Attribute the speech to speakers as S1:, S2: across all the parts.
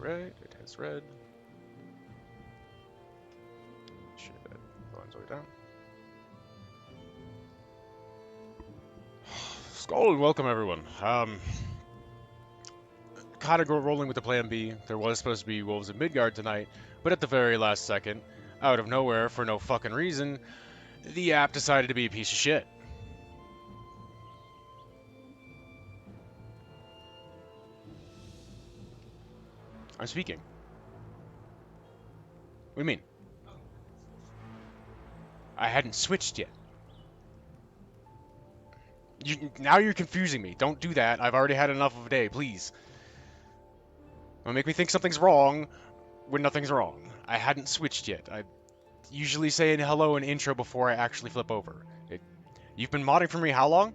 S1: right. It has red. Shit, that line's way down. Skull and welcome everyone. Kind of rolling with the plan B. There was supposed to be Wolves in Midgard tonight, but at the very last second, out of nowhere for no fucking reason, the app decided to be a piece of shit. I'm speaking. What do you mean? I hadn't switched yet. Now you're confusing me. Don't do that. I've already had enough of a day, please. Don't make me think something's wrong when nothing's wrong. I hadn't switched yet. I usually say hello and intro before I actually flip over. You've been modding for me how long?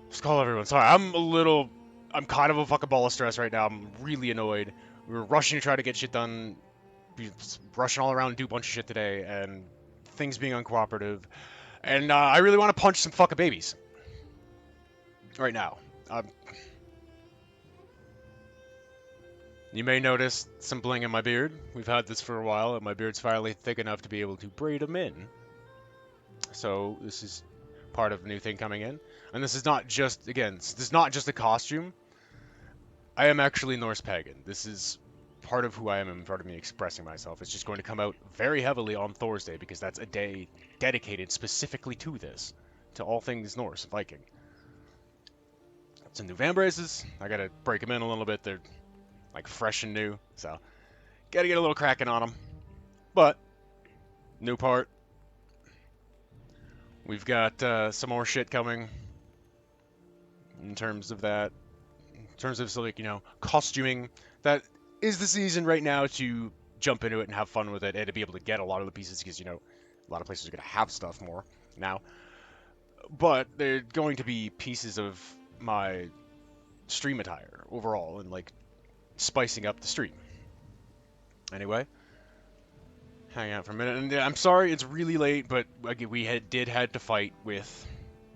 S1: Just call everyone. Sorry, I'm kind of a fucking ball of stress right now. I'm really annoyed. We were rushing to try to get shit done. Rushing all around and do a bunch of shit today, and things being uncooperative. And I really want to punch some fucking babies. Right now. You may notice some bling in my beard. We've had this for a while, and my beard's finally thick enough to be able to braid them in. So this is part of a new thing coming in. And this is not just, again, this is not just a costume. I am actually Norse pagan. This is part of who I am and part of me expressing myself. It's just going to come out very heavily on Thursday because that's a day dedicated specifically to this, to all things Norse, Viking. Some new van braces. I gotta break them in a little bit. They're like fresh and new, so gotta get a little cracking on them. But new part. We've got some more shit coming in terms of that. In terms of, so like, you know, costuming. That is the season right now to jump into it and have fun with it and to be able to get a lot of the pieces because, you know, a lot of places are going to have stuff more now. But they're going to be pieces of my stream attire overall and, like, spicing up the stream. Anyway, hang out for a minute. And I'm sorry it's really late, but again, we had to fight with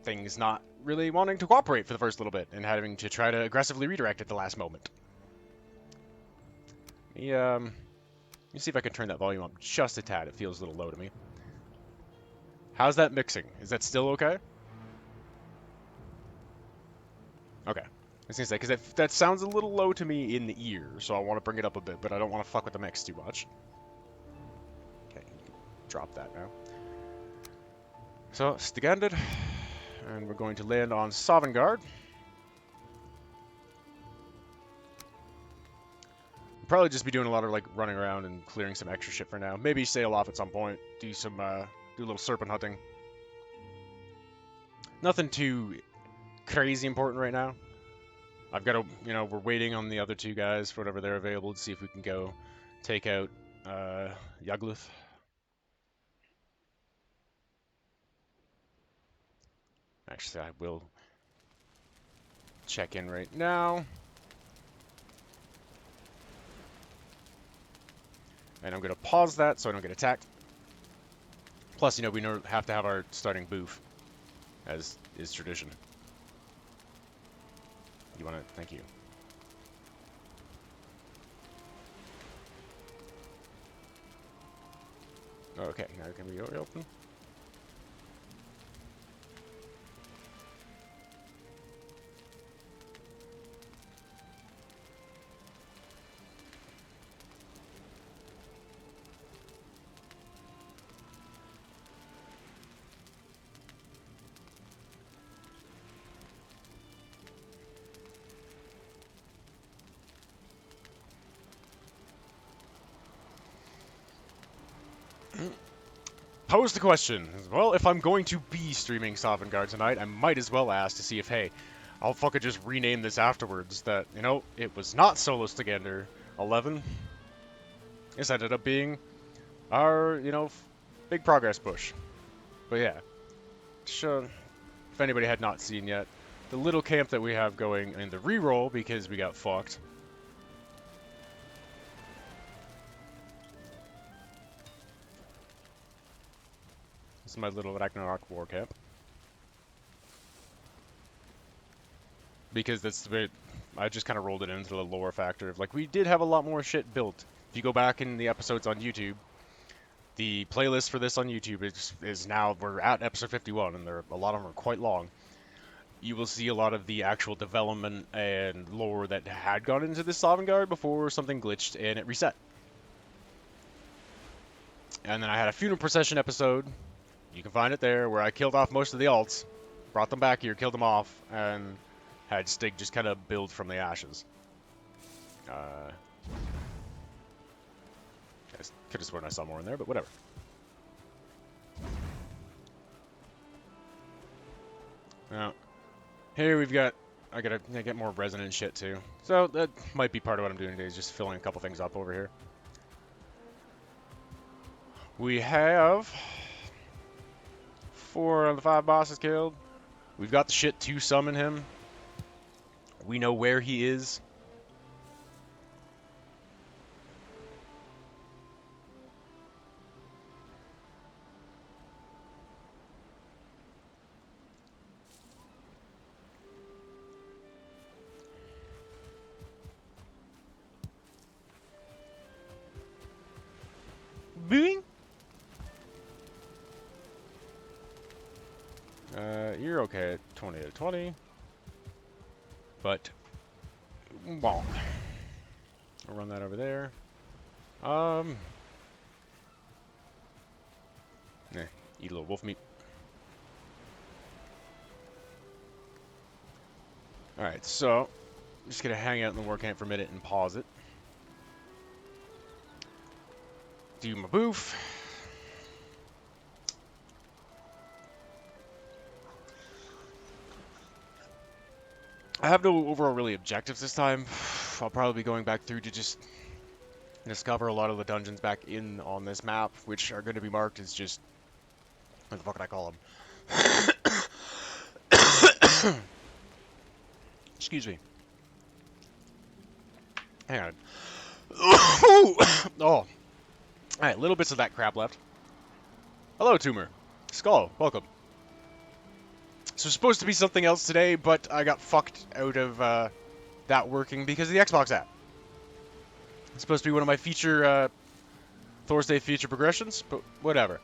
S1: things not really wanting to cooperate for the first little bit and having to try to aggressively redirect at the last moment. Let me see if I can turn that volume up just a tad. It feels a little low to me. How's that mixing? Is that still okay? Okay. I was gonna say, because that sounds a little low to me in the ear, so I want to bring it up a bit, but I don't want to fuck with the mix too much. Okay, drop that now. So, Stigandr, and we're going to land on Sovngarde. Probably just be doing a lot of like running around and clearing some extra shit for now. Maybe sail off at some point, do a little serpent hunting. Nothing too crazy important right now. I've got to, you know, we're waiting on the other two guys for whatever they're available to see if we can go take out Yagluth. Actually, I will check in right now. And I'm going to pause that so I don't get attacked. Plus, you know, we have to have our starting booth, as is tradition. You want to? Thank you. Okay, now can we reopen? Pose the question. Well, if I'm going to be streaming Sovngarde tonight, I might as well ask to see if, hey, I'll fucking just rename this afterwards. That, you know, it was not Solo Stigandr 11. This ended up being our, you know, big progress push. But yeah, sure, if anybody had not seen yet, the little camp that we have going in the reroll because we got fucked. This is my little Ragnarok war camp. because that's the bit I just kind of rolled it into the lore factor of like we did have a lot more shit built. If you go back in the episodes on YouTube, the playlist for this on YouTube is now we're at episode 51, and a lot of them are quite long. You will see a lot of the actual development and lore that had gone into this Sovngarde before something glitched and it reset. And then I had a funeral procession episode. You can find it there, where I killed off most of the alts, brought them back here, killed them off, and had Stig just kind of build from the ashes. I could have sworn I saw more in there, but whatever. Now, here we've got, I gotta get more resonant shit too. So that might be part of what I'm doing today, is just filling a couple things up over here. We have 4 of the 5 bosses killed. We've got the shit to summon him. We know where he is. Bing! You're okay at 20 to 20. But, bonk. I'll run that over there. Eat a little wolf meat. Alright, so, I'm just gonna hang out in the war camp for a minute and pause it. Do my boof. I have no overall really objectives this time. I'll probably be going back through to just discover a lot of the dungeons back in on this map, which are going to be marked as just... What the fuck did I call them? Excuse me. Hang on. Oh. Alright, little bits of that crap left. Hello, Tumor. Skull, welcome. So supposed to be something else today, but I got fucked out of that working because of the Xbox app. It's supposed to be one of my feature Thursday feature progressions, but whatever.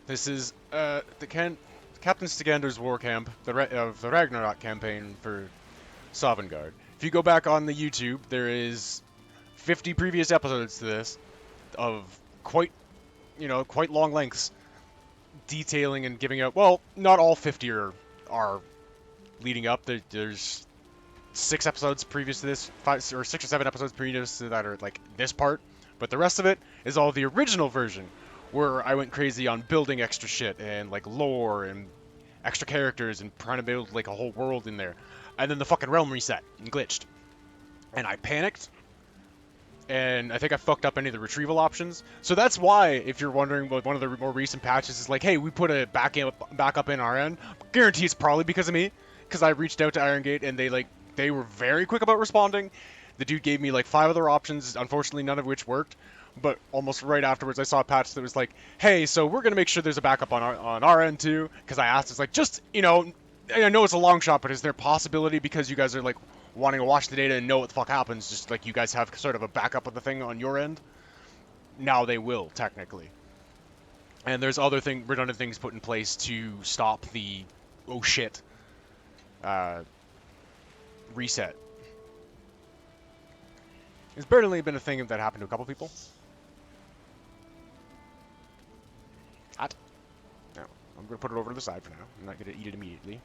S1: This is Captain Stigandr's war camp, the Ragnarok campaign for Sovngarde. If you go back on the YouTube, there is 50 previous episodes to this of quite long lengths, detailing and giving out. Well, not all 50 are leading up. There's 6 episodes previous to this, 5 or 6 or 7 episodes previous to that are like this part, but the rest of it is all the original version, where I went crazy on building extra shit and like lore and extra characters and trying to build like a whole world in there. And then the fucking realm reset and glitched. And I panicked. And I think I fucked up any of the retrieval options. So that's why, if you're wondering what one of the more recent patches is like, hey, we put a backup in our end. Guarantee it's probably because of me. Because I reached out to Iron Gate and they were very quick about responding. The dude gave me like 5 other options, unfortunately none of which worked. But almost right afterwards, I saw a patch that was like, hey, so we're going to make sure there's a backup on our end too. Because I asked, it's like, just, I know it's a long shot, but is there a possibility, because you guys are like wanting to watch the data and know what the fuck happens, just like you guys have sort of a backup of the thing on your end? Now they will, technically. And there's other redundant things put in place to stop the, oh shit, reset. It's barely been a thing that happened to a couple people. No, I'm going to put it over to the side for now. I'm not going to eat it immediately.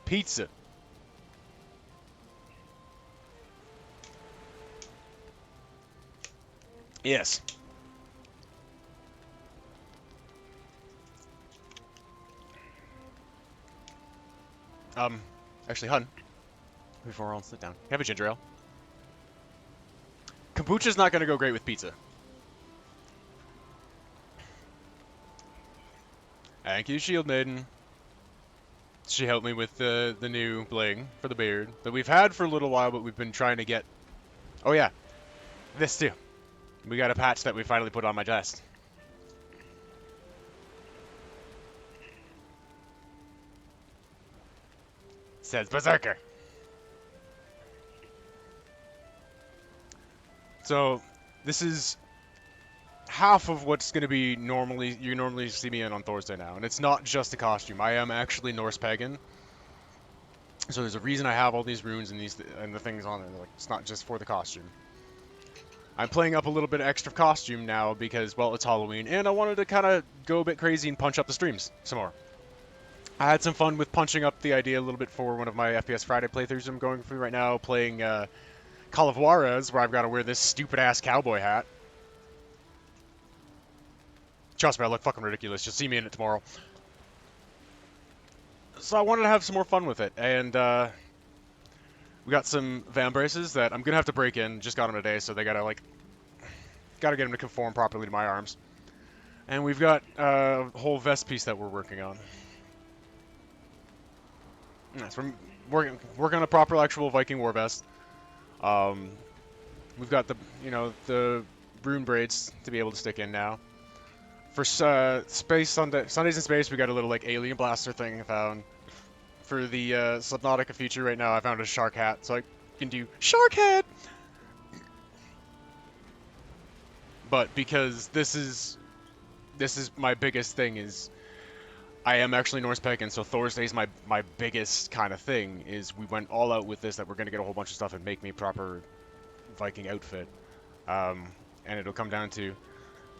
S1: Pizza. Yes. Actually, hun, before I'll sit down, have a ginger ale. Kombucha's not gonna go great with pizza. Thank you, Shield Maiden. She helped me with the new bling for the beard that we've had for a little while, but we've been trying to get... Oh yeah. This too. We got a patch that we finally put on my chest. Says Berserker. So this is half of what's going to be you normally see me in on Thursday now, and it's not just a costume. I am actually Norse pagan, so there's a reason I have all these runes and the things on it. Like, it's not just for the costume. I'm playing up a little bit of extra costume now because, well, it's Halloween, and I wanted to kind of go a bit crazy and punch up the streams some more. I had some fun with punching up the idea a little bit for one of my FPS Friday playthroughs I'm going through right now, playing Call of Juarez, where I've got to wear this stupid-ass cowboy hat. Trust me, I look fucking ridiculous. You'll see me in it tomorrow. So I wanted to have some more fun with it, and we got some vambraces that I'm gonna have to break in. Just got them today, so they gotta get them to conform properly to my arms. And we've got a whole vest piece that we're working on. Yes, we're working on a proper actual Viking war vest. We've got the rune braids to be able to stick in now. For Sundays in Space, we got a little like alien blaster thing I found. For the Subnautica feature right now, I found a shark hat, so I can do shark head. But because this is my biggest thing, is I am actually Norse pagan, so Thursday's my biggest kind of thing. Is we went all out with this, that we're gonna get a whole bunch of stuff and make me a proper Viking outfit, and it'll come down to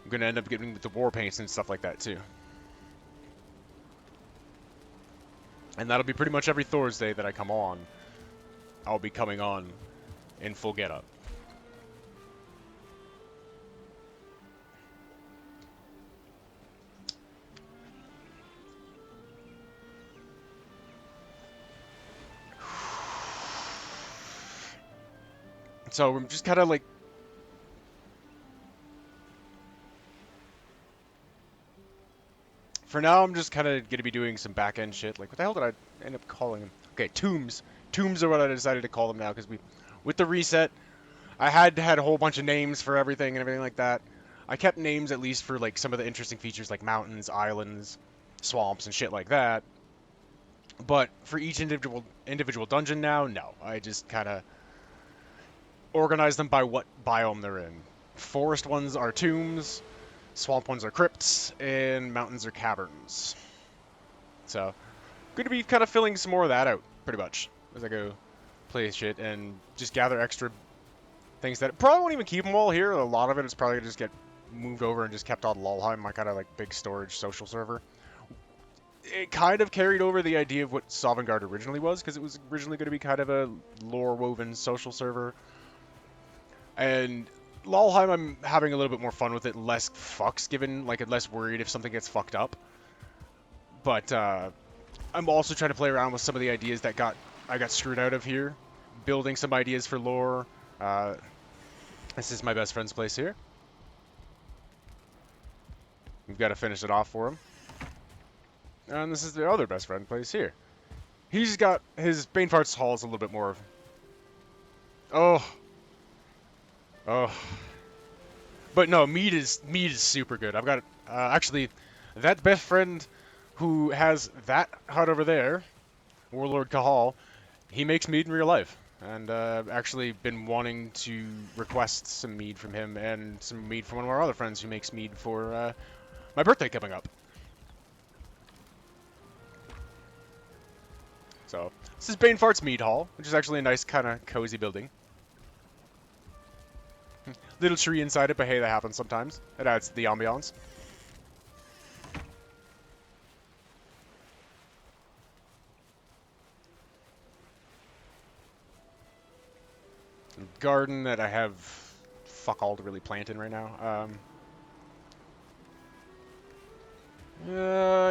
S1: I'm gonna end up getting the war paints and stuff like that too. And that'll be pretty much every Thursday that I come on. I'll be coming on in full getup. So we're just kind of like... For now, I'm just kind of going to be doing some back-end shit. Like, what the hell did I end up calling them? Okay, tombs. Tombs are what I decided to call them now, because with the reset, I had a whole bunch of names for everything and everything like that. I kept names at least for, like, some of the interesting features, like mountains, islands, swamps, and shit like that. But for each individual dungeon now, no. I just kind of organize them by what biome they're in. Forest ones are tombs, swamp ones are crypts, and mountains are caverns. So, I'm going to be kind of filling some more of that out, pretty much, as I go play shit and just gather extra things that probably won't even keep them all here. A lot of it is probably going to just get moved over and just kept on Lolheim, my kind of like big storage social server. It kind of carried over the idea of what Sovngarde originally was, because it was originally going to be kind of a lore-woven social server. And Lolheim, I'm having a little bit more fun with it, less fucks given, like, less worried if something gets fucked up. But I'm also trying to play around with some of the ideas that I got screwed out of here, building some ideas for lore. This is my best friend's place here. We've got to finish it off for him. And this is the other best friend place here. He's got his Banefart's Hall is a little bit more. Oh. But no, mead is super good. I've got actually that best friend who has that hut over there, Warlord Kahal. He makes mead in real life, and I've actually been wanting to request some mead from him and some mead from one of our other friends who makes mead for my birthday coming up. So, this is Banefart's Mead Hall, which is actually a nice kind of cozy building. Little tree inside it, but hey, that happens sometimes. It adds to the ambiance. Garden that I have fuck all to really plant in right now.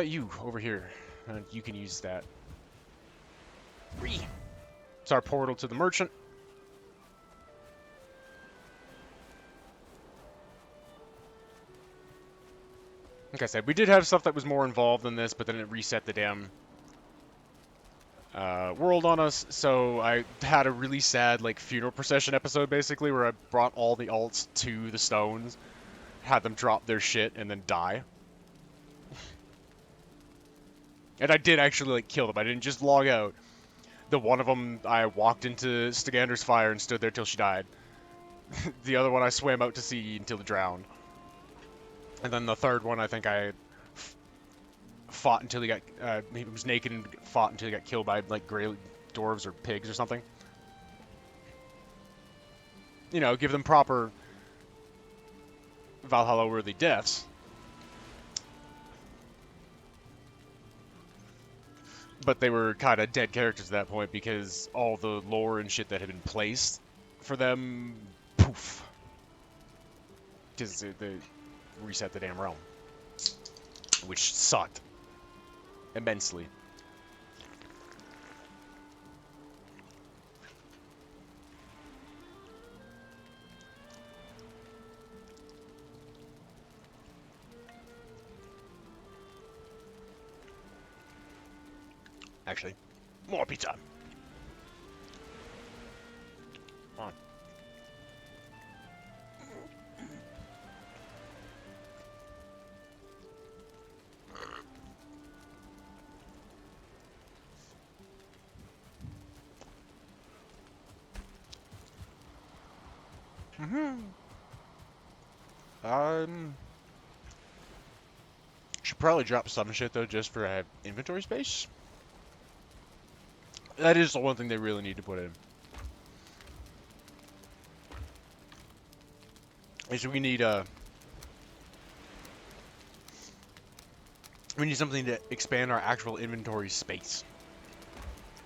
S1: You, over here. You can use that. It's our portal to the merchant. Like I said, we did have stuff that was more involved than this, but then it reset the damn world on us, so I had a really sad like funeral procession episode basically where I brought all the alts to the stones, had them drop their shit and then die. And I did actually like kill them. I didn't just log out. The one of them I walked into Stigandr's fire and stood there till she died. The other one I swam out to sea until it drowned. And then the third one I think I fought until he got he was naked and fought until he got killed by like gray dwarves or pigs or something. You know, give them proper Valhalla-worthy deaths. But they were kind of dead characters at that point because all the lore and shit that had been placed for them, poof. Because they reset the damn realm. Which sucked. Immensely. Actually, more pizza. On. Should probably drop some shit though, just for inventory space. That is the one thing they really need to put in. Is we need something to expand our actual inventory space.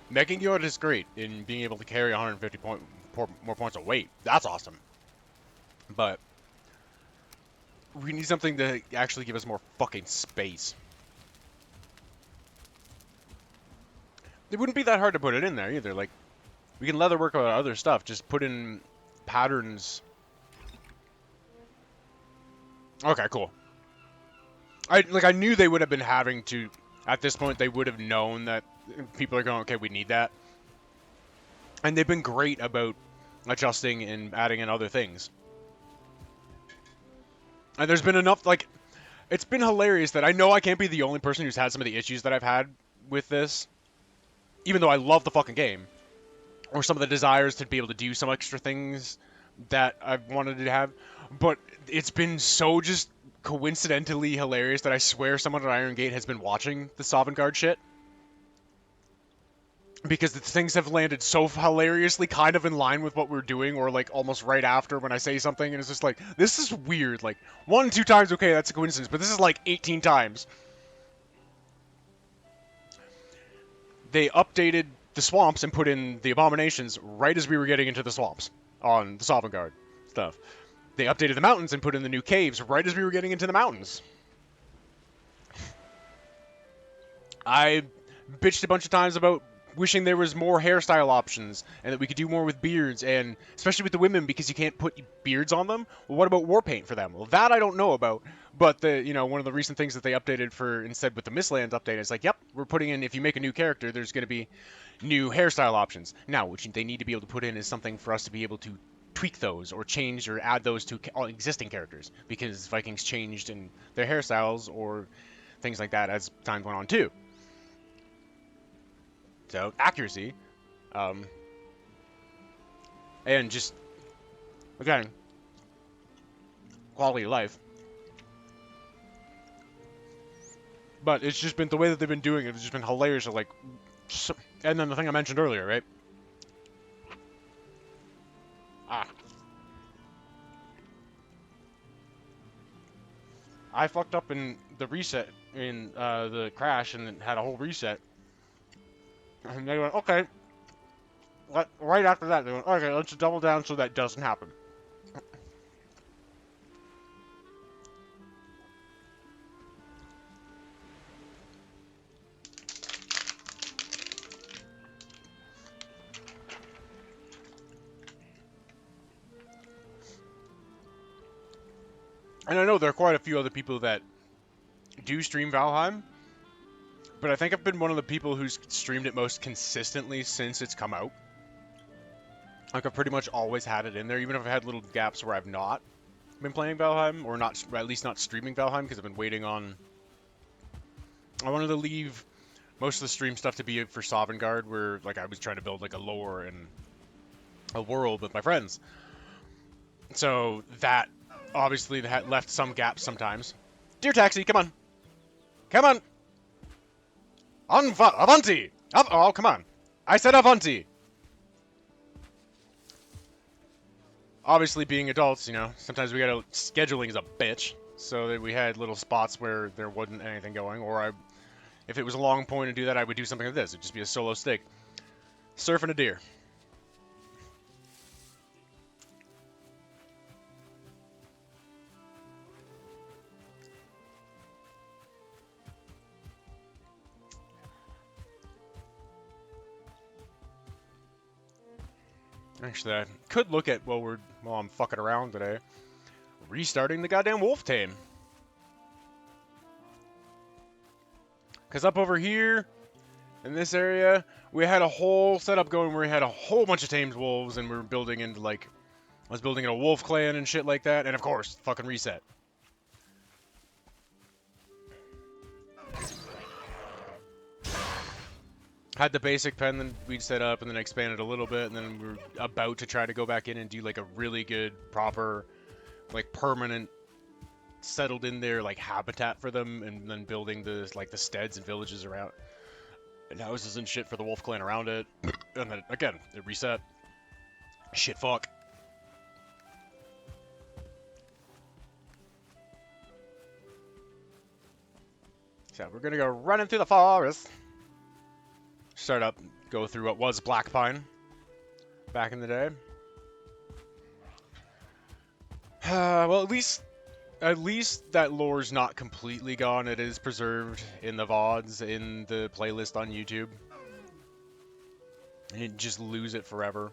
S1: Making Yoda is great in being able to carry 150 more points of weight. That's awesome. But we need something to actually give us more fucking space. It wouldn't be that hard to put it in there either. Like, we can leather work on other stuff. Just put in patterns. Okay, cool. I knew they would have been having to, at this point, they would have known that people are going, okay, we need that. And they've been great about adjusting and adding in other things. And there's been enough, like, it's been hilarious that I know I can't be the only person who's had some of the issues that I've had with this. Even though I love the fucking game. Or some of the desires to be able to do some extra things that I've wanted to have. But it's been so just coincidentally hilarious that I swear someone at Iron Gate has been watching the Sovngarde shit. Because the things have landed so hilariously kind of in line with what we're doing, or like almost right after when I say something, and it's just like, this is weird. Like, 1, 2 times, okay, that's a coincidence, but this is like 18 times. They updated the swamps and put in the abominations right as we were getting into the swamps on the Sovngarde stuff. They updated the mountains and put in the new caves right as we were getting into the mountains. I bitched a bunch of times about wishing there was more hairstyle options and that we could do more with beards, and especially with the women because you can't put beards on them. Well, what about war paint for them? Well, that I don't know about. But one of the recent things that they updated for instead with the Mistlands update is like, yep, we're putting in, if you make a new character, there's going to be new hairstyle options. Now, which they need to be able to put in is something for us to be able to tweak those or change or add those to all existing characters, because Vikings changed in their hairstyles or things like that as time went on too. So, accuracy. And just, again, quality of life. But it's just been the way that they've been doing it. It's just been hilarious. Like, and then the thing I mentioned earlier, right? I fucked up in the reset, in the crash, and it had a whole reset. And they went, okay. Right after that, they went, okay, let's double down so that doesn't happen. And I know there are quite a few other people that do stream Valheim, but I think I've been one of the people who's streamed it most consistently since it's come out. Like, I've pretty much always had it in there, even if I've had little gaps where I've not been playing Valheim, or not, or at least not streaming Valheim, because I've been waiting on... I wanted to leave most of the stream stuff to be for Sovngarde, where, like, I was trying to build, like, a lore and a world with my friends. So, that obviously left some gaps sometimes. Dear Taxi, come on! Come on! Avanti! Oh, come on. I said Avanti! Obviously, being adults, you know, sometimes we gotta... Scheduling is a bitch. So that we had little spots where there wasn't anything going, or if it was a long point to do that, I would do something like this. It'd just be a solo Stig. Surfing a deer. Actually, I could look at while I'm fucking around today, restarting the goddamn wolf tame. Because up over here, in this area, we had a whole setup going where we had a whole bunch of tamed wolves, and we were building into, like, I was building a wolf clan and shit like that, and of course, fucking reset. Had the basic pen that we'd set up, and then expanded a little bit, and then we were about to try to go back in and do, like, a really good, proper, like, permanent, settled in there, like, habitat for them, and then building the, like, the steads and villages around, and houses and shit for the wolf clan around it, and then, again, it reset. Shit fuck. So, we're gonna go running through the forest. Start up, go through what was Black Pine back in the day. Well, at least that lore's not completely gone. It is preserved in the VODs, in the playlist on YouTube. And you just lose it forever.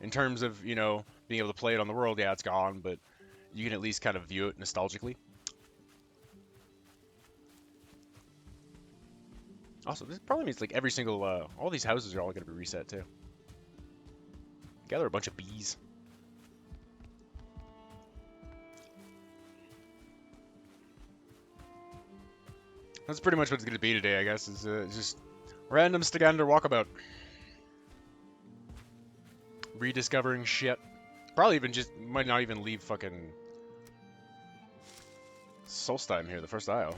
S1: In terms of, you know, being able to play it on the world, yeah, it's gone, but you can at least kind of view it nostalgically. Also, this probably means, like, every single, all these houses are all going to be reset, too. Gather a bunch of bees. That's pretty much what it's going to be today, I guess, is just random Stigandr walkabout. Rediscovering shit. Probably even might not even leave fucking Solstheim here, the first isle.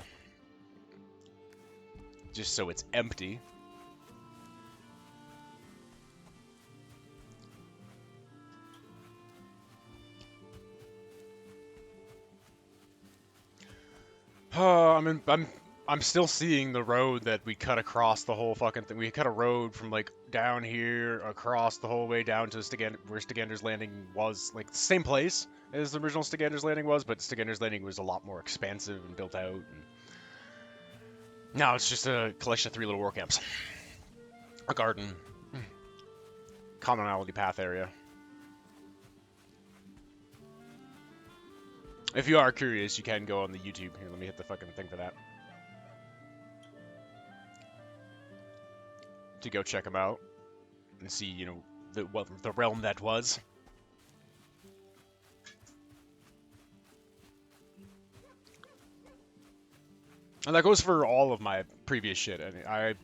S1: Just so it's empty. I'm still seeing the road that we cut across the whole fucking thing. We cut a road from, like, down here across the whole way down to where Stigandr's Landing was, like, the same place as the original Stigandr's Landing was, but Stigandr's Landing was a lot more expansive and built out. And now it's just a collection of 3 little war camps. A garden. Commonality path area. If you are curious, you can go on the YouTube. Here, let me hit the fucking thing for that. To go check them out. And see, you know, the realm that was. And that goes for all of my previous shit. I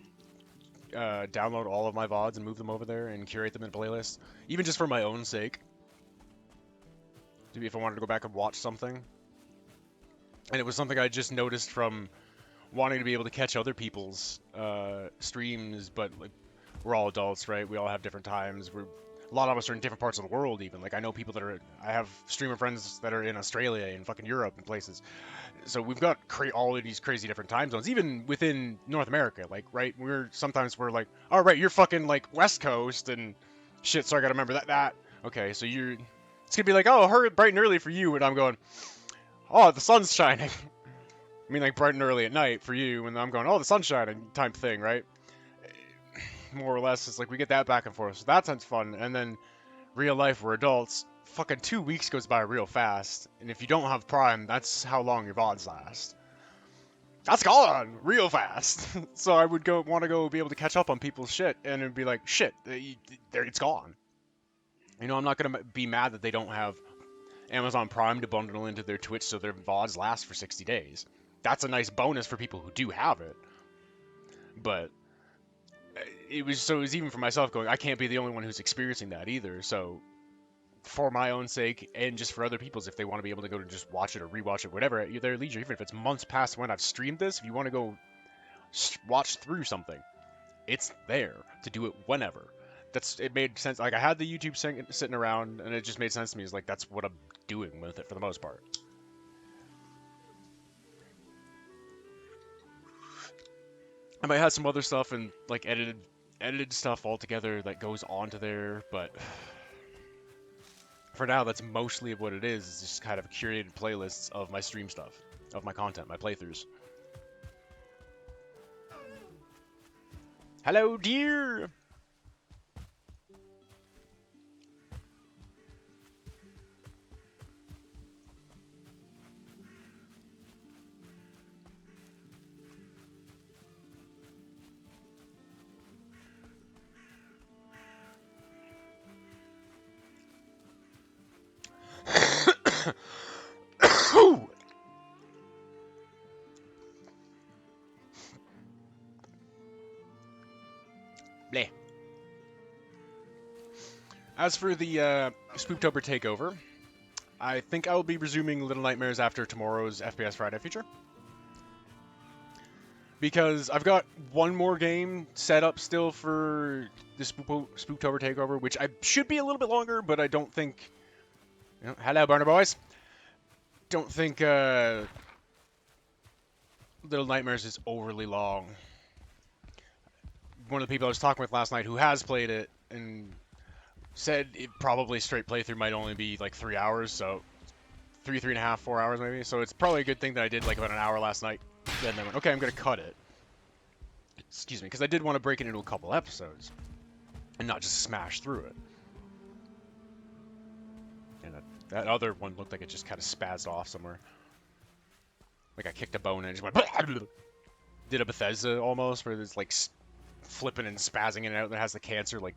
S1: download all of my VODs and move them over there and curate them in playlists. Even just for my own sake. If I wanted to go back and watch something. And it was something I just noticed from wanting to be able to catch other people's streams, but, like, we're all adults, right? We all have different times. A lot of us are in different parts of the world, even. Like, I know people that I have streamer friends that are in Australia and fucking Europe and places. So we've got all of these crazy different time zones, even within North America. Like, right? Sometimes we're like, oh, right, you're fucking, like, West Coast and shit, so I gotta remember that. Okay, so it's gonna be like, oh, bright and early for you, and I'm going, oh, the sun's shining. I mean, like, bright and early at night for you, and I'm going, oh, the sun's shining type thing, right? More or less, it's like we get that back and forth, so that sounds fun. And then real life, we're adults. Fucking 2 weeks goes by real fast, and if you don't have Prime, that's how long your VODs last. that's gone real fast. So I would want to go be able to catch up on people's shit, and it'd be like, shit, there, it's gone. You know, I'm not gonna be mad that they don't have Amazon Prime to bundle into their Twitch so their VODs last for 60 days. That's a nice bonus for people who do have it. But it was even for myself going, I can't be the only one who's experiencing that either. So for my own sake and just for other people's, if they want to be able to go to just watch it or rewatch it, whatever, at their leisure, even if it's months past when I've streamed this, if you want to go watch through something, it's there to do it whenever. It made sense. Like, I had the YouTube sitting around, and it just made sense to me. It's like, that's what I'm doing with it for the most part. I might have some other stuff and like edited stuff altogether that goes onto there, but for now, that's mostly what it is. It's just kind of curated playlists of my stream stuff, of my content, my playthroughs. Hello, dear! Bleh. As for the Spooktober takeover, I think I will be resuming Little Nightmares after tomorrow's FPS Friday feature. Because I've got one more game set up still for the Spooktober takeover, which I should be a little bit longer, but I don't think... You know, hello, Burner Boys! Don't think Little Nightmares is overly long. One of the people I was talking with last night who has played it and said it probably straight playthrough might only be like 3 hours, so 3.5, 4 hours maybe. So it's probably a good thing that I did like about an hour last night. Then I went, okay, I'm gonna cut it. Excuse me, because I did want to break it into a couple episodes and not just smash through it. And that other one looked like it just kind of spazzed off somewhere. Like I kicked a bone and it just went. Did a Bethesda almost, where it's like flipping and spazzing in and out, that has the cancer like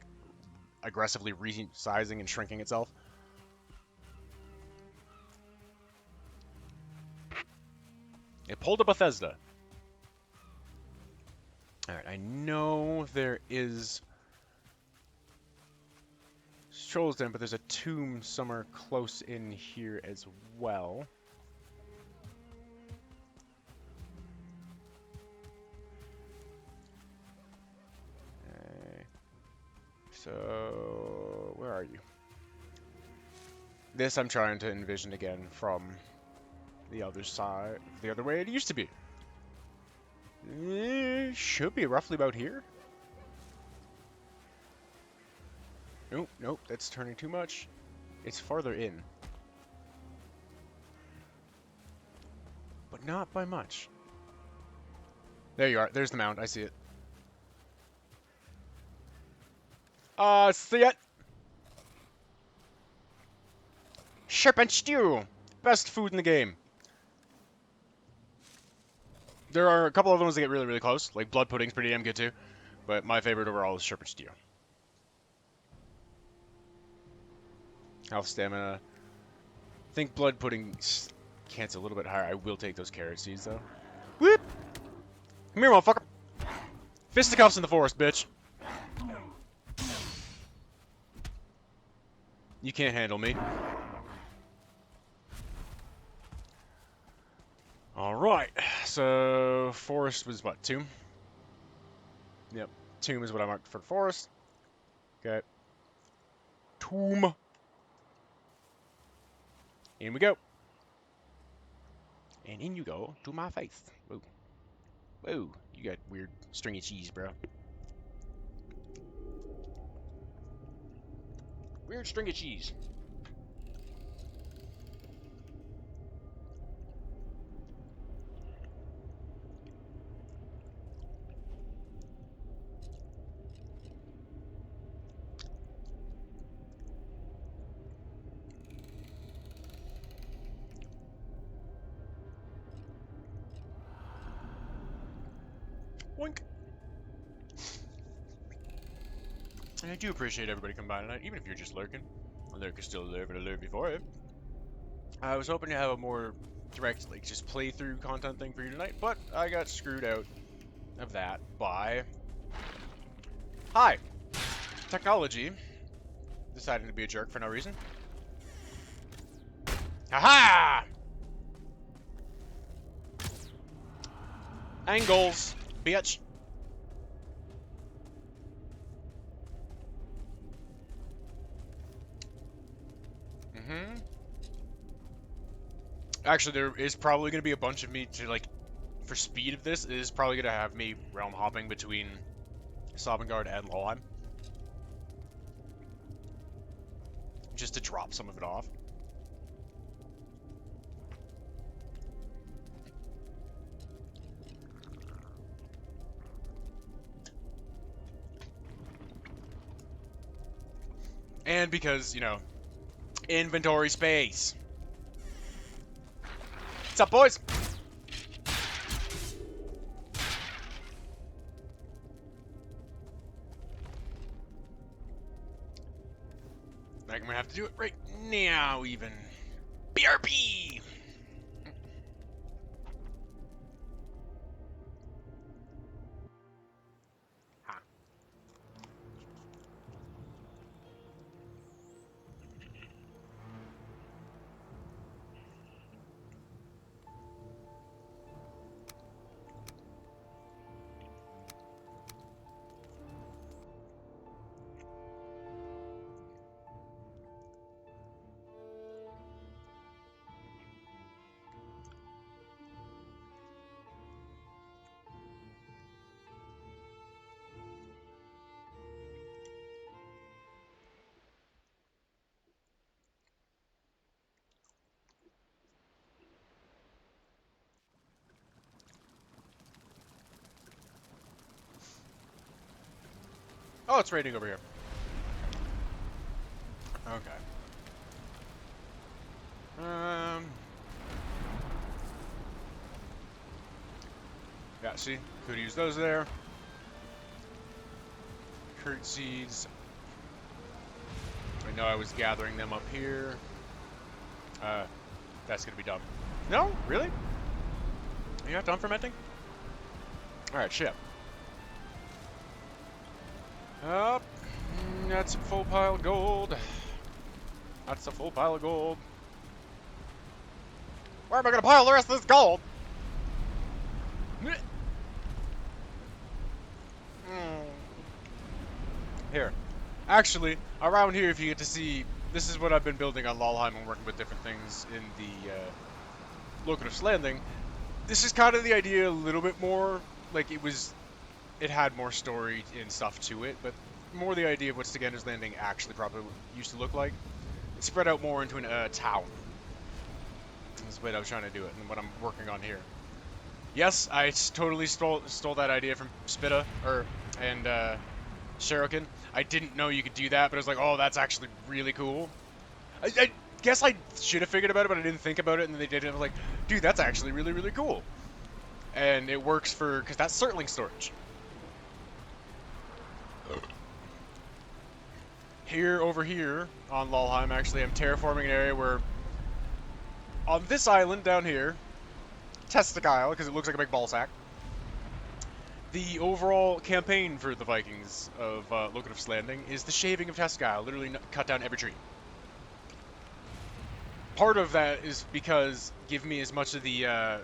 S1: aggressively resizing and shrinking itself. It pulled a Bethesda. Alright, I know there is Trolls Den, but there's a tomb somewhere close in here as well. So, where are you? This I'm trying to envision again from the other side, the other way it used to be. Should be roughly about here. Nope, nope, that's turning too much. It's farther in. But not by much. There you are. There's the mound. I see it. See it. Serpent stew. Best food in the game. There are a couple of ones that get really, really close. Like blood pudding's pretty damn good too. But my favorite overall is serpent stew. Health, stamina. I think blood pudding cants a little bit higher. I will take those carrot seeds though. Whoop! Come here, motherfucker. Fisticuffs in the forest, bitch. You can't handle me. Alright, so forest was what, tomb? Yep, tomb is what I marked for the forest. Okay. Tomb. In we go. And in you go to my face. Whoa. Whoa, you got weird stringy cheese, bro. Weird stringy cheese. Wink. And I do appreciate everybody coming by tonight, even if you're just lurking. A lurk is still a lurk, and I love you for it. I was hoping to have a more direct, like, just playthrough content thing for you tonight, but I got screwed out of that by... Hi! Technology deciding to be a jerk for no reason. Haha! Angles, bitch. Actually, there is probably going to be a bunch of me to, like, for speed of this, it is probably going to have me realm hopping between Stigandr and Lolheim. Just to drop some of it off. And because, you know, inventory space. What's up, boys? I'm gonna have to do it right now, even. BRB! Huh. Oh, it's raining over here. Okay. Yeah, see? Could use those there. Kurt seeds. I know I was gathering them up here. That's gonna be dumb. No? Really? You're not done fermenting? Alright, ship. Up. That's a full pile of gold. That's a full pile of gold. Where am I gonna pile the rest of this gold? Here. Actually, around here, if you get to see, this is what I've been building on Lolheim and working with different things in the Locomotive's Landing. This is kind of the idea a little bit more, like it had more story and stuff to it, but more the idea of what Stigandr's Landing actually probably used to look like. It's spread out more into a town. That's the way I was trying to do it, and what I'm working on here. Yes, I totally stole that idea from Spitta, and Shuriken. I didn't know you could do that, but I was like, oh, that's actually really cool. I guess I should have figured about it, but I didn't think about it, and then they did it, and I was like, dude, that's actually really, really cool. And it works because that's Surtling storage. Over here, on Lolheim, actually, I'm terraforming an area where, on this island down here, Testic Isle, because it looks like a big ball sack, the overall campaign for the Vikings of Locomotive's Landing is the shaving of Testic Isle, literally cut down every tree. Part of that is because give me as much of the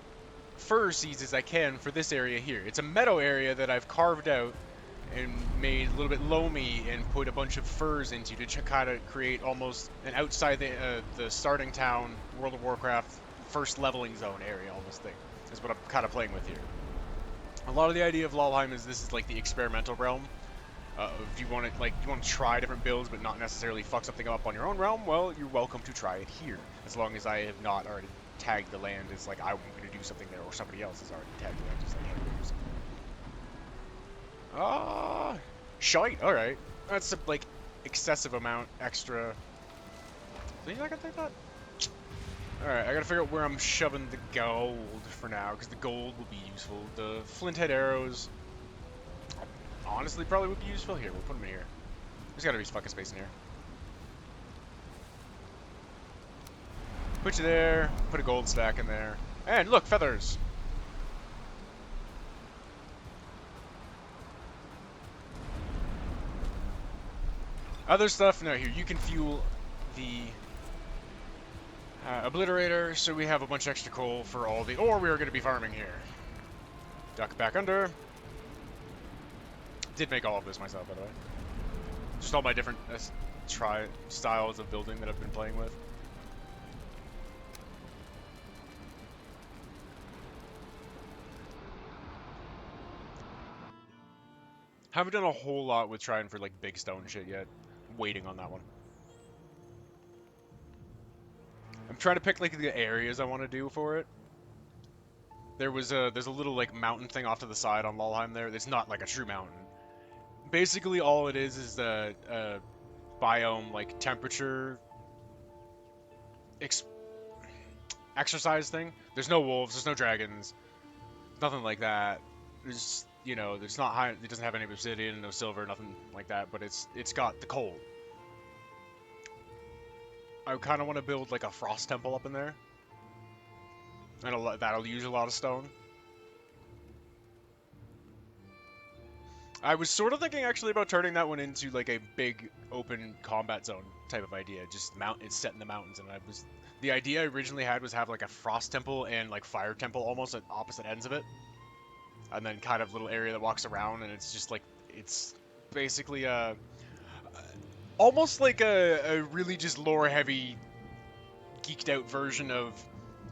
S1: fir seeds as I can for this area here. It's a meadow area that I've carved out and made a little bit loamy and put a bunch of firs into to kind of create almost an outside the starting town World of Warcraft first leveling zone area almost thing. Is what I'm kind of playing with here. A lot of the idea of Lolheim is this is like the experimental realm. If you want to try different builds but not necessarily fuck something up on your own realm, well, you're welcome to try it here. As long as I have not already tagged the land as like I'm going to do something there, or somebody else has already tagged the land as like, hey, I'm do something. Shite. All right, that's a, like excessive amount extra. Think I can take that? All right, I gotta figure out where I'm shoving the gold for now, because the gold will be useful. The flint head arrows honestly probably would be useful here. We'll put them in here. There's gotta be fucking space in here. Put you there. Put a gold stack in there. And look, feathers. Other stuff, no, here, you can fuel the obliterator, so we have a bunch of extra coal for all the ore we are going to be farming here. Duck back under. Did make all of this myself, by the way. Just all my different styles of building that I've been playing with. Haven't done a whole lot with trying for like big stone shit yet. Waiting on that one. I'm trying to pick like the areas I want to do for it. There's a little like mountain thing off to the side on Lolheim there. It's not like a true mountain. Basically all it is the biome like temperature exercise thing. There's no wolves, there's no dragons, nothing like that. There's, you know, there's not high. It doesn't have any obsidian, no silver, nothing like that. But it's got the coal. I kind of want to build like a frost temple up in there, and that'll use a lot of stone. I was sort of thinking actually about turning that one into like a big open combat zone type of idea. Just it's set in the mountains, and the idea I originally had was have like a frost temple and like fire temple almost at opposite ends of it. And then kind of little area that walks around, and it's just like, it's basically almost like a really just lore heavy, geeked out version of,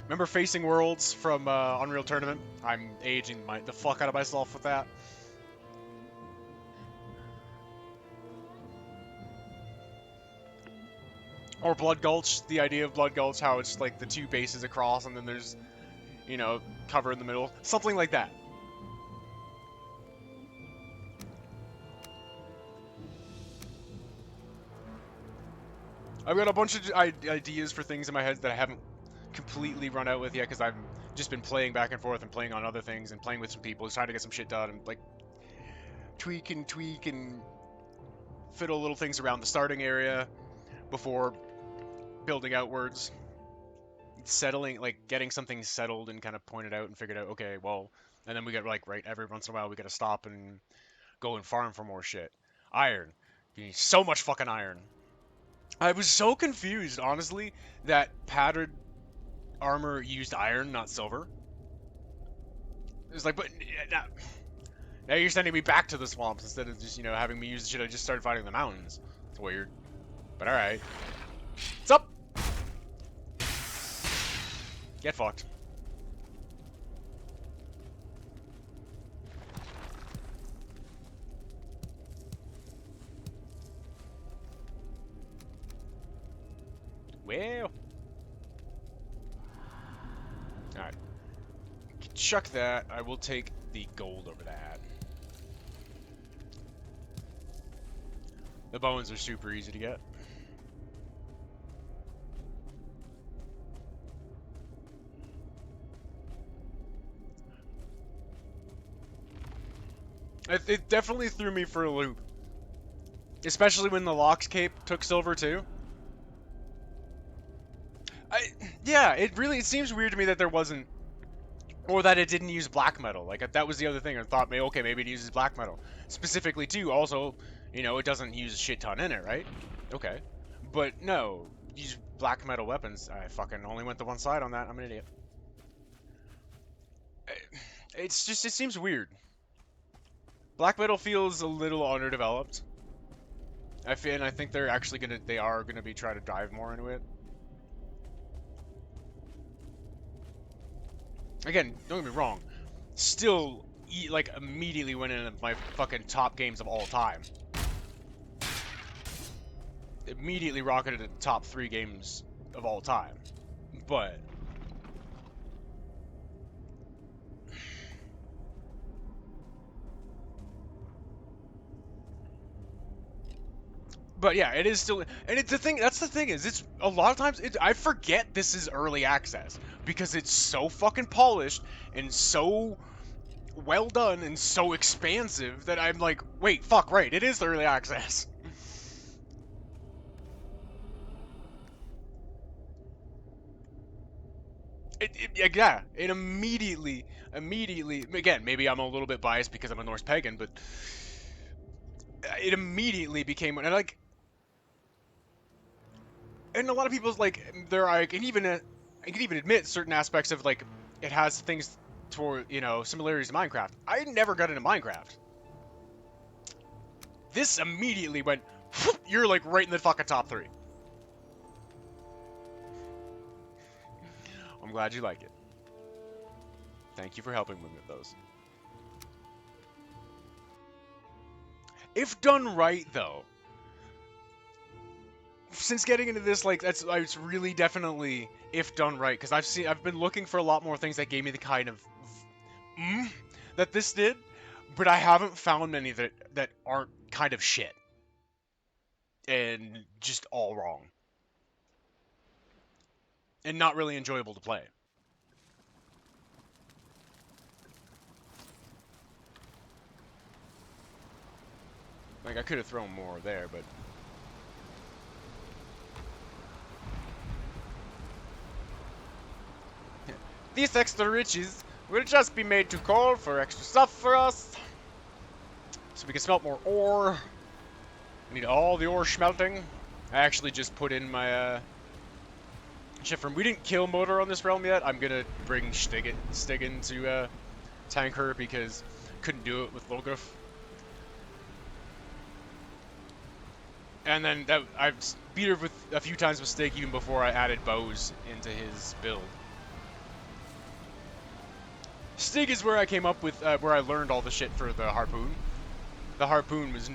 S1: remember Facing Worlds from Unreal Tournament? I'm aging the fuck out of myself with that. Or Blood Gulch, the idea of Blood Gulch, how it's like the two bases across, and then there's, you know, cover in the middle, something like that. I've got a bunch of ideas for things in my head that I haven't completely run out with yet, because I've just been playing back and forth and playing on other things and playing with some people, just trying to get some shit done and like tweak and fiddle little things around the starting area before building outwards. Settling, like getting something settled and kind of pointed out and figured out, okay, well, and then we got like, right, every once in a while we gotta stop and go and farm for more shit. Iron. You need so much fucking iron. I was so confused, honestly, that patterned armor used iron, not silver. It was like, but now you're sending me back to the swamps instead of just, you know, having me use the shit I just started fighting in the mountains. It's weird. But alright. What's up? Get fucked. Well. Alright. Chuck that. I will take the gold over that. The bones are super easy to get. It definitely threw me for a loop. Especially when the Locks Cape took silver too. Yeah, it seems weird to me that there wasn't, or that it didn't use black metal. Like, that was the other thing. I thought, okay, maybe it uses black metal. Specifically, too, also, you know, it doesn't use a shit ton in it, right? Okay. But, no, use black metal weapons. I fucking only went to one side on that. I'm an idiot. It's just, it seems weird. Black metal feels a little underdeveloped. I think they are gonna be trying to dive more into it. Again, don't get me wrong, still, like, immediately went into my fucking top games of all time. Immediately rocketed to the top 3 games of all time. But yeah, it is still, and it's the thing. That's the thing is, it's a lot of times I forget this is early access because it's so fucking polished and so well done and so expansive that I'm like, wait, fuck, right, it is early access. Yeah, it immediately, again, maybe I'm a little bit biased because I'm a Norse pagan, but it immediately became, and like, and a lot of people's like, I can even admit certain aspects of like, it has things toward, similarities to Minecraft. I never got into Minecraft. This immediately went, whoop, you're like right in the fucking top 3. I'm glad you like it. Thank you for helping me with those. If done right, though, since getting into this, like, it's really definitely if done right, because I've been looking for a lot more things that gave me the kind of that this did, but I haven't found many that aren't kind of shit and just all wrong and not really enjoyable to play. Like, I could have thrown more there, but these extra riches will just be made to call for extra stuff for us, so we can smelt more ore. I need all the ore smelting. I actually just put in my shit from. We didn't kill Motor on this realm yet. I'm gonna bring Stigandr to tank her because couldn't do it with Loguf. And then I've beat her with a few times with Stig even before I added bows into his build. Stig is where I came up with where I learned all the shit for the harpoon. The harpoon is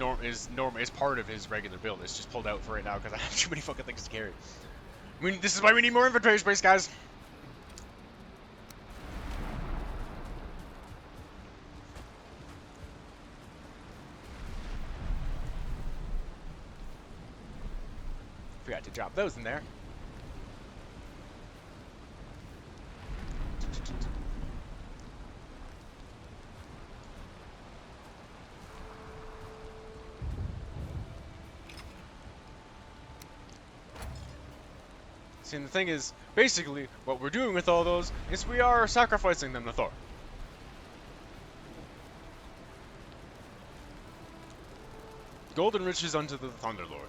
S1: part of his regular build. It's just pulled out for right now because I have too many fucking things to carry. I mean, this is why we need more inventory space, guys. Forgot to drop those in there. See, and the thing is, basically, what we're doing with all those is we are sacrificing them to Thor. Golden riches unto the Thunderlord.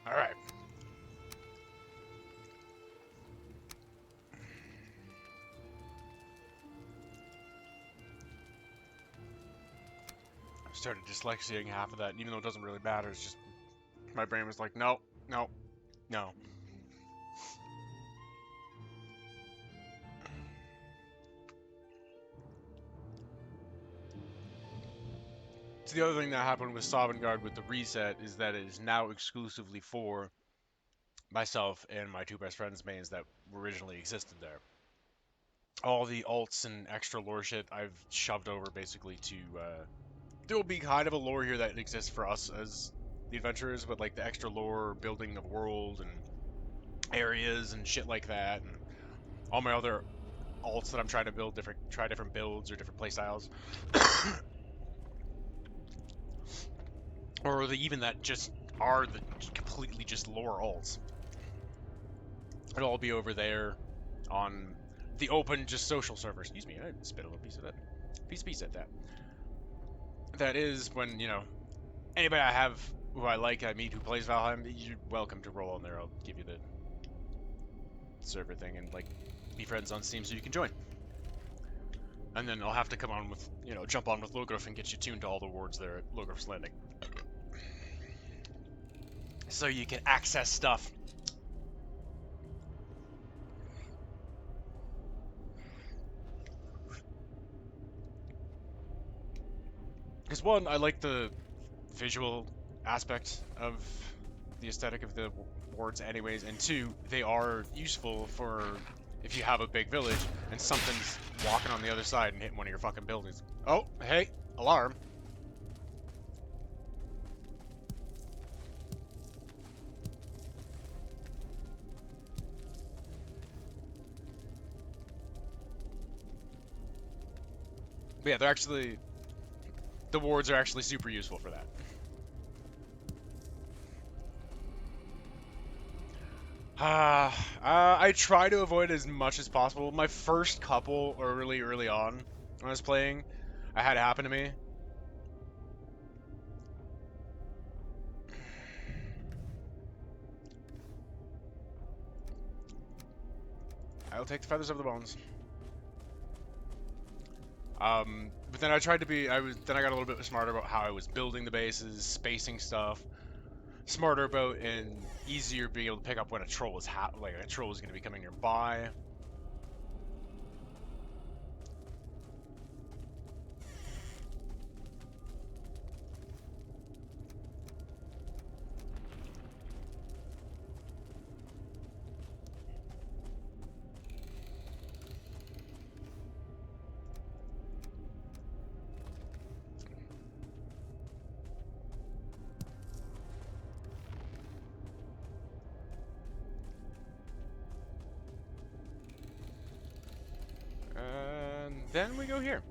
S1: Alright. I started dyslexiaing half of that, and even though it doesn't really matter, it's just my brain was like, no, no, no. So the other thing that happened with Sovngarde with the reset is that it is now exclusively for myself and my 2 best friends' mains that originally existed there. All the alts and extra lore shit I've shoved over basically to, there will be kind of a lore here that exists for us as the adventurers, but like the extra lore, building of world and areas and shit like that, and all my other alts that I'm trying to build, try different builds or different playstyles. Or even that just are the completely just lore alts. It'll all be over there on the open, just social server. Excuse me, I spit a little piece of that. Piece at that. That is when, anybody I have who I like, I meet who plays Valheim, you're welcome to roll on there. I'll give you the server thing and, like, be friends on Steam so you can join. And then I'll have to come on with, jump on with Logrif and get you tuned to all the wards there at Logrif's Landing. So you can access stuff. Because one, I like the visual aspect of the aesthetic of the wards anyways, and two, they are useful for if you have a big village and something's walking on the other side and hitting one of your fucking buildings. Oh, hey, alarm. But yeah, the wards are actually super useful for that. I try to avoid as much as possible. My first couple early on when I was playing, I had it happen to me. I'll take the feathers of the bones. But then I tried to be, then I got a little bit smarter about how I was building the bases, spacing stuff, smarter about and easier being able to pick up when a troll is going to be coming nearby. And then we go here.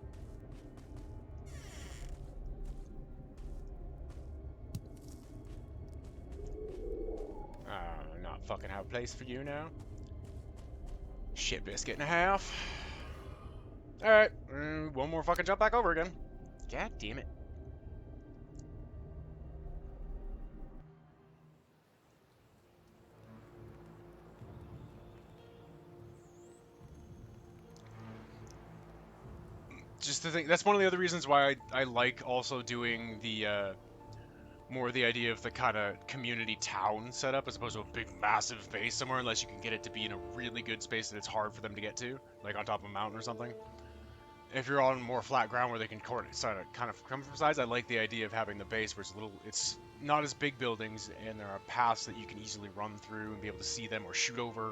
S1: Not fucking have a place for you now. Shit biscuit and a half. Alright, one more fucking jump back over again. God damn it. Just to think, that's one of the other reasons why I like also doing the, more the idea of the kind of community town setup as opposed to a big massive base somewhere, unless you can get it to be in a really good space that it's hard for them to get to, like on top of a mountain or something. If you're on more flat ground where they can kind of come from sides, I like the idea of having the base where it's not as big buildings, and there are paths that you can easily run through and be able to see them or shoot over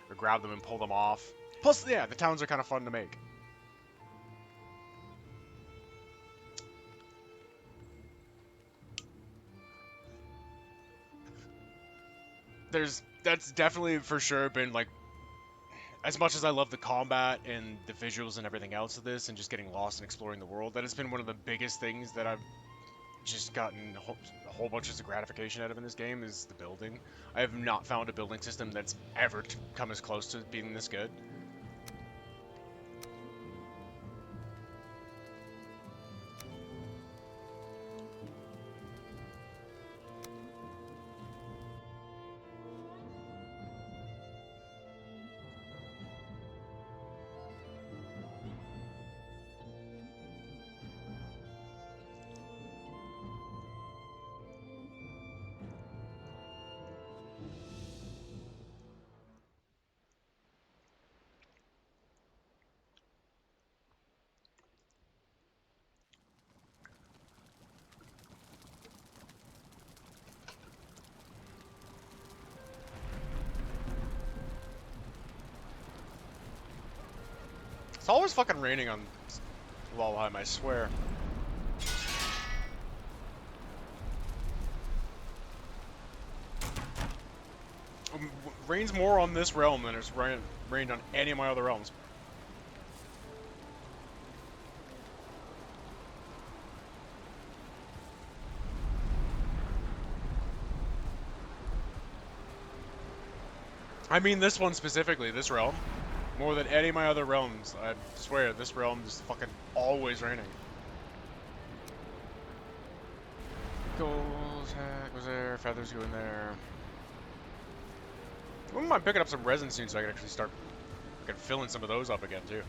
S1: or grab them and pull them off. Plus, yeah, the towns are kind of fun to make. That's definitely for sure been like, as much as I love the combat and the visuals and everything else of this and just getting lost and exploring the world, that has been one of the biggest things that I've just gotten a whole bunch of gratification out of in this game is the building. I have not found a building system that's ever come as close to being this good. It's always fucking raining on Valheim, I swear. Rains more on this realm than it's rained on any of my other realms. I mean this one specifically, this realm. More than any of my other realms. I swear, this realm is fucking always raining. Gold hack was there, feathers go in there. I wouldn't mind picking up some resin soon so I can actually start filling some of those up again too.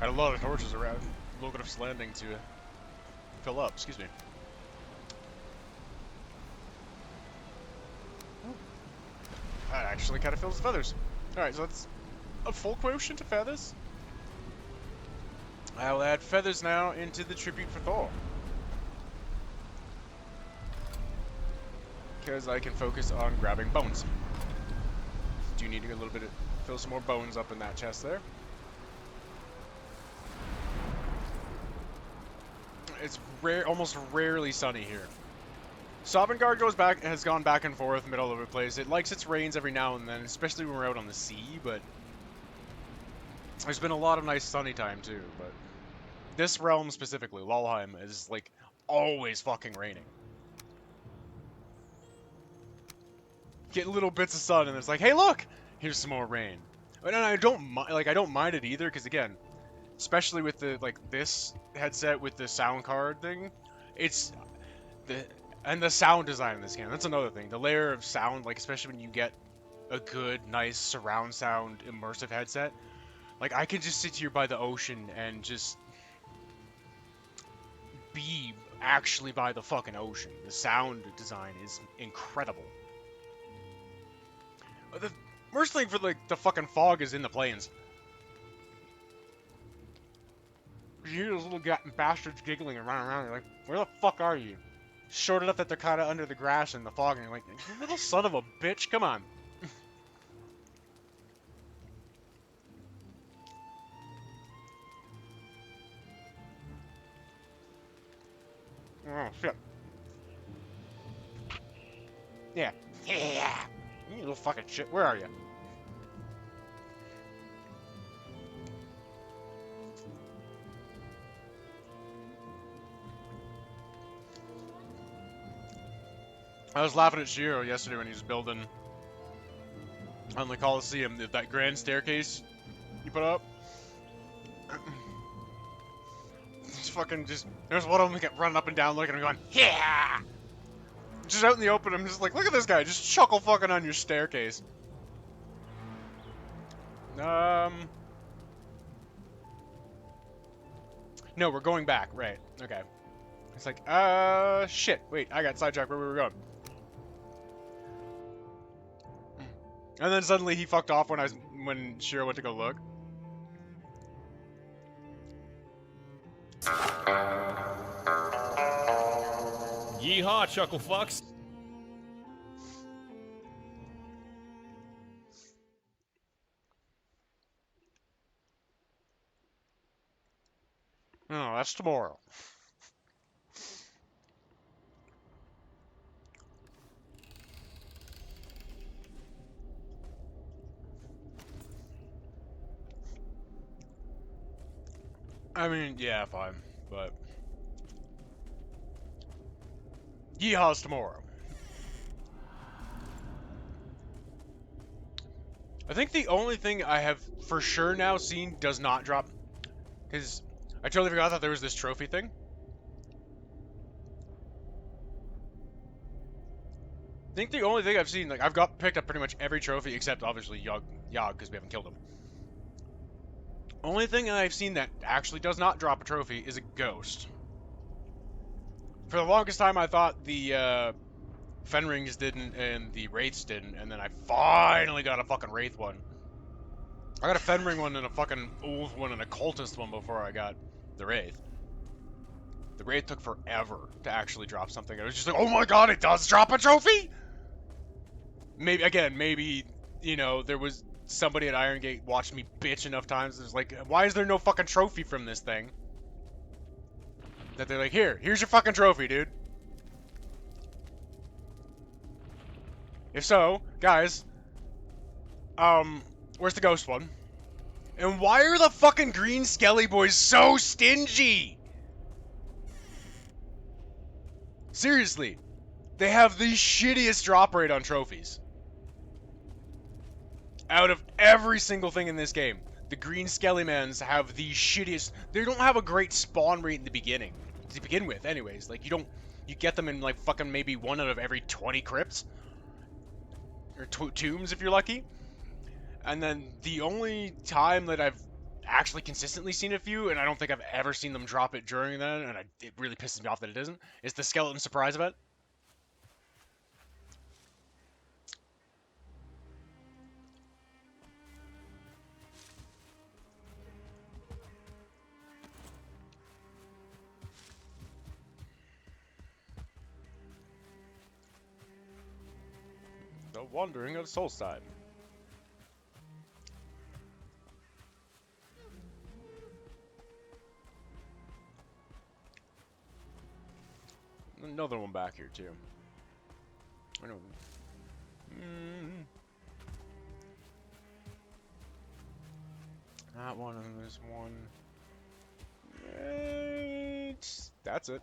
S1: Had a lot of torches around Logotif's Landing to fill up, excuse me. That actually kind of fills the feathers. Alright, so that's a full quotient of feathers. I'll add feathers now into the tribute for Thor. Because I can focus on grabbing bones. Do need to get a little bit of, fill some more bones up in that chest there. It's rare, almost rarely sunny here. Sovngarde has gone back and forth, middle of the place. It likes its rains every now and then, especially when we're out on the sea, but there's been a lot of nice sunny time too, but this realm specifically, Valheim, is like always fucking raining. Get little bits of sun and it's like, hey look, here's some more rain. And I don't mind it either, because again, especially with the this headset with the sound card thing, it's the sound design in this game. That's another thing. The layer of sound, like especially when you get a good, nice surround sound immersive headset, like I can just sit here by the ocean and just be actually by the fucking ocean. The sound design is incredible. The worst thing for the fucking fog is in the plains. You hear those little bastards giggling and running around. You're like, where the fuck are you? Short enough that they're kind of under the grass in the fog, and you're like, you little son of a bitch, come on. Oh, shit. Yeah. Yeah. You little fucking shit. Where are you? I was laughing at Shiro yesterday when he was building on the Coliseum, that grand staircase you put up. There's one of them kept running up and down looking and going, yeah! Just out in the open, I'm just like, look at this guy, just chuckle fucking on your staircase. No, we're going back, right, okay. It's like, shit, wait, I got sidetracked where we were going. And then suddenly he fucked off when Shiro went to go look.
S2: Yeehaw, chuckle fucks.
S1: Oh, that's tomorrow. I mean, yeah, fine, but yeehaw's tomorrow. I think the only thing I have for sure now seen does not drop, because I totally forgot that there was this trophy thing. I think the only thing I've seen, like, I've picked up pretty much every trophy except obviously Yogg, because we haven't killed him. Only thing I've seen that actually does not drop a trophy is a ghost. For the longest time, I thought the Fenrings didn't and the Wraiths didn't, and then I finally got a fucking Wraith one. I got a Fenring one and a fucking Ulf one and a Cultist one before I got the Wraith. The Wraith took forever to actually drop something. I was just like, oh my god, it does drop a trophy? Maybe, you know, there was somebody at Iron Gate watched me bitch enough times. It's like, why is there no fucking trophy from this thing? That they're like, here's your fucking trophy, dude. If so, guys, where's the ghost one? And why are the fucking green Skelly boys so stingy? Seriously, they have the shittiest drop rate on trophies. Out of every single thing in this game, the green Skelly-mans have the shittiest. They don't have a great spawn rate in the beginning, to begin with anyways. Like, you get them in like fucking maybe 1 out of every 20 crypts. Or tombs if you're lucky. And then the only time that I've actually consistently seen a few, and I don't think I've ever seen them drop it during that, and it really pisses me off that it isn't, is the skeleton surprise event. The Wandering of Solstheim. Another one back here, too. I know. That one and this one. That's it.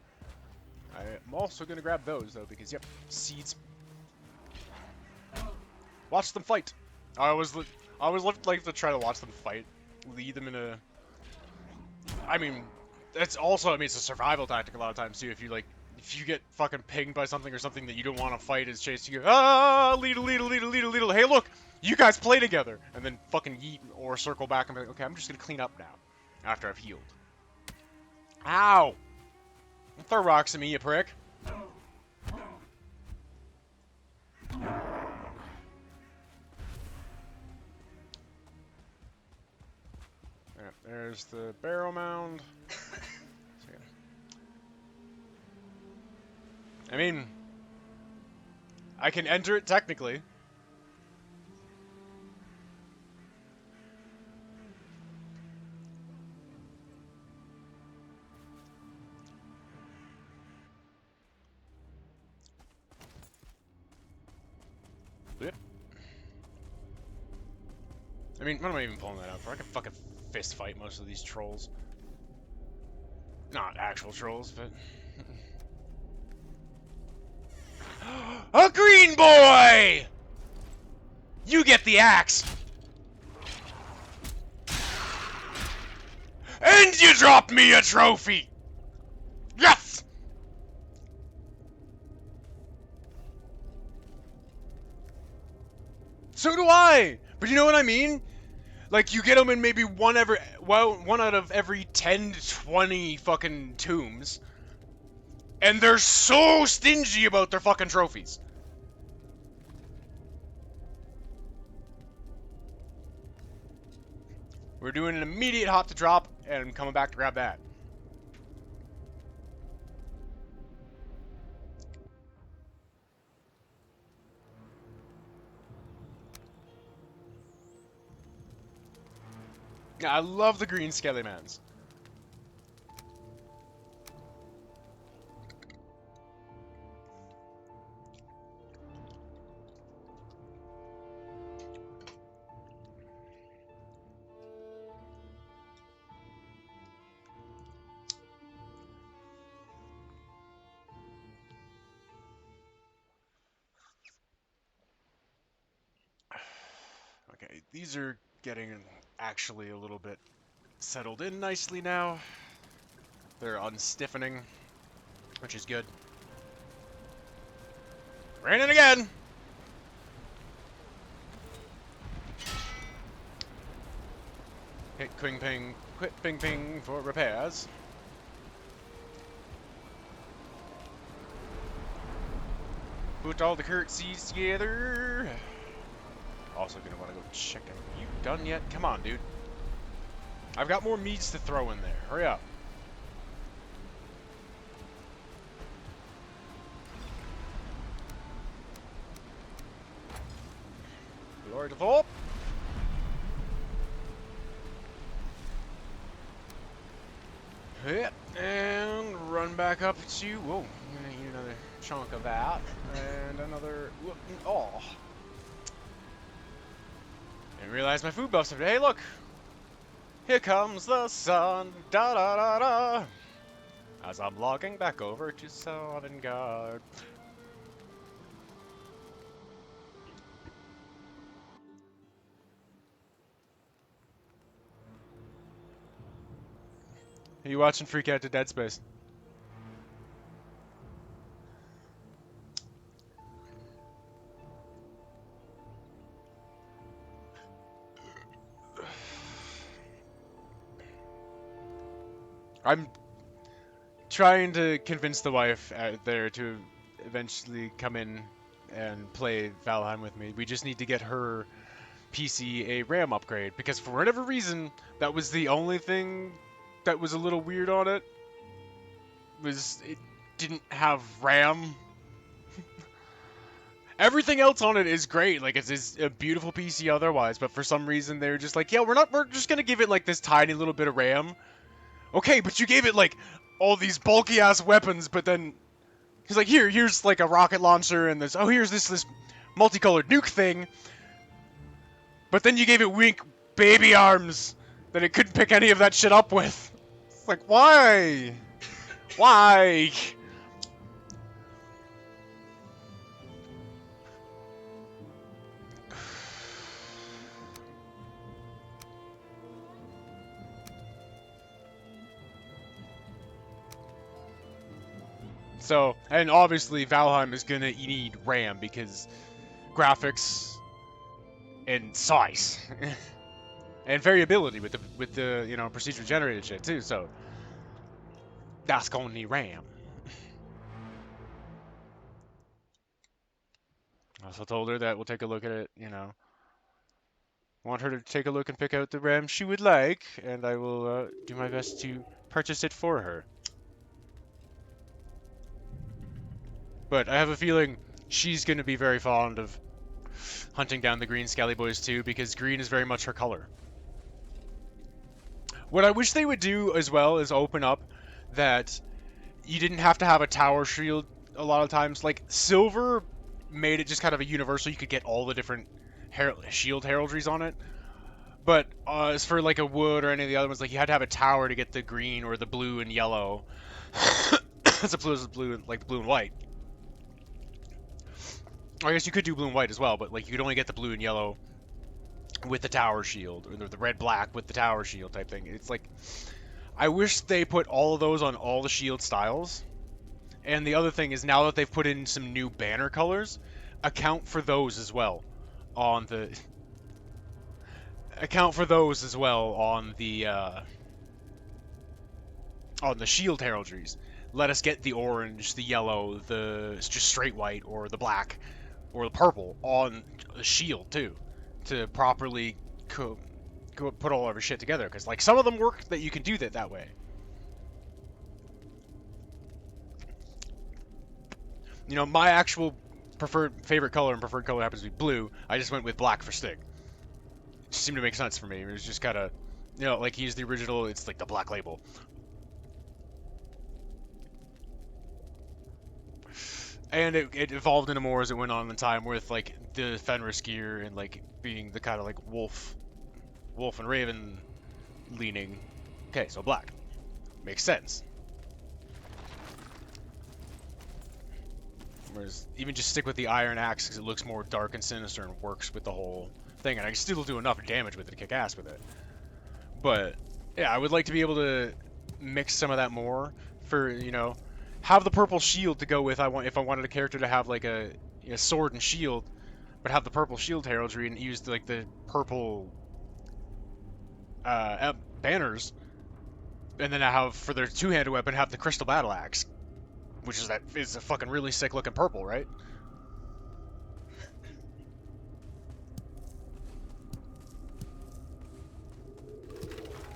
S1: I'm also gonna grab those though because yep, seeds. Watch them fight. I always like to try to watch them fight, lead them in a. I mean, it's also it's a survival tactic a lot of times too. If you get fucking pinged by something or something that you don't want to fight is chasing you. Ah, leadle. Hey, look, you guys play together, and then fucking yeet or circle back and be like, okay, I'm just gonna clean up now after I've healed. Ow! Don't throw rocks at me, you prick. Alright, there's the barrel mound. I mean, I can enter it technically. Yep. I mean, what am I even pulling that out for? I can fucking fist fight most of these trolls. Not actual trolls, but... A green boy! You get the axe! And you drop me a trophy! Yes! So do I! But you know what I mean? Like, you get them in maybe one out of every 10 to 20 fucking tombs. And they're so stingy about their fucking trophies. We're doing an immediate hop to drop, and I'm coming back to grab that. Yeah, I love the green Skellimans. Okay, these are getting actually a little bit settled in nicely now. They're unstiffening, which is good. Raining again! Hit quing ping, quit ping ping for repairs. Put all the curtsies together. Also gonna want to go check out. You done yet? Come on, dude. I've got more meats to throw in there. Hurry up. Glory to Thorpe. Yep, and run back up to. Whoa, I'm gonna eat another chunk of that, and another. Oh, didn't realize my food buffs. Hey, look, here comes the sun. Da da da da. As I'm logging back over to Sovngarde. Are you watching Freak Out to Dead Space? I'm trying to convince the wife out there to eventually come in and play Valheim with me. We just need to get her PC a RAM upgrade because for whatever reason, that was the only thing that was a little weird on it. Was it didn't have RAM. Everything else on it is great. Like it's a beautiful PC otherwise, but for some reason they're just like, yeah, we're just gonna give it like this tiny little bit of RAM. Okay, but you gave it like all these bulky ass weapons, but then he's like, here's like a rocket launcher and this. Oh, here's this multicolored nuke thing. But then you gave it weak baby arms that it couldn't pick any of that shit up with. It's like, why? Why? So, and obviously Valheim is gonna need RAM because graphics and size and variability with the you know procedure generated shit too. So that's gonna need RAM. I also told her that we'll take a look at it. You know, want her to take a look and pick out the RAM she would like, and I will do my best to purchase it for her. But I have a feeling she's gonna be very fond of hunting down the green Scally Boys too, because green is very much her color. What I wish they would do as well is open up that you didn't have to have a tower shield a lot of times. Like, silver made it just kind of a universal. You could get all the different shield heraldries on it. But as for like a wood or any of the other ones, like you had to have a tower to get the green or the blue and yellow. As opposed to blue, like the blue and white. I guess you could do blue and white as well, but like you could only get the blue and yellow with the tower shield, or the red black with the tower shield type thing. It's like, I wish they put all of those on all the shield styles. And the other thing is, now that they've put in some new banner colors, account for those as well on the shield heraldries. Let us get the orange, the yellow, the just straight white, or the black, or the purple on the shield too, to properly put all of our shit together. Because like some of them work that you can do that way. You know, my actual favorite color and preferred color happens to be blue. I just went with black for Stig. It seemed to make sense for me. It was just kind of, you know, like he's the original. It's like the black label. And it evolved into more as it went on in time, with like the Fenris gear and like being the kind of like wolf and raven leaning. Okay, so black makes sense. Whereas even just stick with the iron axe because it looks more dark and sinister and works with the whole thing, and I can still do enough damage with it to kick ass with it. But yeah, I would like to be able to mix some of that more for, you know, have the purple shield to go with. If I wanted a character to have like a sword and shield, but have the purple shield heraldry and use like the purple banners, and then I have for their two-handed weapon have the crystal battle axe, which is a fucking really sick looking purple, right?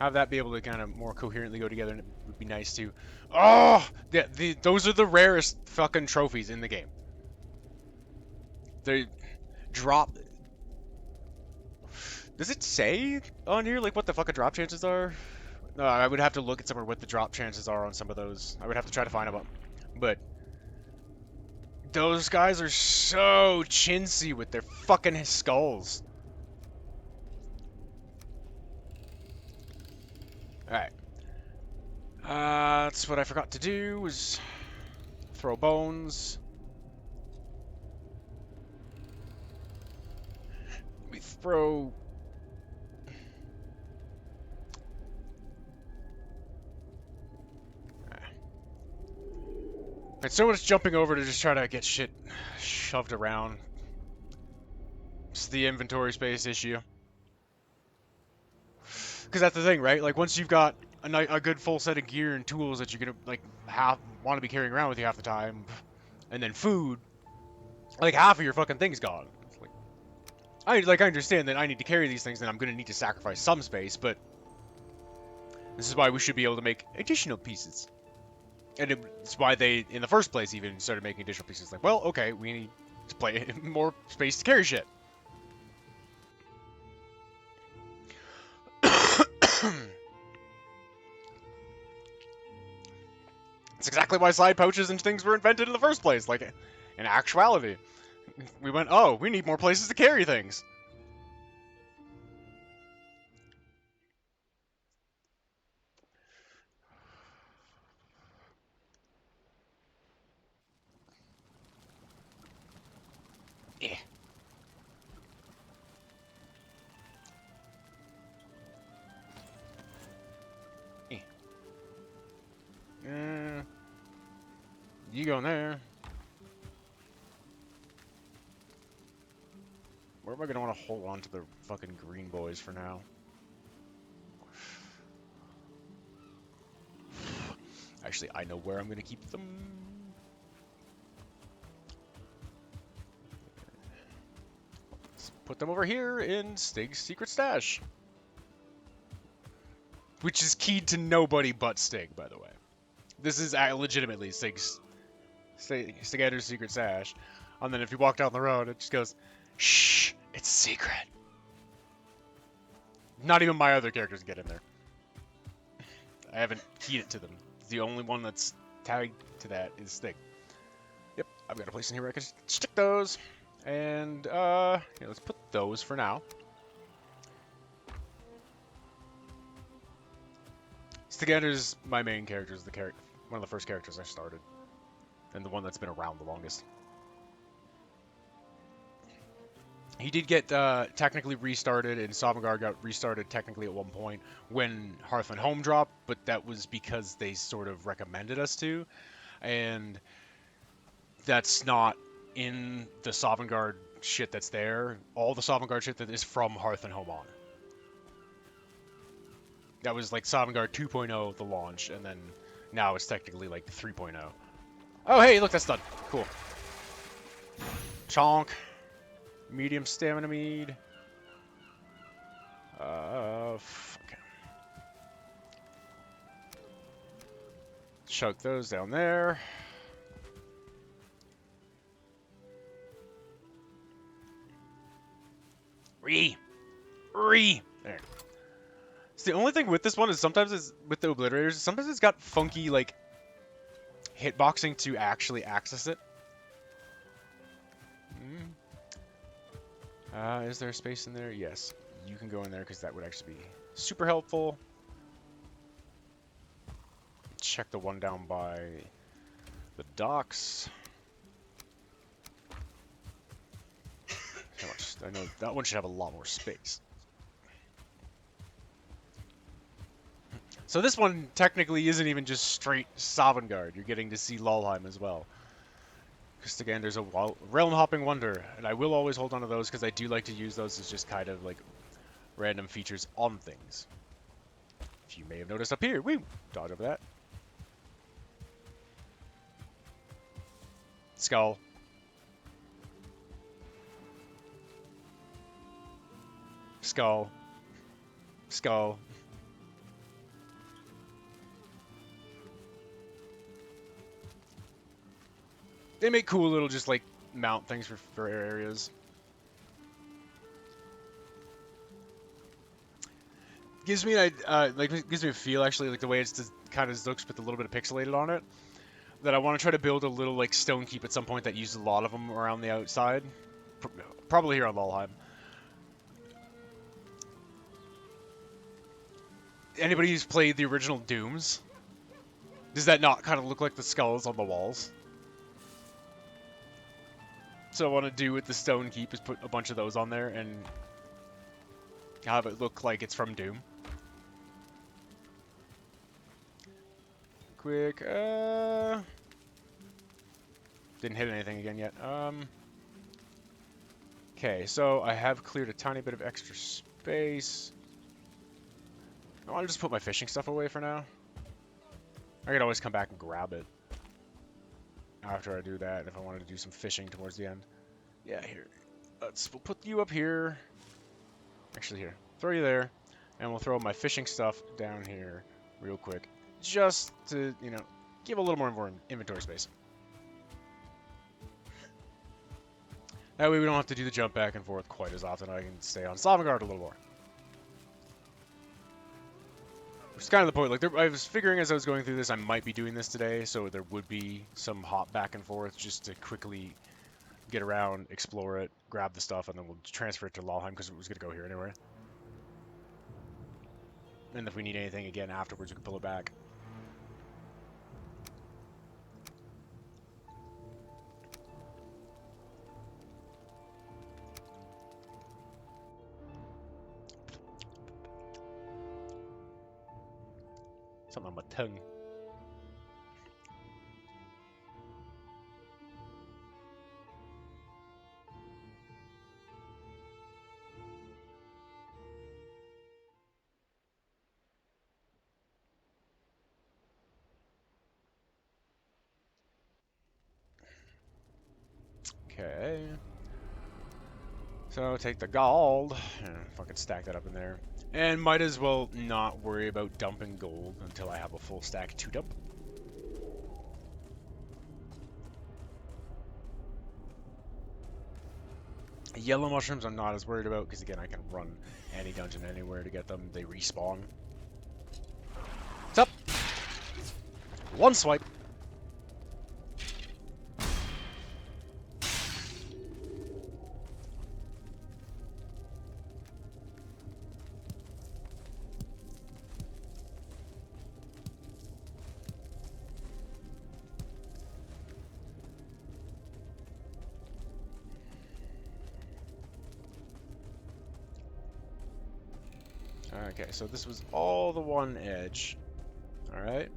S1: Have that be able to kind of more coherently go together, and it would be nice too. Oh, those are the rarest fucking trophies in the game. They drop. Does it say on here like what the fucking drop chances are? No, I would have to look at somewhere what the drop chances are on some of those. I would have to try to find them. But those guys are so chintzy with their fucking skulls. Alright. That's what I forgot to do, was throw bones. We throw... And so much jumping over to just try to get shit shoved around. It's the inventory space issue. Because that's the thing, right? Like, once you've got a good full set of gear and tools that you're gonna like want to be carrying around with you half the time, and then food, like half of your fucking thing's gone. It's like, I understand that I need to carry these things and I'm gonna need to sacrifice some space, but this is why we should be able to make additional pieces. And it's why they, in the first place, even started making additional pieces. Like, well, okay, we need to play more space to carry shit. It's exactly why side pouches and things were invented in the first place. Like, in actuality, we went, oh, we need more places to carry things. Yeah. You go in there. Where am I gonna want to hold on to the fucking green boys for now? Actually, I know where I'm gonna keep them. Let's put them over here in Stig's secret stash. Which is keyed to nobody but Stig, by the way. This is legitimately Stigandr's secret stash. And then if you walk down the road, it just goes, shh, it's secret. Not even my other characters get in there. I haven't keyed it to them. The only one that's tagged to that is Stig. Yep, I've got a place in here where I can stick those. And, yeah, let's put those for now. Stigandr's my main character, is one of the first characters I started. And the one that's been around the longest. He did get technically restarted, and Sovngarde got restarted technically at one point when Hearth and Home dropped, but that was because they sort of recommended us to, and that's not in the Sovngarde shit that's there. All the Sovngarde shit that is from Hearth and Home on. That was like Sovngarde 2.0, the launch, and then now it's technically like 3.0. Oh, hey, look, that's done. Cool. Chonk. Medium stamina mead. Fuck. Chug those down there. There. So the only thing with this one is sometimes it's with the obliterators. Sometimes it's got funky like hitboxing to actually access it. Is there a space in there? Yes. You can go in there because that would actually be super helpful. Check the one down by the docks. How much? I know that one should have a lot more space. So this one technically isn't even just straight Sovngarde. You're getting to see Lolheim as well. Because again, there's a realm-hopping wonder, and I will always hold on to those because I do like to use those as just kind of like random features on things. If you may have noticed up here, woo, dodge over that. Skull. Skull. Skull. They make cool little just like mount things for areas. Gives me gives me a feel actually like the way it's just kind of looks with a little bit of pixelated on it. That I want to try to build a little like stone keep at some point that uses a lot of them around the outside. Probably here on Lolheim. Anybody who's played the original Dooms? Does that not kind of look like the skulls on the walls? So what I want to do with the stone keep is put a bunch of those on there and have it look like it's from Doom. Quick, didn't hit anything again yet. Okay, so I have cleared a tiny bit of extra space. I want to just put my fishing stuff away for now. I could always come back and grab it after I do that if I wanted to do some fishing towards the end. Yeah, here. We'll put you up here. Actually, here. Throw you there. And we'll throw my fishing stuff down here real quick. Just to, you know, give a little more inventory space. That way we don't have to do the jump back and forth quite as often. I can stay on Stigandr a little more. Which is kind of the point. Like, I was figuring as I was going through this, I might be doing this today, so there would be some hop back and forth just to quickly get around, explore it, grab the stuff, and then we'll transfer it to Lolheim because it was going to go here anyway. And if we need anything again afterwards, we can pull it back. Something on my tongue. Okay. So take the gold and fucking stack that up in there. And might as well not worry about dumping gold until I have a full stack to dump. Yellow mushrooms I'm not as worried about because again I can run any dungeon anywhere to get them. They respawn. What's up? One swipe. Okay, so this was all the one edge. Alright.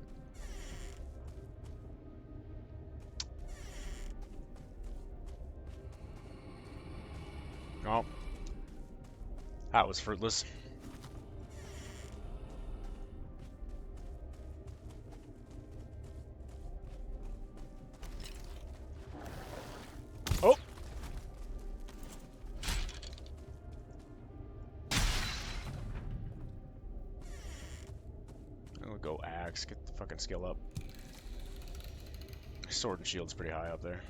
S1: Oh. That was fruitless. Oh! I'll go axe, get the fucking skill up. Sword and shield's pretty high up there.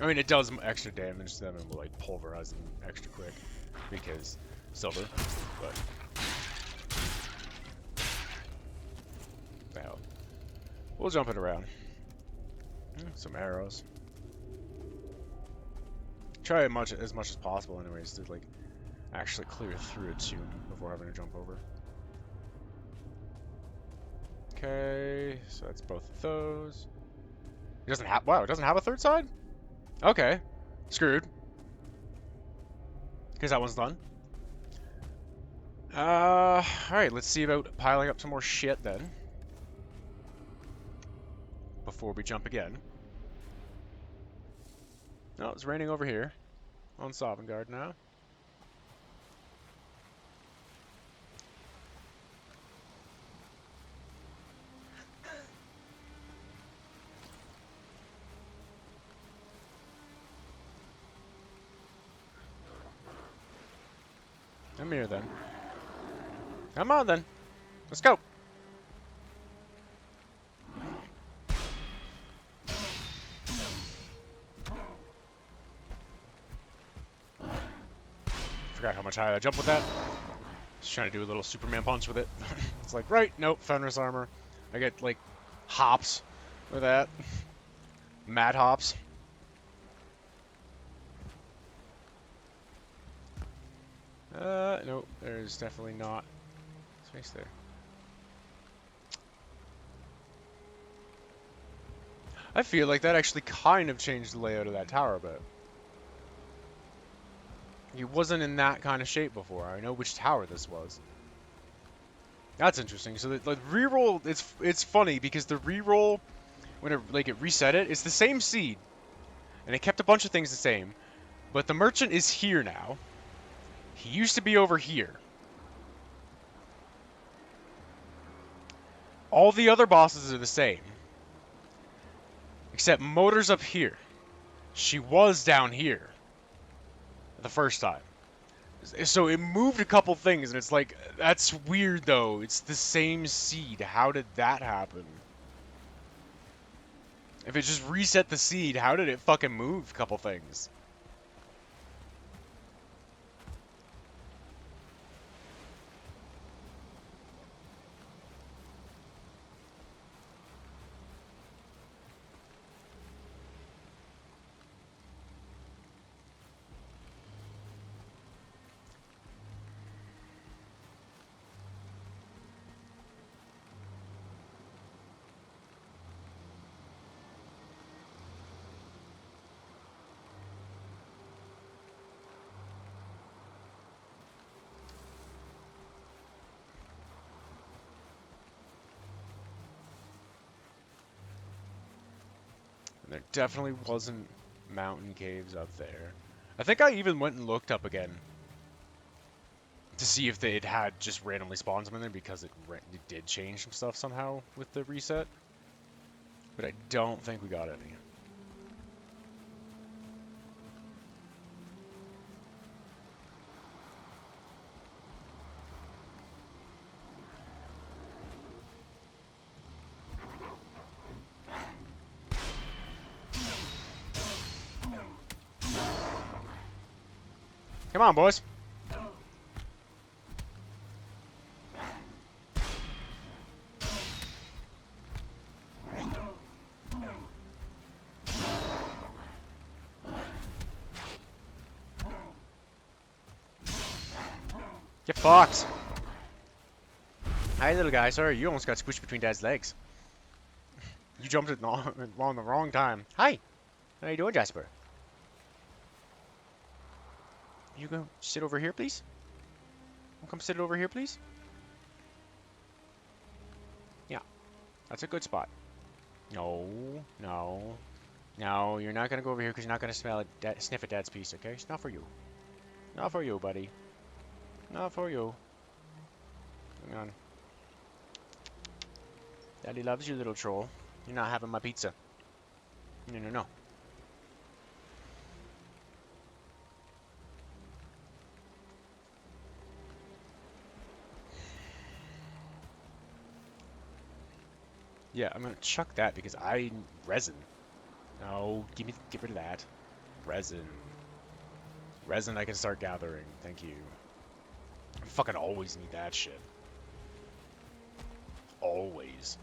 S1: I mean, it does extra damage to them and will like pulverize them extra quick because silver, but the hell. We'll jump it around. Some arrows. Try as much as possible anyways to like actually clear through it soon before having to jump over. Okay, so that's both of those. It doesn't have, wow, it doesn't have a third side? Okay, screwed. Because that one's done. Alright, let's see about piling up some more shit then. Before we jump again. No, it's raining over here. On Stigandr now. I'm here then. Come on then. Let's go. Forgot how much higher I jump with that. Just trying to do a little Superman punch with it. It's like, right, nope, Fenris armor. I get like hops with that. Mad hops. Nope, there's definitely not space there. I feel like that actually kind of changed the layout of that tower a bit. He wasn't in that kind of shape before. I know which tower this was. That's interesting. So the reroll, it's funny because the reroll, when it reset it, it's the same seed, and it kept a bunch of things the same, but the merchant is here now. He used to be over here. All the other bosses are the same. Except Motor's up here. She was down here. The first time. So it moved a couple things, and it's like, that's weird though. It's the same seed. How did that happen? If it just reset the seed, how did it fucking move a couple things? And there definitely wasn't mountain caves up there. I think I even went and looked up again to see if they had just randomly spawned some in there, because it did change some stuff somehow with the reset. But I don't think we got any. Come on, boys. Get fucked. Hi, little guy. Sorry, you almost got squished between Dad's legs. You jumped it along the wrong time. Hi. How you doing, Jasper? You go sit over here, please? Come sit over here, please? Yeah. That's a good spot. No. No. No, you're not going to go over here because you're not going to smell it, sniff at Dad's piece, okay? It's not for you. Not for you, buddy. Not for you. Hang on. Daddy loves you, little troll. You're not having my pizza. No, no, no. Yeah, I'm gonna chuck that because resin. No, get rid of that. Resin. Resin I can start gathering. Thank you. I fucking always need that shit. Always.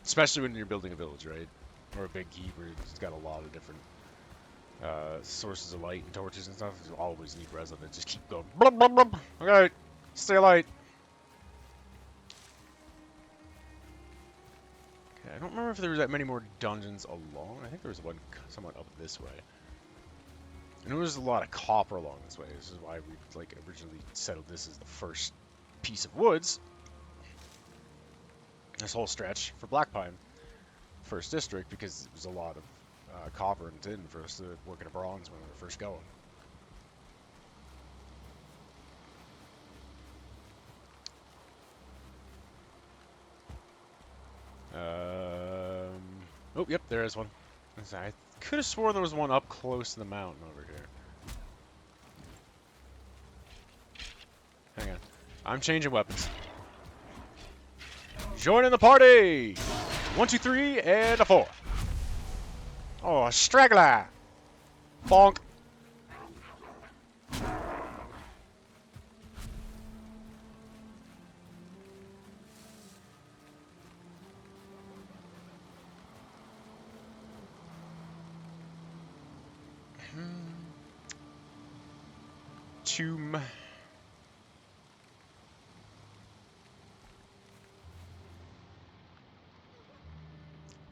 S1: Especially when you're building a village, right? Or a big keep where it's got a lot of different sources of light and torches and stuff. You always need resin to just keep going. Blub, blub, blub. Okay, stay alight. Okay, I don't remember if there was that many more dungeons along. I think there was one somewhat up this way. And there was a lot of copper along this way. This is why we originally settled this as the first piece of woods. This whole stretch for Black Pine, first district, because it was a lot of copper and tin for us to work at a bronze when we were first going. Oh, yep, there is one. I could have sworn there was one up close to the mountain over here. Hang on. I'm changing weapons. Join in the party! 1, 2, 3, and a 4. Oh, a straggler! Bonk! Tomb.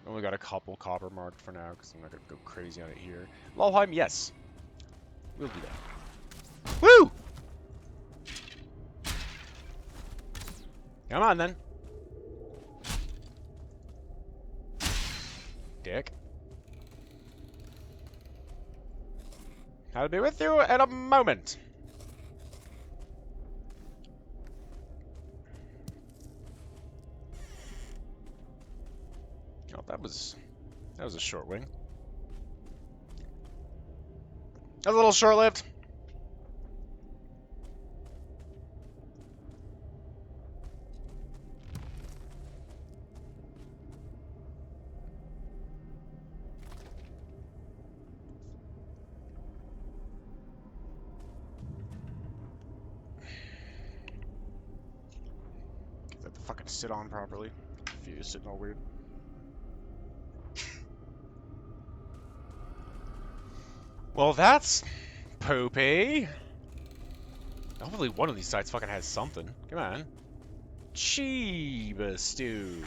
S1: Only got a couple copper marked for now because I'm not going to go crazy on it here. Lolheim, yes. We'll do that. Woo! Come on, then. Dick. I'll be with you in a moment. Oh, that was a short wing. A little short-lived. Get that to fucking sit on properly. If you're sitting all weird. Well, that's poopy. Hopefully one of these sites fucking has something. Come on. Chiba stew.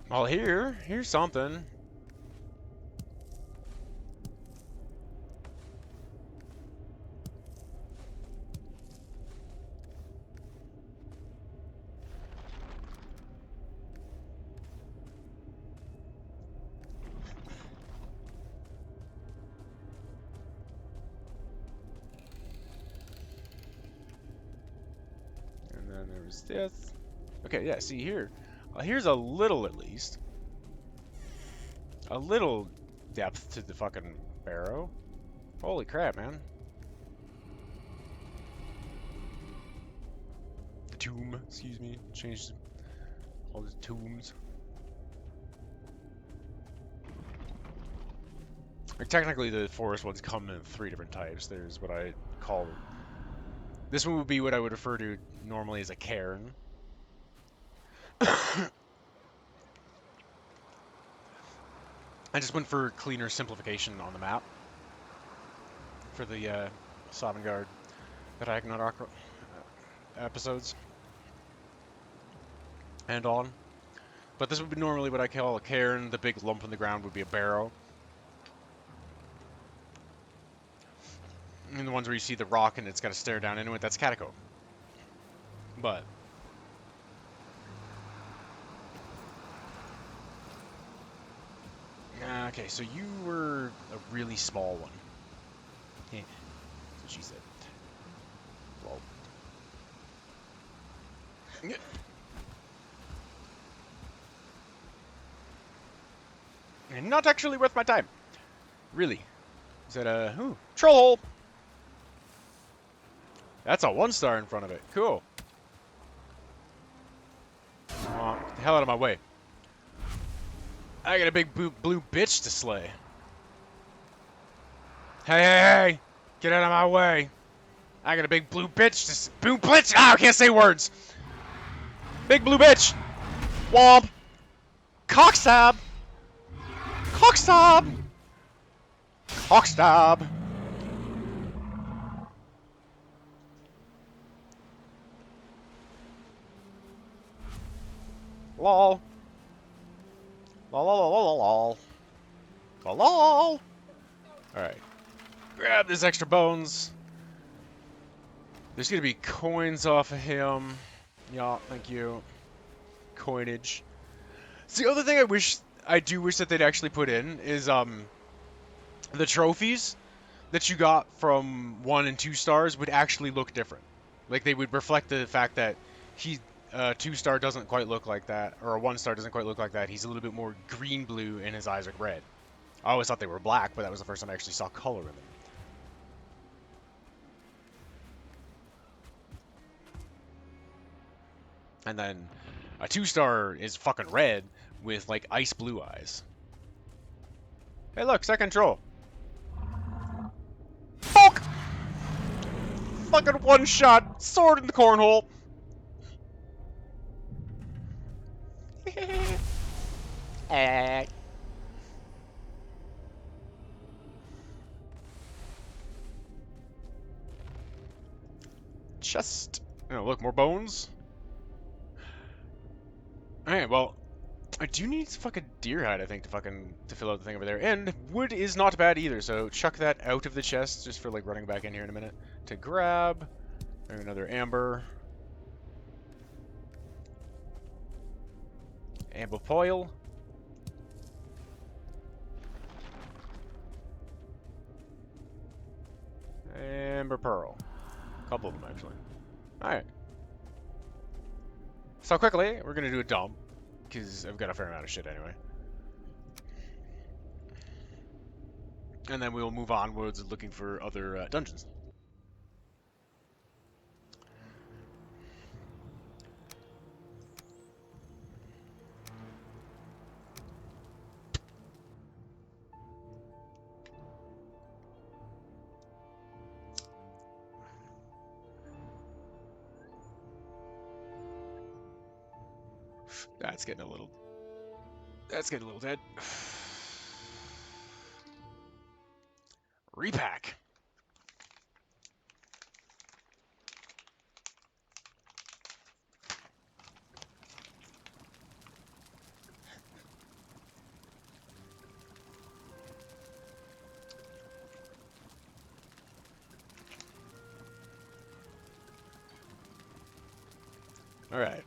S1: Well, here's something. And then there was this. Okay, yeah, see here. Here's a little, at least. A little depth to the fucking barrow. Holy crap, man. The tomb, excuse me. Changed all the tombs. Like, technically, the forest ones come in 3 different types. There's what I call... This one would be what I would refer to normally as a cairn. I just went for cleaner simplification on the map for the Stigandr Ragnarok episodes and on. But this would be normally what I call a cairn. The big lump in the ground would be a barrow. And the ones where you see the rock and it's got to stare down into it, that's catacomb. But... okay, so you were a really small one. Yeah, that's what she said. Well... And not actually worth my time. Really. Is that a... Ooh, troll hole! That's a 1-star in front of it. Cool. Oh, get the hell out of my way. I got a big blue bitch to slay. Hey, hey, hey! Get out of my way. I got a big blue bitch to... Blue bitch! Ah, I can't say words! Big blue bitch! Womp! Cockstab! Cockstab! Cockstab! Lol. Lol, lol, lol, lol, lol. Lol. Alright. Grab these extra bones. There's gonna be coins off of him. Yeah, thank you. Coinage. So the other thing I do wish that they'd actually put in is, the trophies that you got from 1 and 2 stars would actually look different. Like, they would reflect the fact that he... 2-star doesn't quite look like that, or a 1-star doesn't quite look like that. He's a little bit more green-blue, and his eyes are red. I always thought they were black, but that was the first time I actually saw color in them. And then a 2-star is fucking red with, like, ice blue eyes. Hey, look, second troll. Fuck! Fucking one-shot, sword in the cornhole. Chest. Oh, look, more bones. Alright, well, I do need fucking deer hide, I think, to fill out the thing over there. And wood is not bad either, so chuck that out of the chest just for, like, running back in here in a minute to grab. Maybe another amber. Amber Poil. Amber Pearl. A couple of them, actually. Alright. So quickly, we're gonna do a dump, because I've got a fair amount of shit anyway. And then we'll move onwards looking for other dungeons. That's getting a little... That's getting a little dead. Repack. Alright.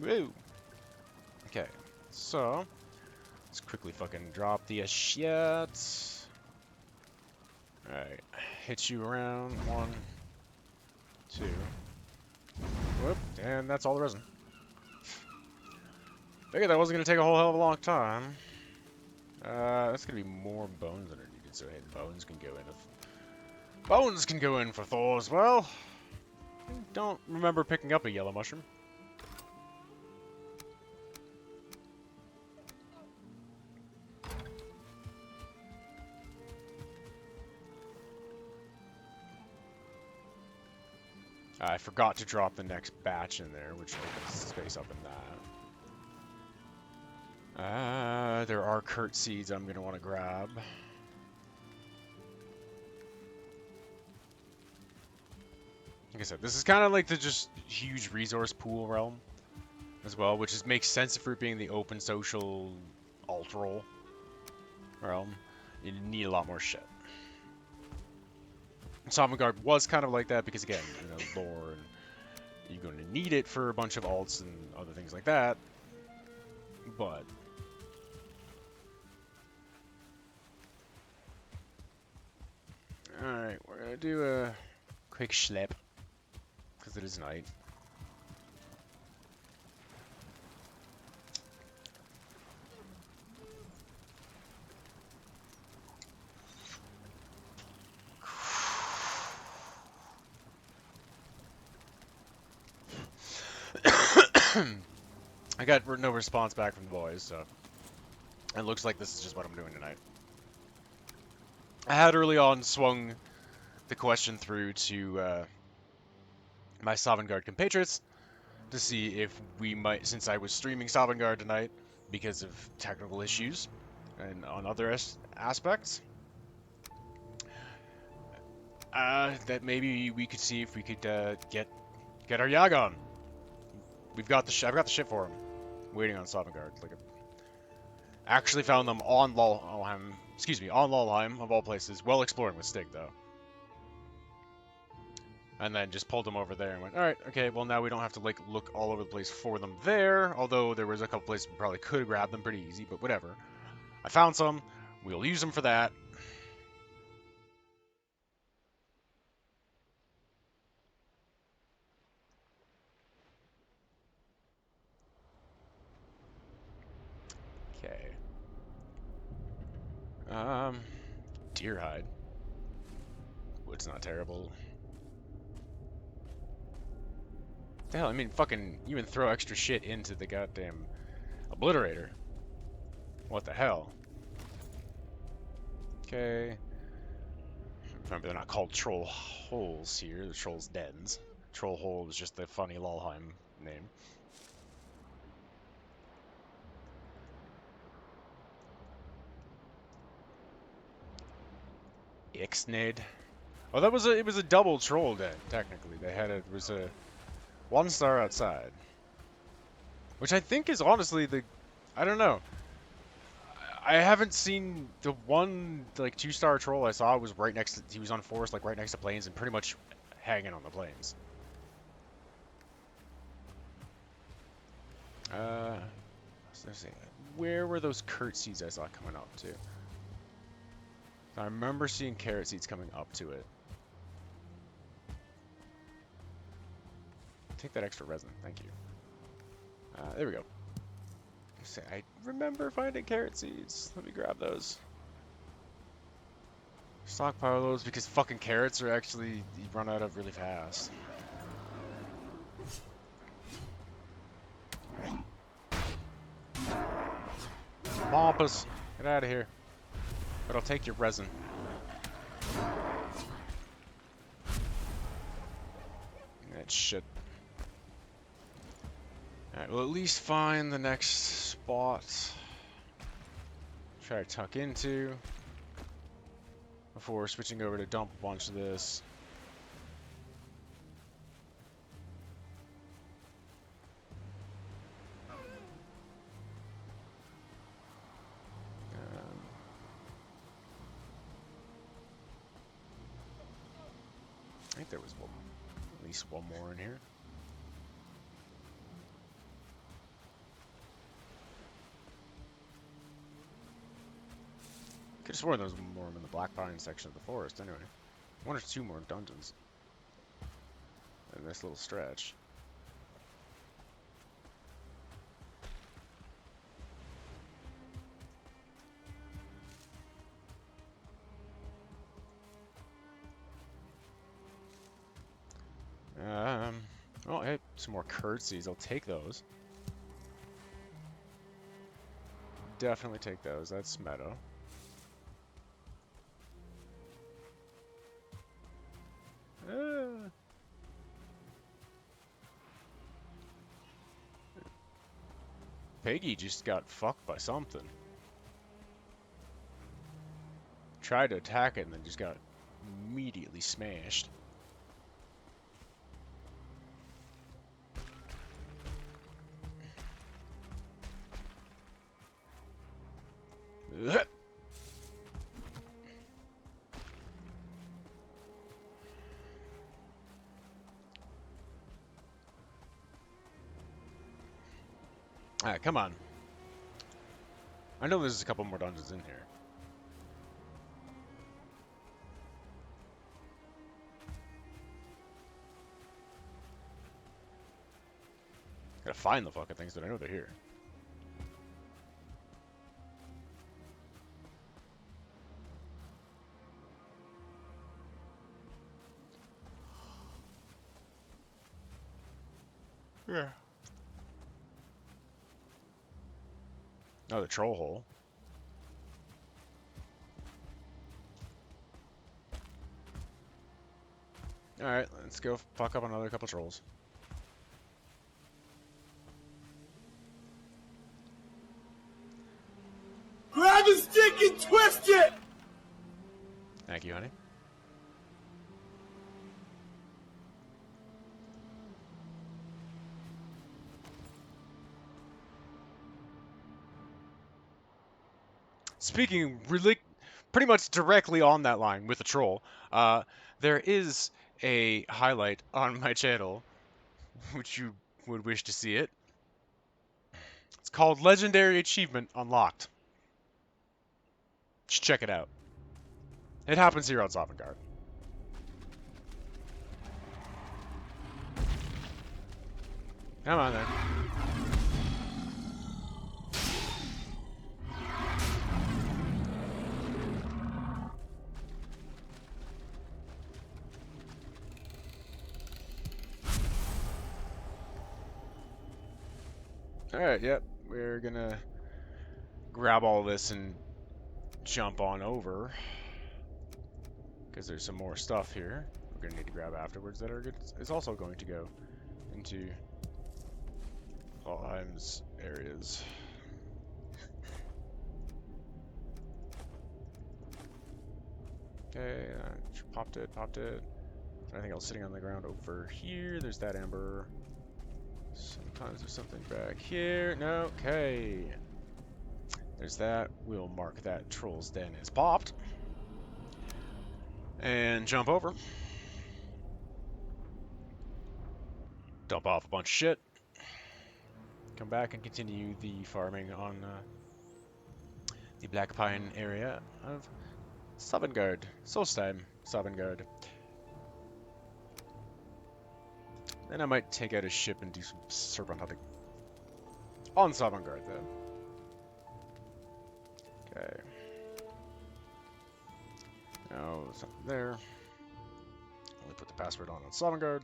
S1: Woo. Okay, so let's quickly fucking drop the shit. Alright, hit you around. 1, 2. Whoop, and that's all the resin. Figured that wasn't gonna take a whole hell of a long time. That's gonna be more bones than are needed, so hey, bones can go in. Bones can go in for Thor as well. I don't remember picking up a yellow mushroom. I forgot to drop the next batch in there, which opens space up in that. There are Kurt seeds I'm going to want to grab. Like I said, this is kind of like the just huge resource pool realm as well, which makes sense for it being the open social alteral realm. You need a lot more shit. Sovngarde was kind of like that because, again, you know, lore, and you're going to need it for a bunch of alts and other things like that. But alright, we're going to do a quick schlep because it is night. I got no response back from the boys, so it looks like this is just what I'm doing tonight. I had early on swung the question through to my Sovngarde compatriots to see if we might, since I was streaming Sovngarde tonight because of technical issues and on other aspects, that maybe we could see if we could get our Yag on. I've got the shit for him, waiting on Sovngarde. Like, actually found them on Lolheim, on Lolheim of all places, while exploring with Stig though. And then just pulled them over there and went, alright, okay, well now we don't have to like look all over the place for them there, although there was a couple places we probably could have grabbed them pretty easy, but whatever. I found some, we'll use them for that. Okay. Deer hide. it's not terrible. The hell, I mean, fucking even throw extra shit into the goddamn obliterator. What the hell? Okay. Remember, they're not called troll holes here. They're trolls' dens. Troll hole is just the funny Lolheim name. Ixnade. Oh, it was a double troll den, technically. It was a 1-star outside. Which I think is honestly I don't know. I haven't seen the one, like, 2-star troll I saw was right next to, he was on forest, like, right next to plains and pretty much hanging on the plains. Where were those carrot seeds I saw coming up to? I remember seeing carrot seeds coming up to it. Take that extra resin, thank you. There we go. I remember finding carrot seeds. Let me grab those. Stockpile those because fucking carrots are actually, you run out of really fast. Mompus, get out of here. But I'll take your resin. That shit. Alright, we'll at least find the next spot. Try to tuck into. Before switching over to dump a bunch of this. I think there was at least one more in here. Could have sworn there was more in the Black Pine section of the forest, anyway. 1 or 2 more dungeons in this little stretch. Oh, hey, some more curtsies. I'll take those. Definitely take those. That's Meadow. Peggy just got fucked by something. Tried to attack it and then just got immediately smashed. Ugh. Alright, come on. I know there's a couple more dungeons in here. Gotta find the fucking things, but I know they're here. Yeah. Oh, the troll hole. Alright, let's go fuck up another couple trolls.
S3: Grab the stick and twist it!
S1: Thank you, honey. Speaking really, pretty much directly on that line with the troll, there is a highlight on my channel, which you would wish to see it. It's called Legendary Achievement Unlocked. Just check it out. It happens here on Sovngarde. Come on then. Alright, yep. We're gonna grab all this and jump on over. Because there's some more stuff here we're gonna need to grab afterwards that are good. Is also going to go into Valheim's areas. Okay, popped it. Anything else sitting on the ground over here? There's that amber. Sometimes there's something back here. No, okay. There's that. We'll mark that Troll's Den is popped. And jump over. Dump off a bunch of shit. Come back and continue the farming on the Black Pine area of Stigandr. Solstheim, Stigandr. Then I might take out a ship and do some serpent hunting. On Stigandr, though. Okay. Now, something there. Only put the password on Stigandr.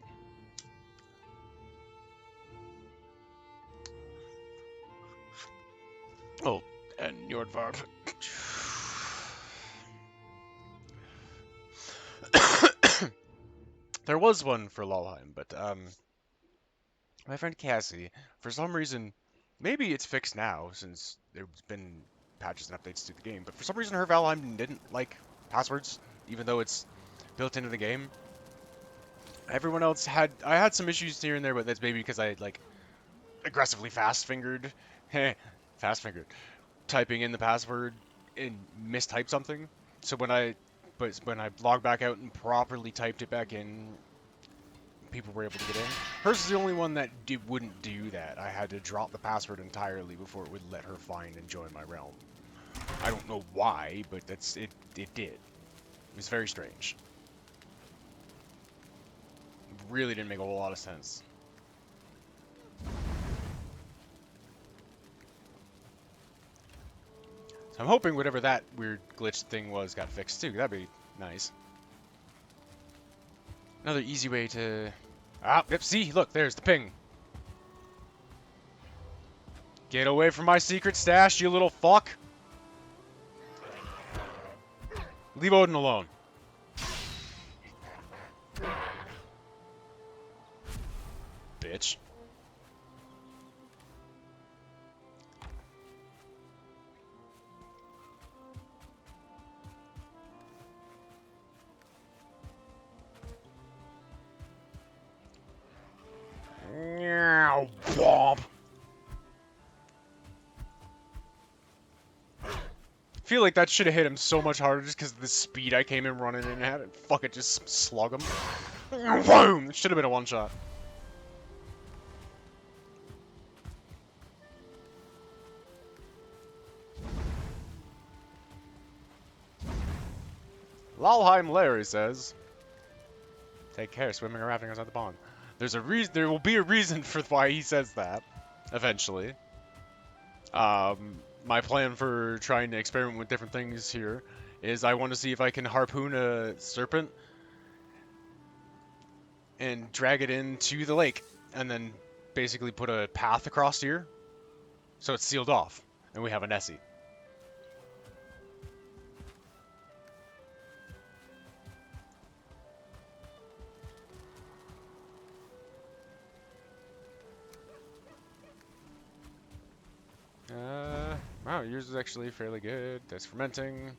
S1: Oh, and Nordvarp. There was one for Lolheim, but my friend Cassie, for some reason, maybe it's fixed now since there's been patches and updates to the game, but for some reason her Valheim didn't like passwords, even though it's built into the game. Everyone else had, I had some issues here and there, but that's maybe because I like aggressively fast-fingered, typing in the password and mistyped something. So when I logged back out and properly typed it back in, people were able to get in. Hers is the only one that wouldn't do that. I had to drop the password entirely before it would let her find and join my realm. I don't know why, but it did. It was very strange. Really didn't make a whole lot of sense. So I'm hoping whatever that weird glitch thing was got fixed too. That'd be nice. Another easy way to... Ah, yep, see? Look, there's the ping. Get away from my secret stash, you little fuck. Leave Odin alone. Bitch. Womp. I feel like that should have hit him so much harder just because of the speed I came in running in at it. Fuck it, just slug him. Boom! It should have been a one-shot. Lalheim Larry says, "Take care, swimming or rafting outside the pond." There's a reason. There will be a reason for why he says that, eventually. My plan for trying to experiment with different things here is I want to see if I can harpoon a serpent and drag it into the lake, and then basically put a path across here, so it's sealed off, and we have a Nessie. Wow, yours is actually fairly good. That's fermenting.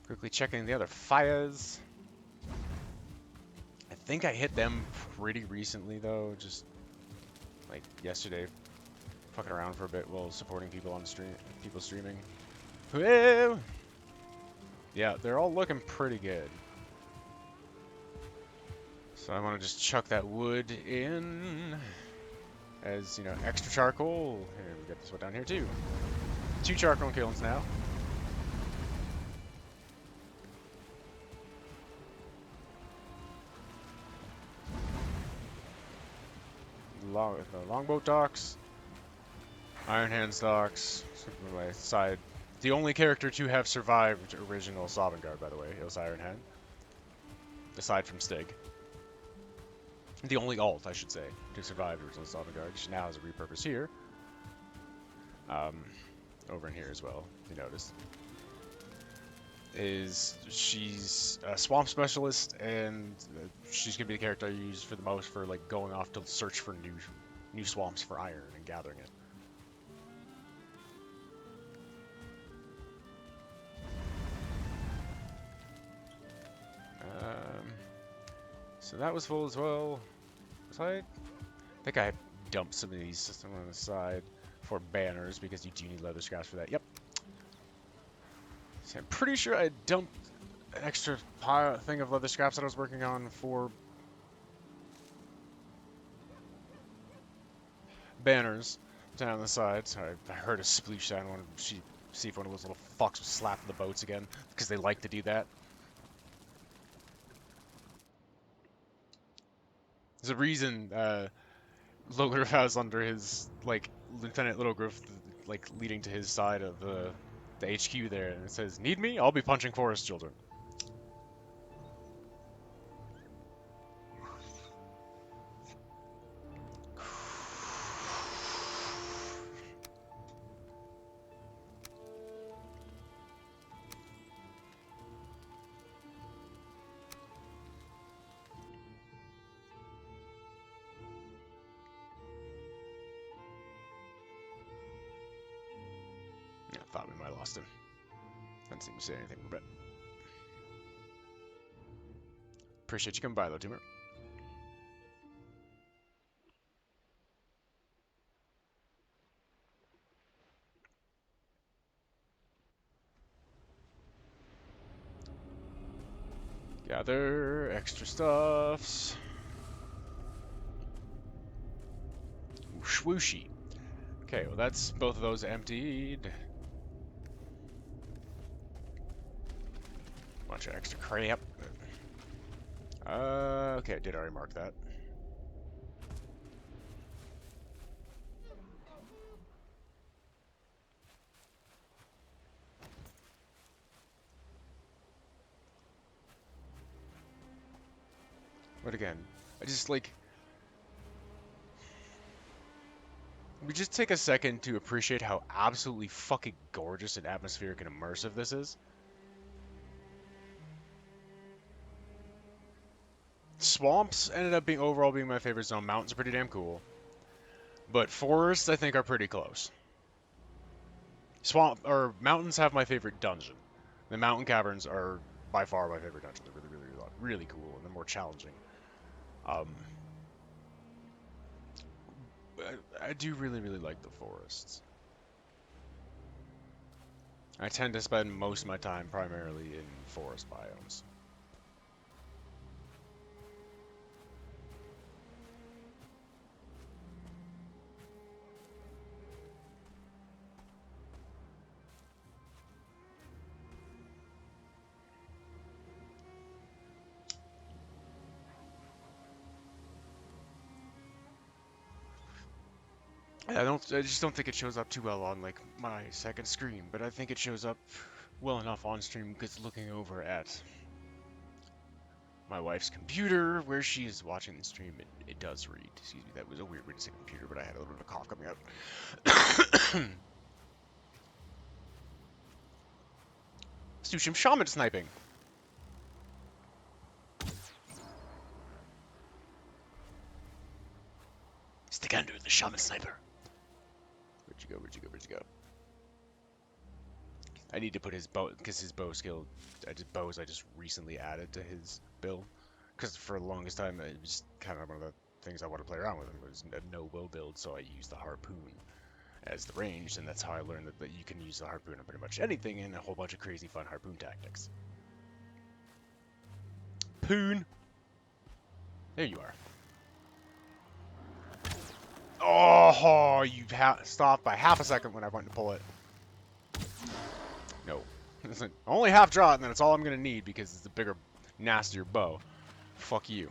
S1: Quickly checking the other fires. I think I hit them pretty recently though, just like yesterday. Fucking around for a bit while supporting people on stream, people streaming. Whoa! Yeah, they're all looking pretty good. So I want to just chuck that wood in. As, you know, extra charcoal. Here, we got this one down here too. 2 charcoal kilns now. Longboat docks. Iron Hands docks. My side. The only character to have survived original Sovngarde, by the way, it was Iron Hand. Aside from Stig. The only alt, I should say, to survive the original Stigandr. She now has a repurpose here. Over in here as well, you notice. She's a swamp specialist, and she's gonna be the character I use for the most for like going off to search for new swamps for iron and gathering it. So that was full as well. I think I dumped some of these on the side for banners because you do need leather scraps for that. Yep. So I'm pretty sure I dumped an extra thing of leather scraps that I was working on for banners down the side. Sorry, I heard a sploosh sound. I wanted to see if one of those little fucks was slapping the boats again because they like to do that. There's a reason Logriff has under his, like, Lieutenant Littlegriff, like, leading to his side of the HQ there, and it says, "Need me? I'll be punching forest children." Yeah, I thought we might have lost him. Doesn't seem to say anything for a bit. Appreciate you coming by, though, Timur. Gather extra stuffs. Swooshy. Okay, well that's both of those emptied. Bunch of extra crap. Okay, I did already mark that. But again, I just like... We just take a second to appreciate how absolutely fucking gorgeous and atmospheric and immersive this is. Swamps ended up being overall being my favorite zone. Mountains are pretty damn cool. But forests, I think, are pretty close. Mountains have my favorite dungeon. The mountain caverns are by far my favorite dungeon. They're really cool, and they're more challenging. I do really like the forests. I tend to spend most of my time primarily in forest biomes. I just don't think it shows up too well on like my second screen, but I think it shows up well enough on stream because looking over at my wife's computer where she is watching the stream, it does read. Excuse me, that was a weird way to say computer, but I had a little bit of a cough coming out. Let's do some shaman sniping. Stigandr, the shaman sniper. Where'd you go? I need to put his bow, because his bow skill, I just recently added to his build. Because for the longest time, it was kind of one of the things I want to play around with him. It was a no-bow build, so I used the harpoon as the range, and that's how I learned that you can use the harpoon on pretty much anything, and a whole bunch of crazy fun harpoon tactics. Poon! There you are. Oh, you stopped by half a second when I went to pull it. No. Only half draw it, and then it's all I'm going to need because it's a bigger, nastier bow. Fuck you.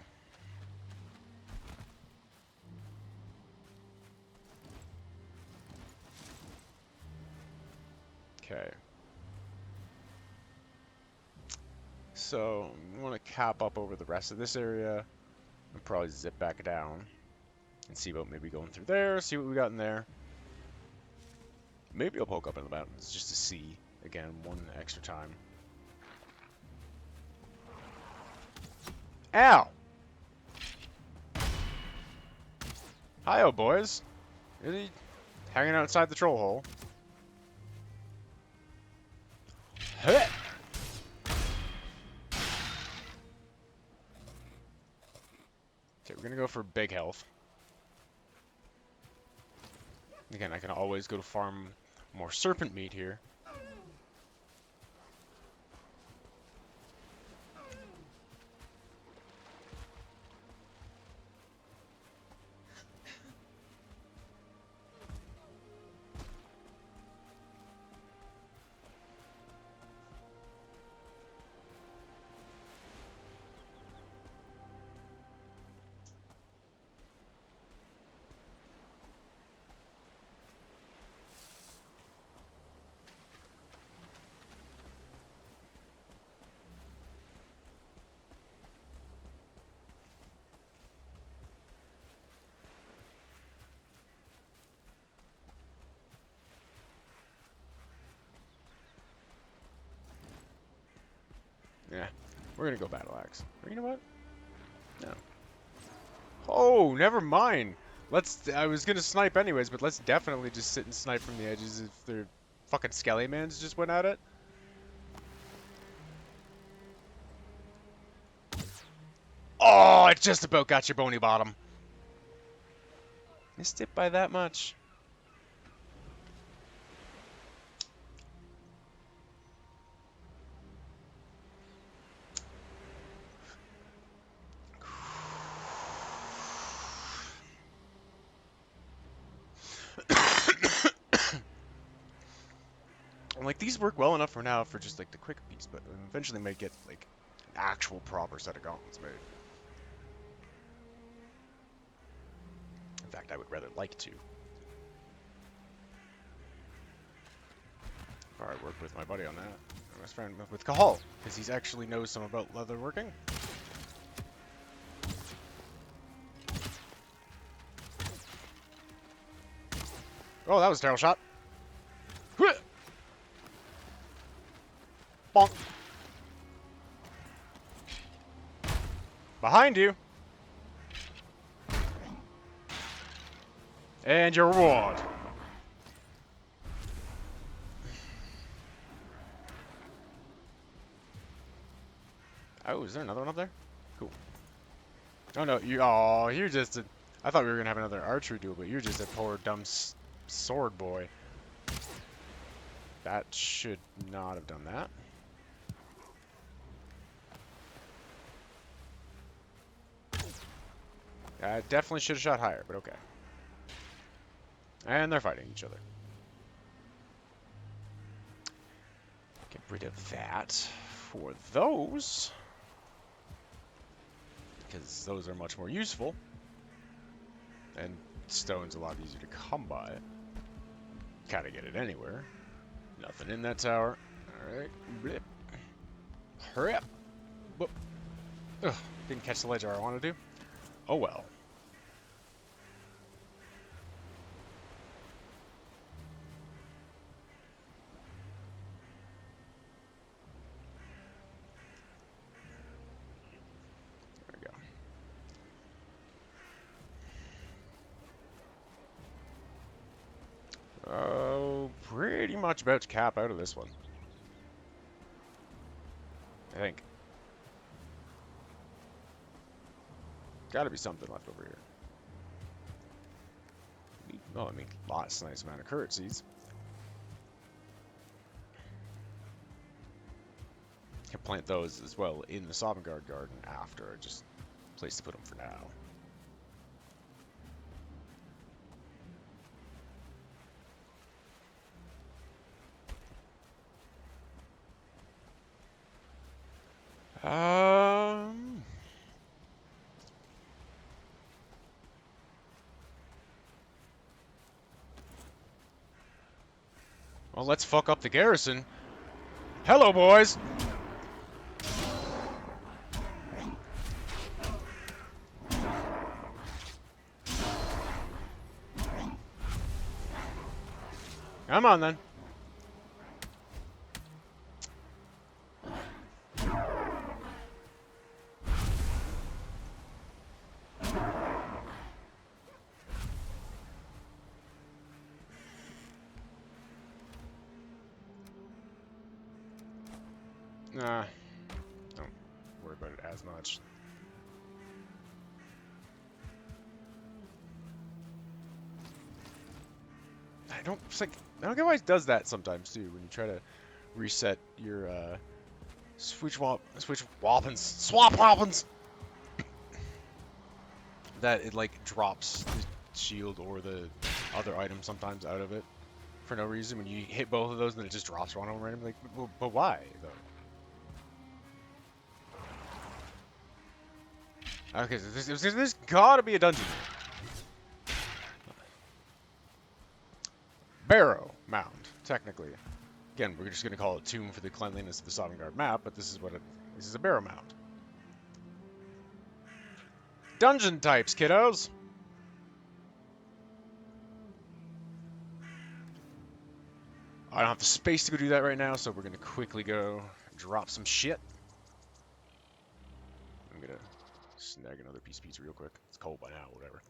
S1: Okay. So, I want to cap up over the rest of this area. I'll probably zip back down and see about maybe going through there, see what we got in there. Maybe I'll poke up in the mountains just to see, again, one extra time. Ow! Hi-oh, boys. Really hanging outside the troll hole. Hey! Okay, we're gonna go for big health. Again, I can always go to farm more serpent meat here. Yeah, we're gonna go battle axe. Or you know what? No. Oh, never mind. I was gonna snipe anyways, but let's definitely just sit and snipe from the edges if their fucking Skelly-mans just went at it. Oh, it just about got your bony bottom. Missed it by that much. And like these work well enough for now for just like the quick piece, but eventually might get like an actual proper set of gauntlets made. In fact, I would rather like to. Alright, work with my buddy on that. My best friend with Cahal, because he actually knows some about leather working. Oh, that was a terrible shot. Bonk. Behind you. And your reward. Oh, is there another one up there? Cool. Oh no, you're just a... I thought we were gonna have another archery duel, but you're just a poor dumb sword boy. That should not have done that. I definitely should have shot higher, but okay. And they're fighting each other. Get rid of that for those. Because those are much more useful. And stone's a lot easier to come by. Kinda get it anywhere. Nothing in that tower. Alright. Blip. Hurry up. Whoop. Ugh. Didn't catch the ledger I wanted to. Oh well. There we go. Oh, pretty much about to cap out of this one. I think. Gotta be something left over here. Oh, I mean, lots, nice amount of currencies. Can plant those as well in the Sovngarde garden after. Just a place to put them for now. Well, let's fuck up the garrison. Hello, boys! Come on, then. Nah, don't worry about it as much. I don't get why it does that sometimes too when you try to reset your switch weapons, swap weapons. That it like drops the shield or the other item sometimes out of it for no reason. When you hit both of those, then it just drops one of them randomly. Like, well, but why though? Okay, so there's gotta be a dungeon here. Barrow Mound, technically. Again, we're just gonna call it Tomb for the cleanliness of the Sovngarde map, but this is a Barrow Mound. Dungeon types, kiddos! I don't have the space to go do that right now, so we're gonna quickly go drop some shit. I'm gonna snag another piece of pizza real quick. It's cold by now, whatever.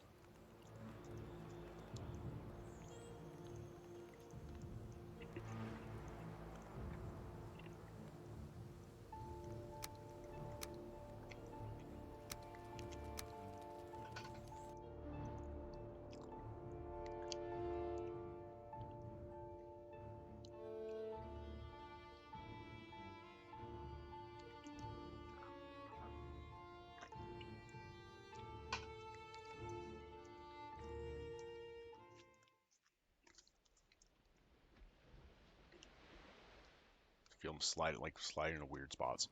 S1: Feel them sliding into weird spots.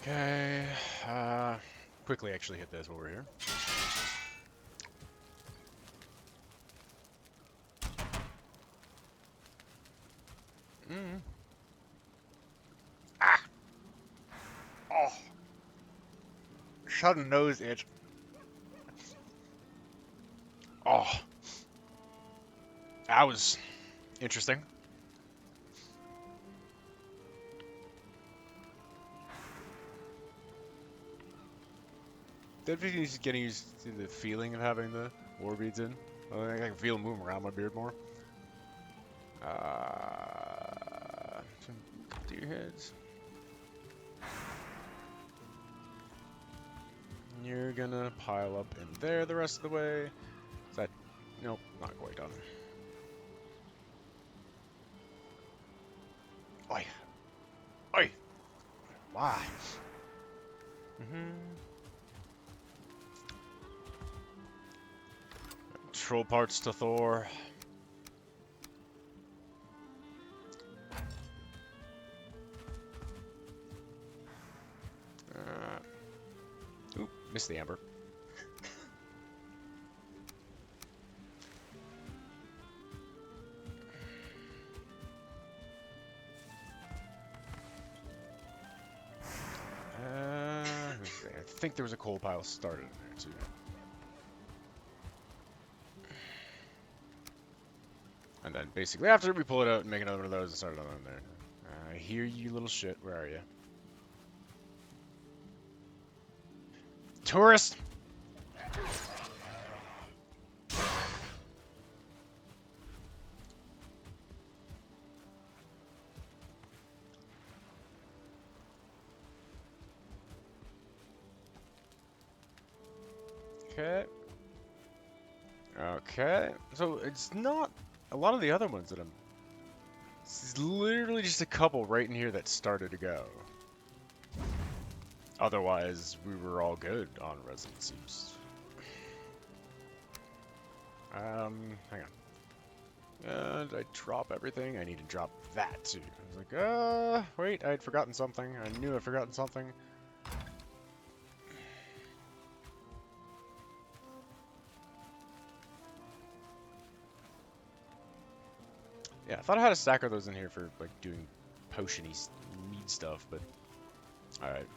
S1: Okay, quickly actually hit this over here. Ah! Oh! Sudden nose itch. Oh! That was interesting. Definitely just getting used to the feeling of having the war beads in. I can feel them moving around my beard more. Deer heads. You're gonna pile up in there the rest of the way. Is that... Nope, not quite done. Oi! Oi! Why? Troll parts to Thor. Oop, missed the amber. I think there was a coal pile started in there too. And then basically after we pull it out and make another one of those and start another one there. I hear you, little shit. Where are you? Tourist! Okay. Okay. So it's not a lot of the other ones that I'm... It's literally just a couple right in here that started to go. Otherwise, we were all good on Resident Seems. Hang on. Did I drop everything? I need to drop that too. I was like, wait, I had forgotten something. I knew I'd forgotten something. Yeah, I thought I had a stack of those in here for like doing potion-y mead stuff, but alright.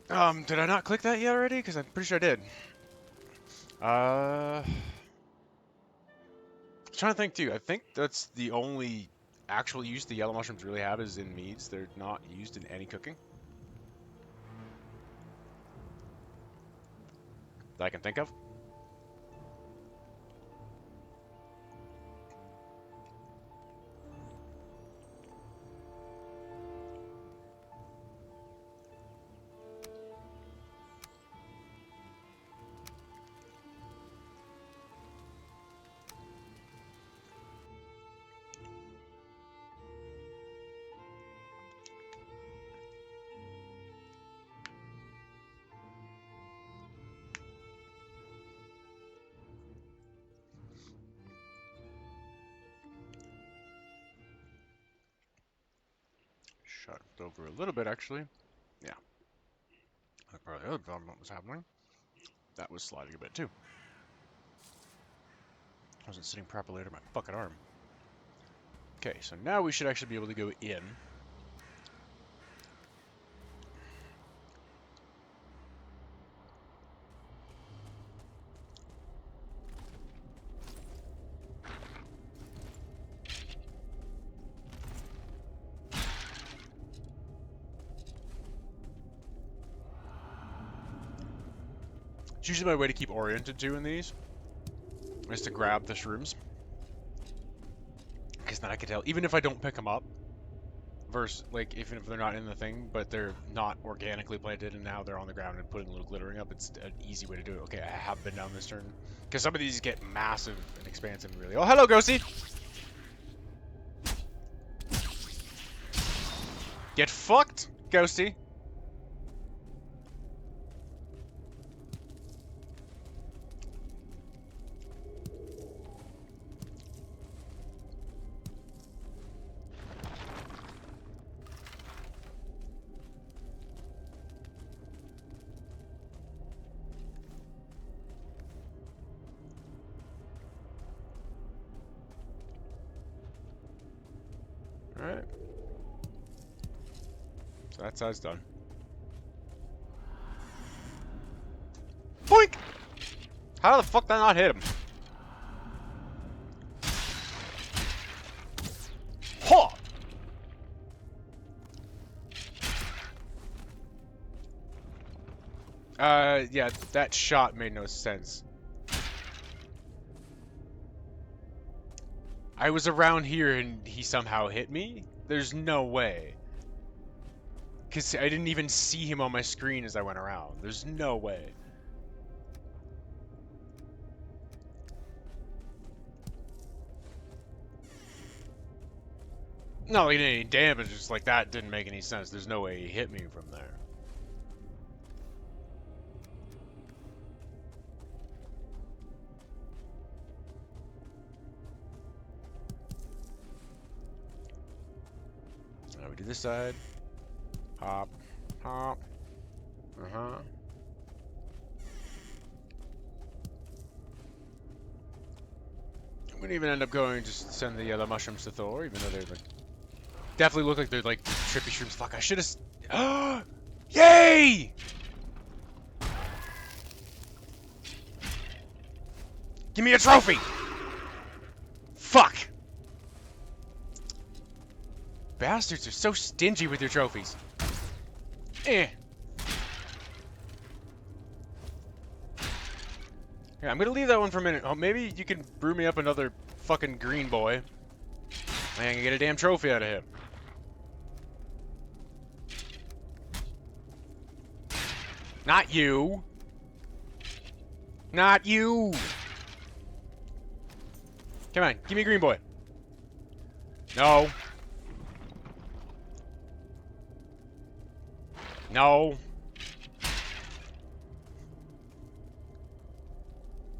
S1: Did I not click that yet already? Because I'm pretty sure I did. Trying to think too. I think that's the only actual use the yellow mushrooms really have is in meads. They're not used in any cooking that I can think of. Shut it over a little bit, actually. Yeah. That's probably the other problem what was happening. That was sliding a bit, too. I wasn't sitting properly under my fucking arm. Okay, so now we should actually be able to go in. It's usually my way to keep oriented, too, in these. Is to grab the shrooms. Because then I can tell, even if I don't pick them up, versus, like, even if they're not in the thing, but they're not organically planted and now they're on the ground and putting a little glittering up, it's an easy way to do it. Okay, I have been down this turn. Because some of these get massive and expansive and really... Oh, hello, Ghosty! Get fucked, Ghosty! Alright. So that side's done. Boink! How the fuck did I not hit him? Huh! Yeah, that shot made no sense. I was around here and he somehow hit me? There's no way. Because I didn't even see him on my screen as I went around. There's no way. No, he didn't any damage, just like that didn't make any sense. There's no way he hit me from there. Now we do this side. Hop. Hop. Uh-huh. I'm gonna even end up going just send the other mushrooms to Thor, even though they're like definitely look like they're like trippy shrooms. Fuck, I should have. Yay! Give me a trophy! Fuck! Bastards are so stingy with your trophies. Eh. Yeah, I'm gonna leave that one for a minute. Oh, maybe you can brew me up another fucking green boy. And I can get a damn trophy out of him. Not you. Not you. Come on, give me a green boy. No. No.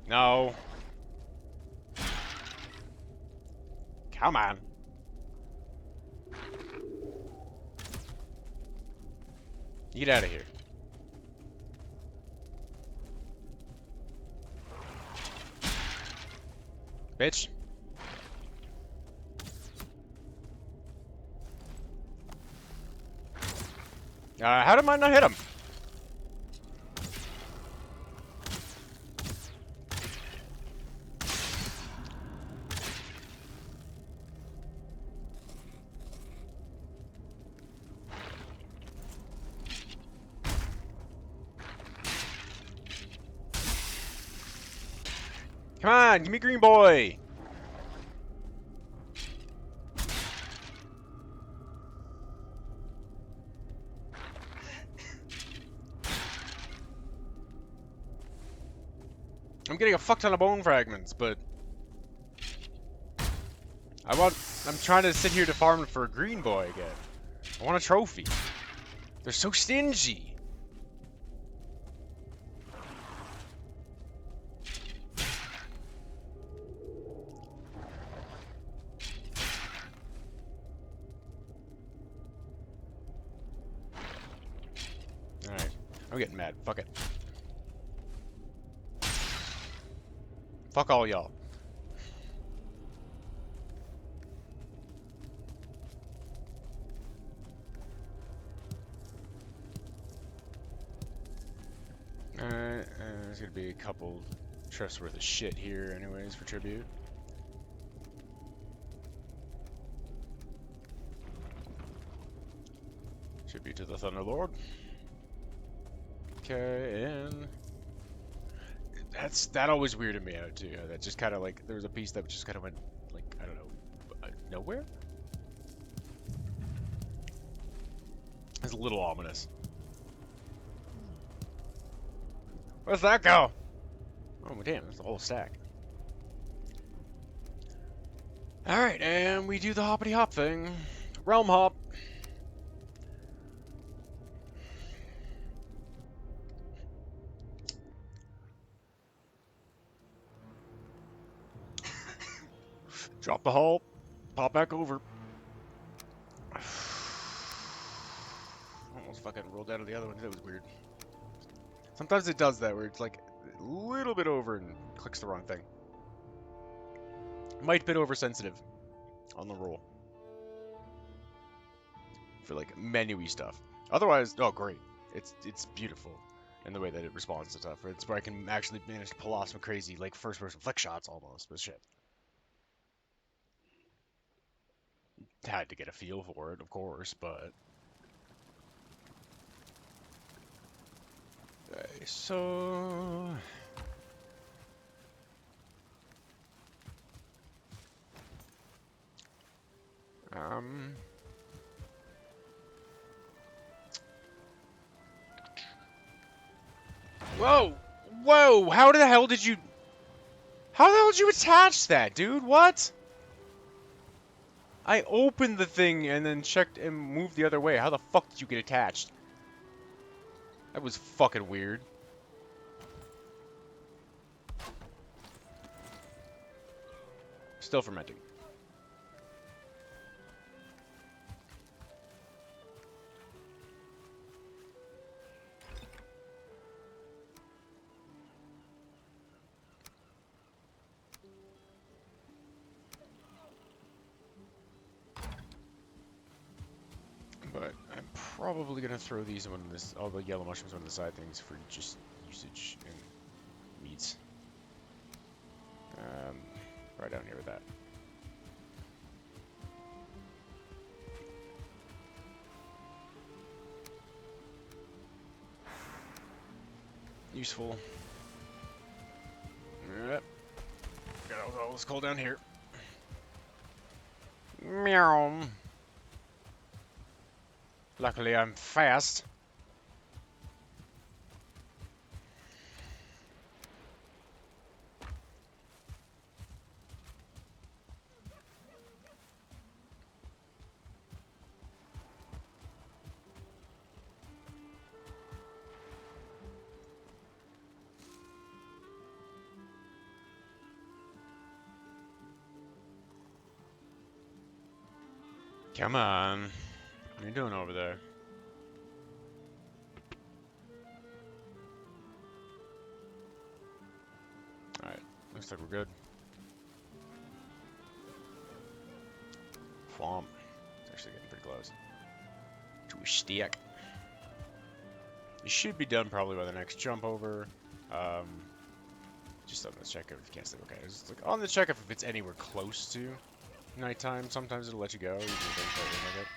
S1: No. Come on. Get out of here. Bitch. How did I not hit him? Come on, give me green boy. I'm getting a fuck ton of bone fragments, but I'm trying to sit here to farm for a green boy again. I want a trophy. They're so stingy. Alright. I'm getting mad. Fuck it. Fuck all y'all. There's gonna be a couple trips worth of shit here anyways for tribute. Tribute to the Thunderlord. Okay, and that always weirded me out too. That just kind of like there was a piece that just kind of went like I don't know nowhere. It's a little ominous. Where's that go? Oh damn, that's the whole stack. All right, and we do the hoppity hop thing, realm hop. Drop the hull, pop back over. Almost fucking rolled out of the other one. That was weird. Sometimes it does that where it's like a little bit over and clicks the wrong thing. Might bit oversensitive on the roll for like menu-y stuff. Otherwise, oh great, it's beautiful in the way that it responds to stuff. It's where I can actually manage to pull off some crazy like first-person flick shots almost. But shit. Had to get a feel for it, of course, but... Okay, so... Whoa! Whoa! How the hell did you... How the hell did you attach that, dude? What? I opened the thing and then checked and moved the other way. How the fuck did you get attached? That was fucking weird. Still fermenting. But I'm probably gonna throw these in one of this, all the yellow mushrooms on the side things for just usage and meats. Right down here with that. Useful. Yep. Got all this coal down here. Meow. Luckily, I'm fast. Come on. What are you doing over there? Alright, looks like we're good. Swamp. It's actually getting pretty close. To a stick. You should be done probably by the next jump over. Just on the check if you can't stay okay. It's like on the check if it's anywhere close to nighttime. Sometimes it'll let you go. Usually it doesn't quite look like it.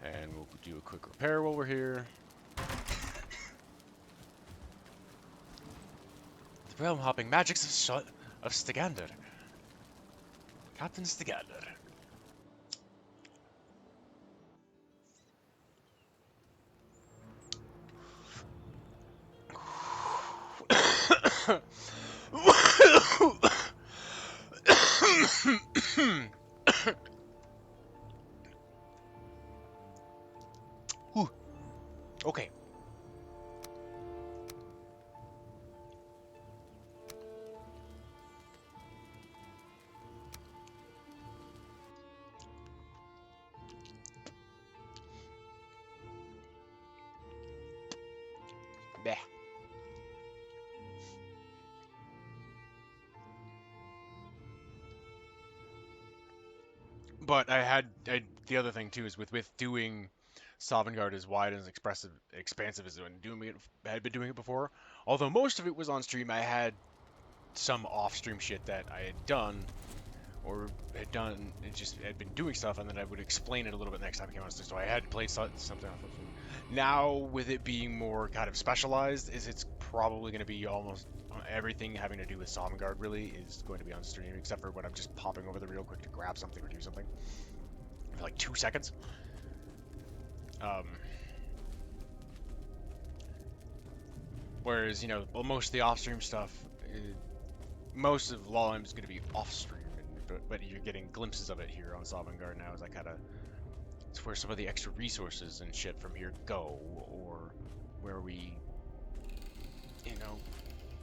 S1: And we'll do a quick repair while we're here. The realm hopping magics of Stigandr. Captain Stigandr. Whew. Okay. Bah. But the other thing too is with doing Sovngarde as wide and as expansive as when doing it, I had been doing it before. Although most of it was on stream, I had some off-stream shit that I had done or had done. It just had been doing stuff, and then I would explain it a little bit next time I came on stage. So I had played something off of it. Now with it being more kind of specialized, it's probably going to be almost everything having to do with Sovngarde really is going to be on stream, except for when I'm just popping over there real quick to grab something or do something for like 2 seconds. Whereas, most of the off-stream stuff, most of LoLM is going to be off-stream, but you're getting glimpses of it here on Sovngarde now as I kind of... It's where some of the extra resources and shit from here go, or where we,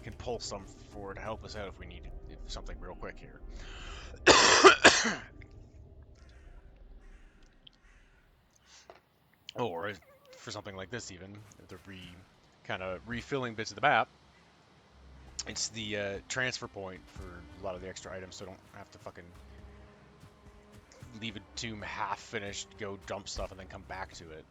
S1: can pull some forward to help us out if we need something real quick here. Or for something like this even, the kind of refilling bits of the map, it's the transfer point for a lot of the extra items, so I don't have to fucking leave a tomb half finished, go dump stuff, and then come back to it.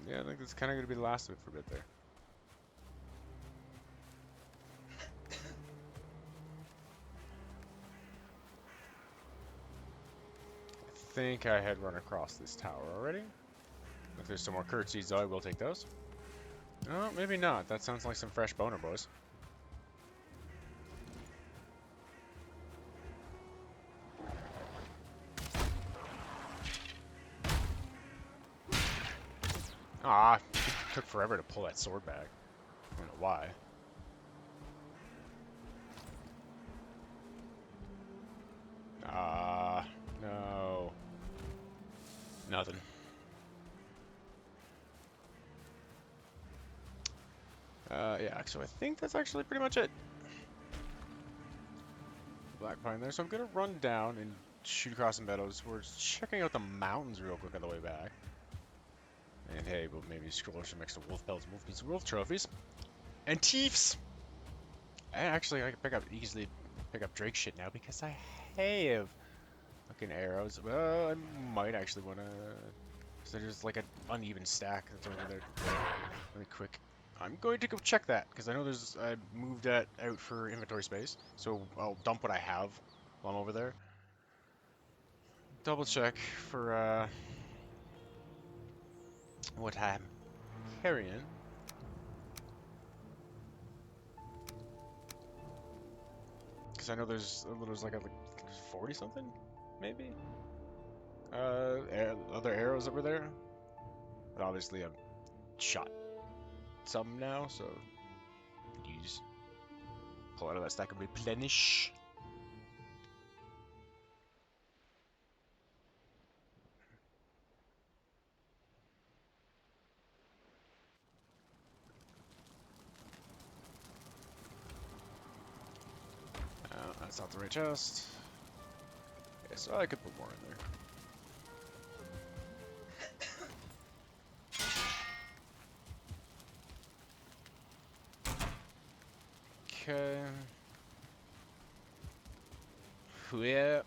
S1: Yeah, I think that's kind of going to be the last of it for a bit there. I think I had run across this tower already. If there's some more curtsies, though, I will take those. Oh, maybe not. That sounds like some fresh boner, boys. Ah, it took forever to pull that sword back. I don't know why. No. Nothing. Yeah, so I think that's actually pretty much it. Black Pine there, so I'm gonna run down and shoot across the meadows. We're checking out the mountains real quick on the way back. And hey, we'll maybe scroll some extra wolf pelts, wolf beats, wolf trophies. And Teefs! And actually, I can easily pick up Drake shit now because I have fucking arrows. Well, I might actually want to... So there's like an uneven stack that's over there. Really quick. I'm going to go check that because I know I moved that out for inventory space. So I'll dump what I have while I'm over there. Double check for what I'm carrying. Because I know there's like a 40 something, maybe. Other arrows over there. But obviously I've shot some now, so you just pull out of that stack and replenish. That's not the right chest. Yeah, so I could put more in there. Okay. Yeah.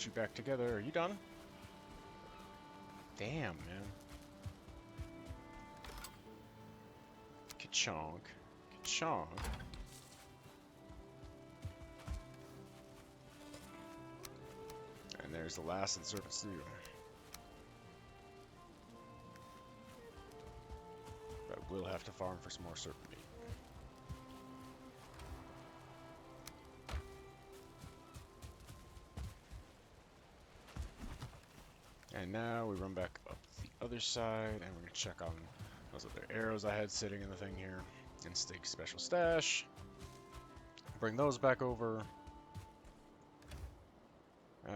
S1: put you back together. Are you done? Damn, man. Ka-chonk. Ka-chonk. And there's the last of the serpent stew. But we'll have to farm for some more serpent meat. And now we run back up the other side, and we're going to check on those other arrows I had sitting in the thing here. And Stig's special stash. Bring those back over.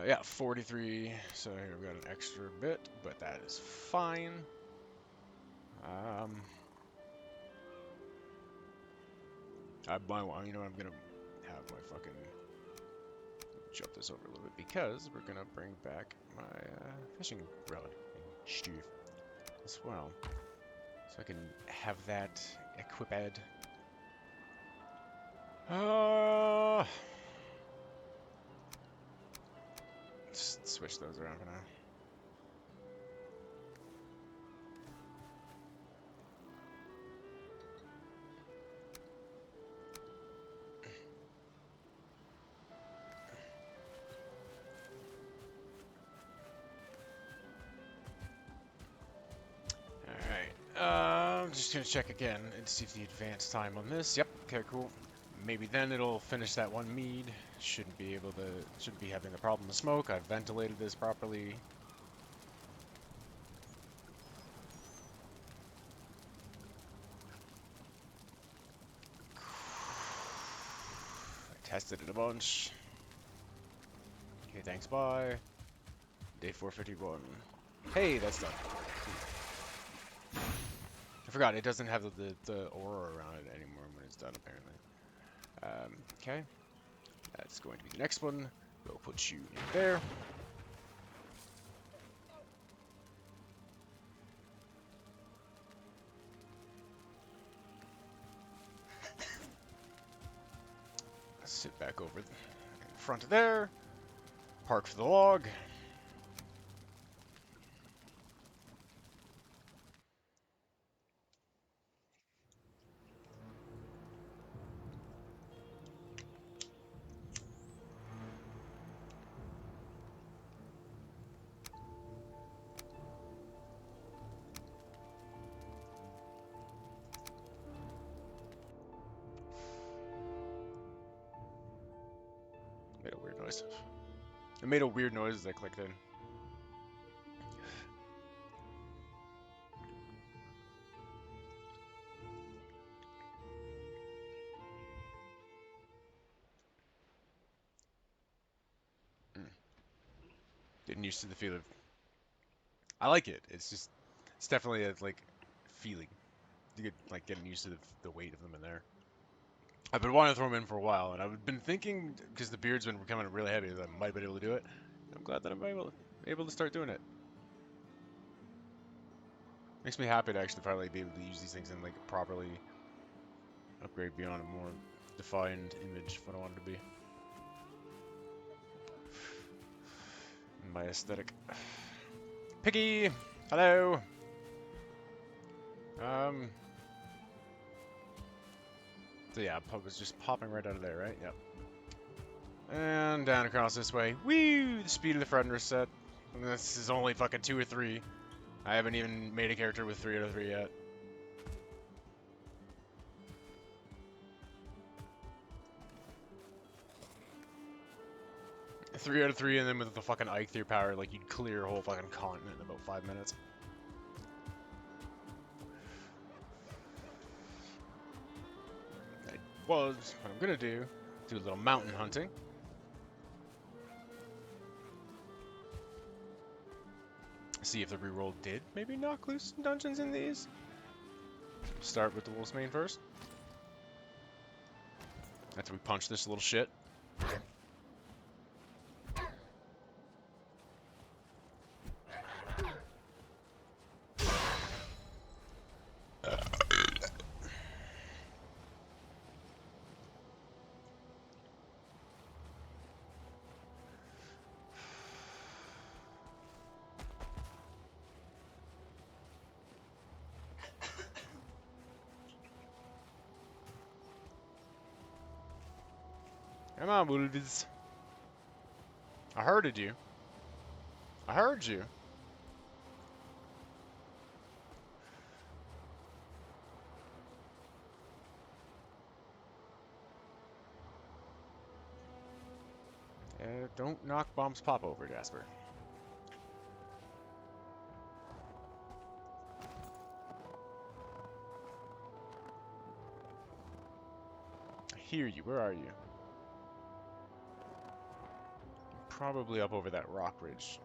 S1: Yeah, 43. So here we've got an extra bit, but that is fine. You know, I'm going to have my fucking... jump this over a little bit because we're going to bring back my fishing rod and stuff as well. So I can have that equipped. Just switch those around for now. I'm just gonna check again and see if the advance time on this. Yep. Okay. Cool. Maybe then it'll finish that one mead. Shouldn't be having the problem of smoke. I've ventilated this properly. I tested it a bunch. Okay. Thanks. Bye. Day 451. Hey, that's done. I forgot, it doesn't have the aura around it anymore when it's done, apparently. Okay. That's going to be the next one. We'll put you in there. Sit back over in front of there. Park for the log. Made a weird noise. It made a weird noise as I clicked in. Getting used to the feel of... I like it. It's definitely a, like, feeling. You get, like, getting used to the weight of them in there. I've been wanting to throw them in for a while, and I've been thinking, because the beard's been becoming really heavy, that I might have been able to do it. I'm glad that I'm able to start doing it. Makes me happy to actually finally be able to use these things and, like, properly upgrade beyond a more defined image of what I want it to be. My aesthetic. Piggy! Hello! So yeah, Pug was just popping right out of there, right? Yep. And down across this way. Woo! The speed of the friend reset. And this is only fucking 2 or 3. I haven't even made a character with 3 out of 3 yet. Three out of 3, and then with the fucking Ike through power, like, you'd clear a whole fucking continent in about 5 minutes. That was what I'm gonna do. Do a little mountain hunting. See if the reroll did maybe knock loose some dungeons in these. Start with the Wolf's Mane first. After we punch this little shit. Come on, wolves. I hearded you. I heard you. Don't knock bombs pop over, Jasper. I hear you. Where are you? Probably up over that rock ridge.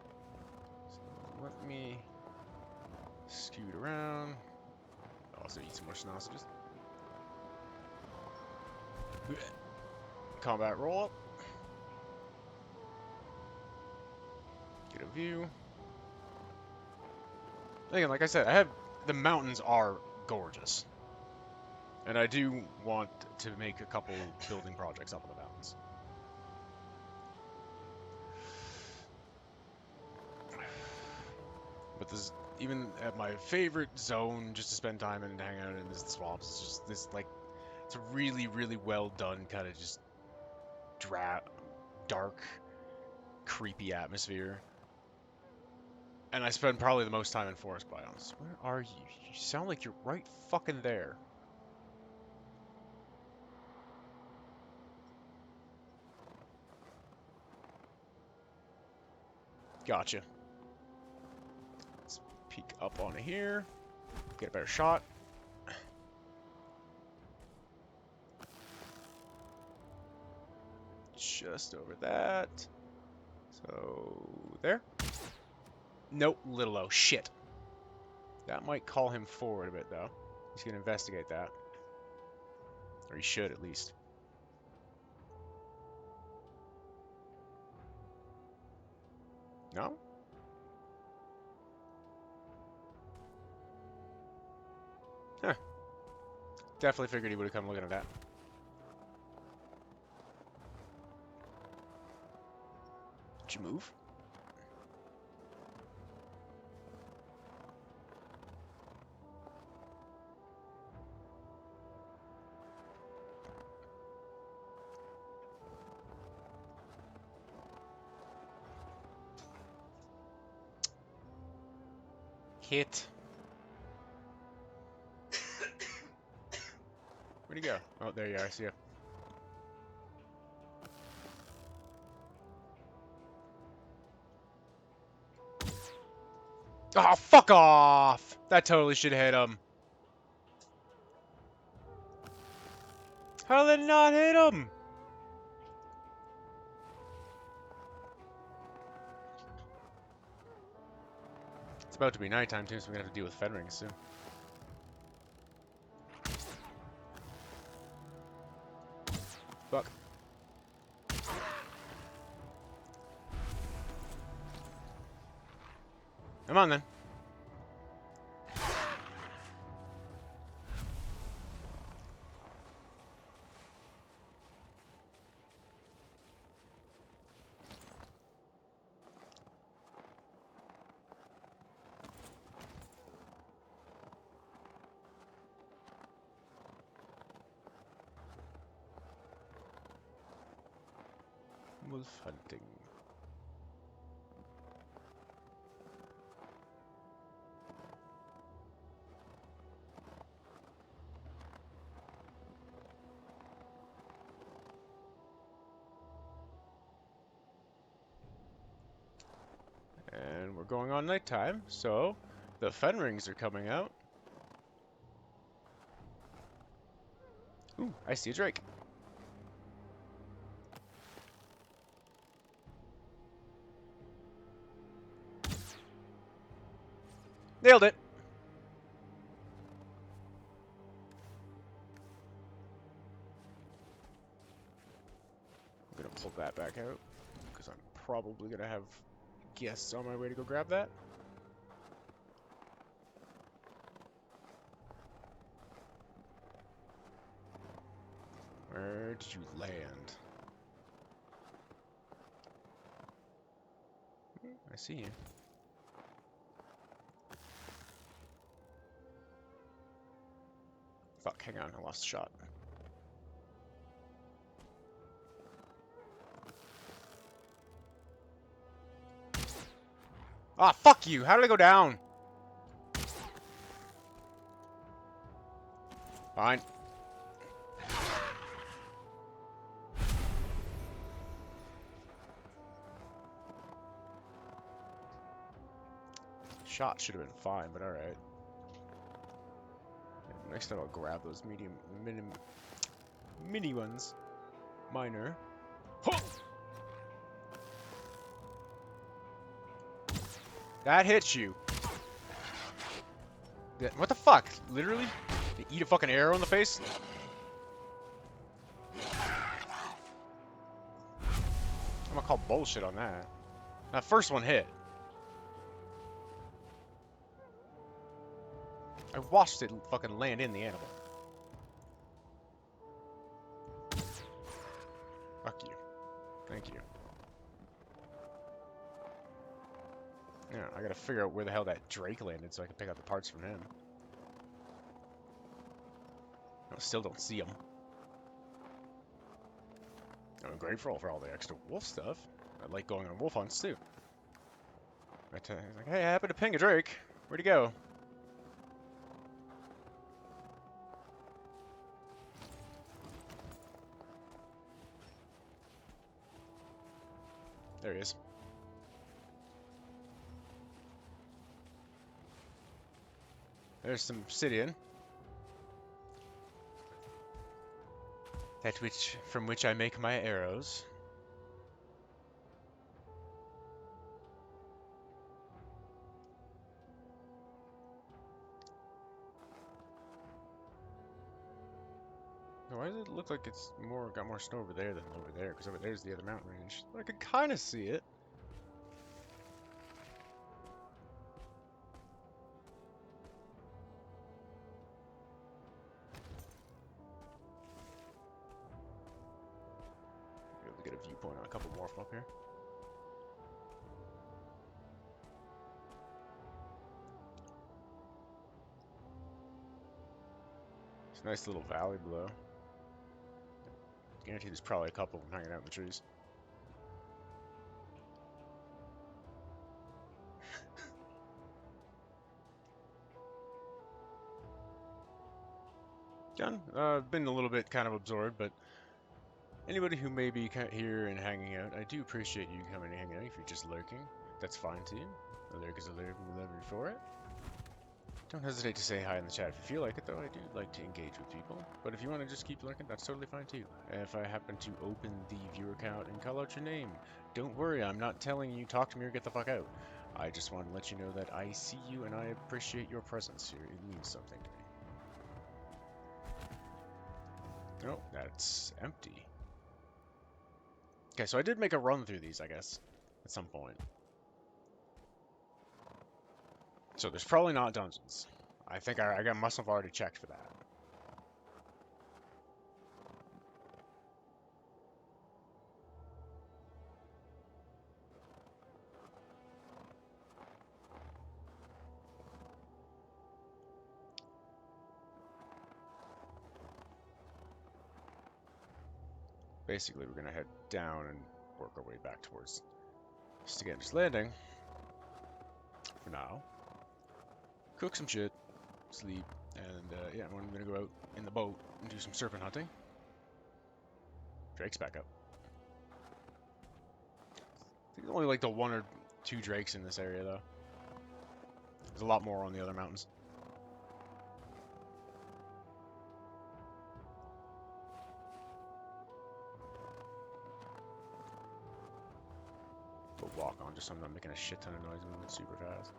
S1: So let me scoot around. Also eat some more sausages. Combat roll up. Get a view. Again, like I said, the mountains are gorgeous. And I do want to make a couple building projects up in the mountains. But this, even at my favorite zone, just to spend time and hang out in, is the swamps. It's just this, like, it's a really, really well done kind of just dark, creepy atmosphere. And I spend probably the most time in forest biomes. Where are you? You sound like you're right fucking there. Gotcha. Let's peek up on here. Get a better shot. Just over that. So, there. Nope, little O. Shit. That might call him forward a bit, though. He's going to investigate that. Or he should, at least. No? Huh. Definitely figured he would have come looking at that. Did you move? Hit. Where'd he go? Oh, there you are. I see you. Oh, fuck off! That totally should hit him. How did it not hit him? It's about to be nighttime too, so we're gonna have to deal with fen rings soon. Fuck. Come on then. Wolf hunting. And we're going on nighttime, so the fen rings are coming out. Ooh, I see a drake. Nailed it. I'm gonna pull that back out because I'm probably gonna have guests on my way to go grab that. Where did you land? I see you. Fuck, hang on, I lost the shot. Ah, fuck you! How did I go down? Fine. Shot should have been fine, but alright. Next time I'll grab those mini ones. Minor. Huh! That hits you. What the fuck? Literally? You eat a fucking arrow in the face? I'm gonna call bullshit on that. That first one hit. I watched it fucking land in the animal. Fuck you. Thank you. Yeah, I gotta figure out where the hell that Drake landed so I can pick up the parts from him. I still don't see him. I'm grateful for all the extra wolf stuff. I like going on wolf hunts too. He's like, hey, I happen to ping a Drake. Where'd he go? There he is. There's some obsidian. From which I make my arrows. Why does it look like it's got more snow over there than over there? Because over there's the other mountain range. I can kind of see it. Be able to get a viewpoint on a couple more from up here. It's a nice little valley below. Guarantee there's probably a couple of them hanging out in the trees. Done. Been a little bit kind of absorbed, but anybody who may be here and hanging out, I do appreciate you coming and hanging out. If you're just lurking, that's fine too. A lurk is a lurk, we love you for it. Don't hesitate to say hi in the chat if you feel like it, though. I do like to engage with people. But if you want to just keep lurking, that's totally fine too. If I happen to open the viewer count and call out your name, don't worry, I'm not telling you talk to me or get the fuck out. I just want to let you know that I see you and I appreciate your presence here. It means something to me. Oh, that's empty. Okay, so I did make a run through these, I guess, at some point. So there's probably not dungeons. I think I must have already checked for that. Basically, we're gonna head down and work our way back towards Stigandr's Landing. For now. Cook some shit, sleep, and yeah, I'm gonna go out in the boat and do some serpent hunting. Drake's back up. I think only like the 1 or 2 drakes in this area, though. There's a lot more on the other mountains. But walk on just so I'm not making a shit ton of noise moving super fast.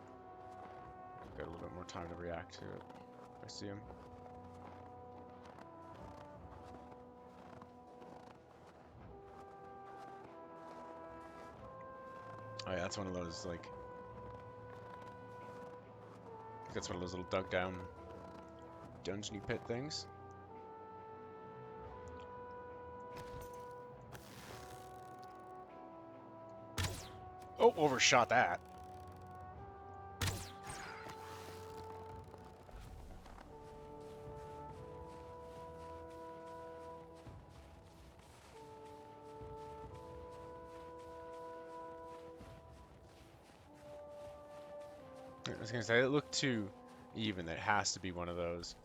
S1: Got a little bit more time to react to it. I see him. Oh yeah, that's one of those, like... I think that's one of those little dug down dungeon-y pit things. Oh, overshot that. I was gonna say, it looked too even. It has to be one of those.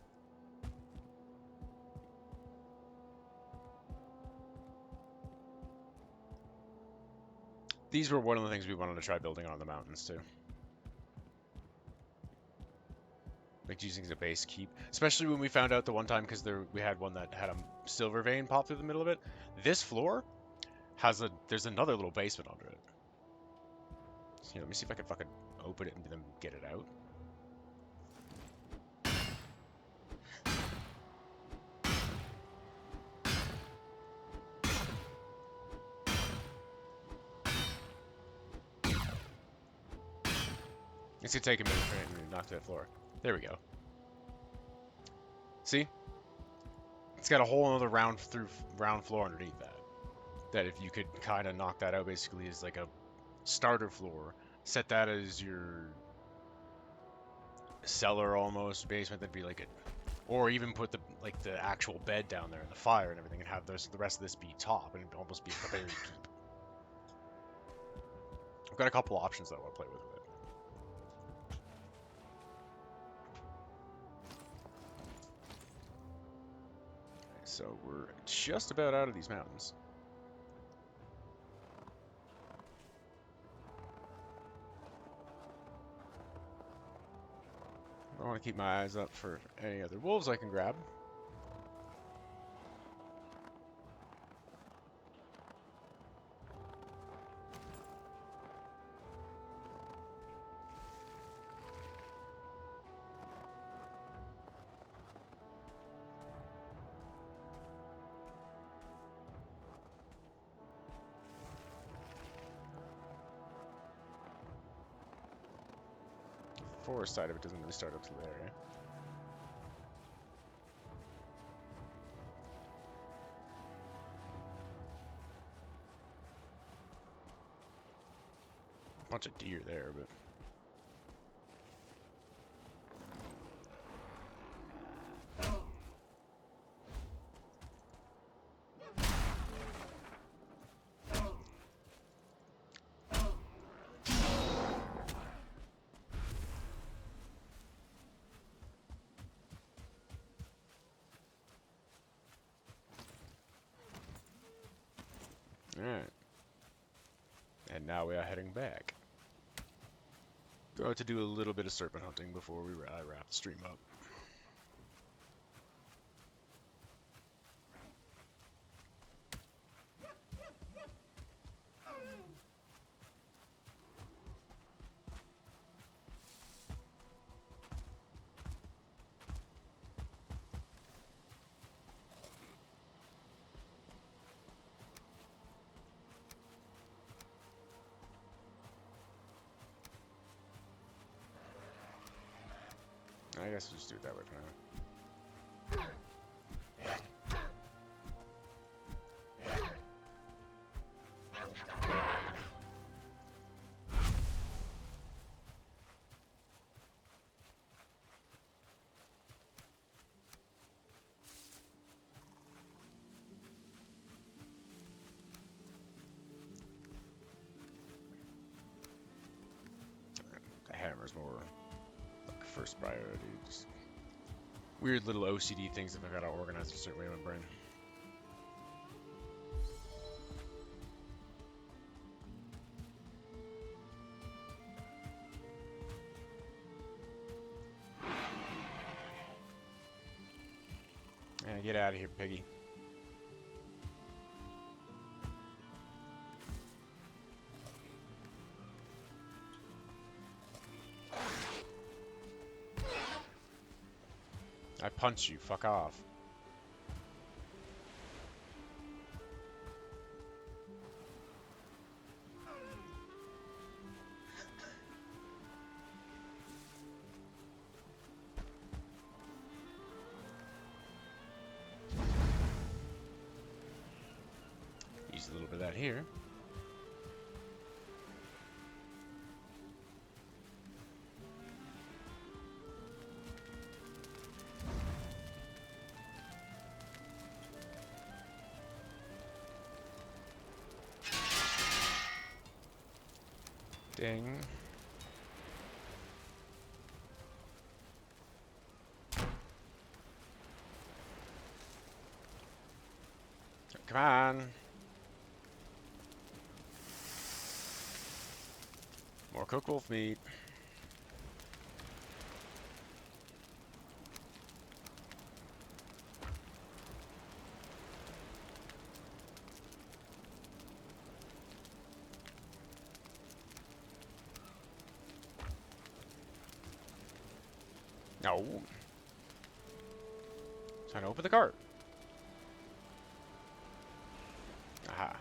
S1: These were one of the things we wanted to try building on the mountains too. Like using as a base keep, especially when we found out the one time, because we had one that had a silver vein pop through the middle of it. This floor has there's another little basement under it. So, let me see if I can fucking open it and then get it out. It's gonna take a minute for it to knock to that floor. There we go. See? It's got a whole other round floor underneath that. That if you could kind of knock that out, basically is like a starter floor. Set that as your cellar almost basement. That'd be like or even put the actual bed down there and the fire and everything, and have the rest of this be top and almost be a buried keep. I've got a couple options that I want to play with it. So we're just about out of these mountains. I want to keep my eyes up for any other wolves I can grab. Forest side of it doesn't really start up to there, eh? Bunch of deer there, but alright. And now we are heading back. Going to do a little bit of serpent hunting before I wrap the stream up. I guess we'll just do it that way for now. The hammer's more like first priority. Just weird little OCD things that I've got to organize a certain way in my brain. Yeah, get out of here, piggy. I punch you, fuck off. Use a little bit of that here. Ding. Come on. More cooked wolf meat. No. Trying to open the cart. Aha.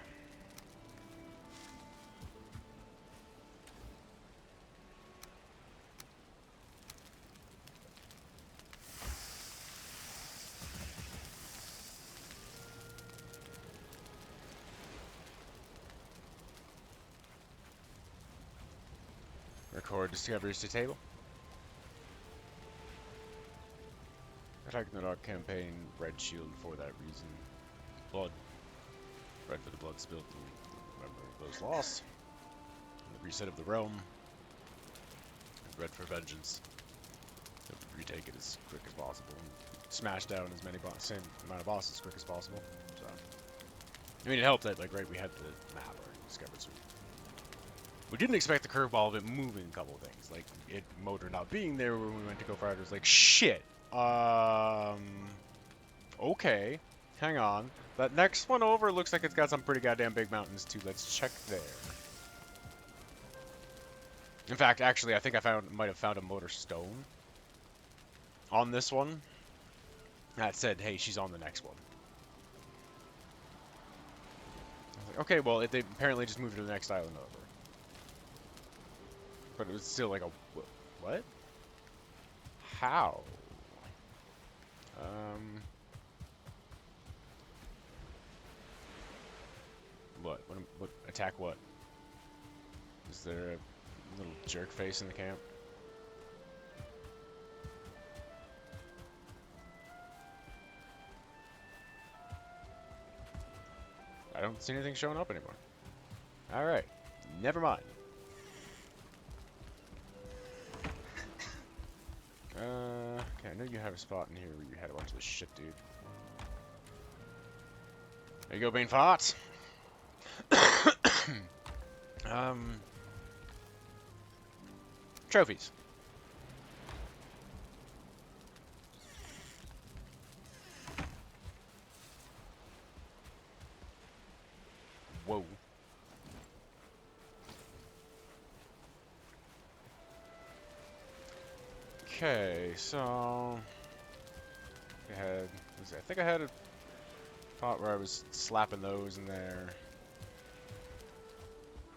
S1: Record discoveries to table. Attacking the dog campaign, red shield for that reason. Blood. Red for the blood spilled and remember those lost. And the reset of the realm. And red for vengeance. So retake it as quick as possible. And smash down as many same amount of bosses as quick as possible. So I mean it helped that like right we had the map already discovered, so we didn't expect the curveball of it moving a couple of things. Like it motor not being there when we went to go fire, it was like shit. Okay. Hang on. That next one over looks like it's got some pretty goddamn big mountains too. Let's check there. In fact, actually, I think I might have found a motor stone on this one that said, "Hey, she's on the next one." I was like, okay, well, they apparently just moved to the next island over, but it was still like a what? How? What? What? Attack what? Is there a little jerk face in the camp? I don't see anything showing up anymore. Alright. Never mind. Okay, I know you have a spot in here where you had a bunch of this shit, dude. There you go, Bane Farts. Trophies. Whoa. Okay, so I think I had a spot where I was slapping those in there.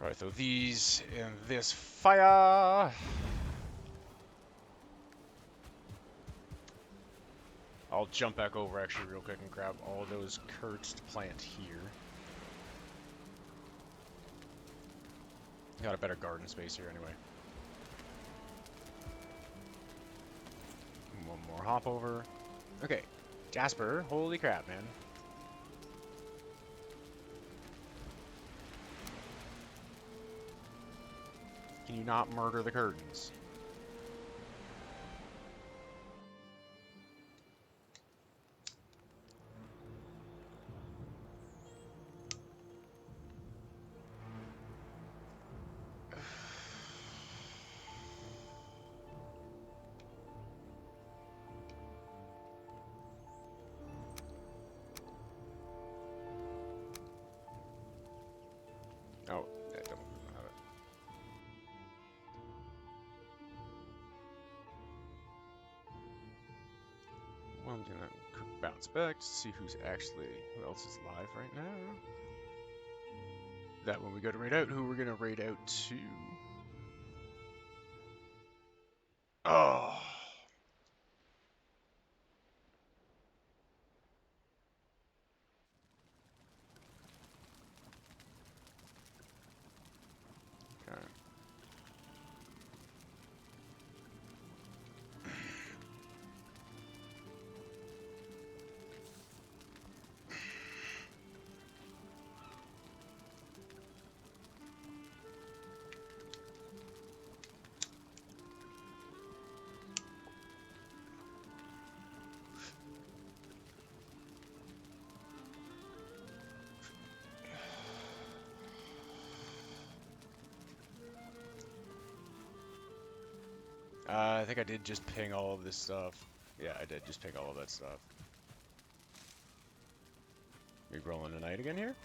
S1: Right, throw these in this fire. I'll jump back over actually real quick and grab all those curts to plant here. Got a better garden space here anyway. One more hop over. Okay, Jasper, holy crap, man. Can you not murder the curtains? Oh, I don't have it. Well, I'm gonna bounce back to see who else is live right now. That when we go to raid out, who we're gonna raid out to. Oh. Okay. I think I did just ping all of this stuff. Yeah, I did just ping all of that stuff. We rolling a knight again here?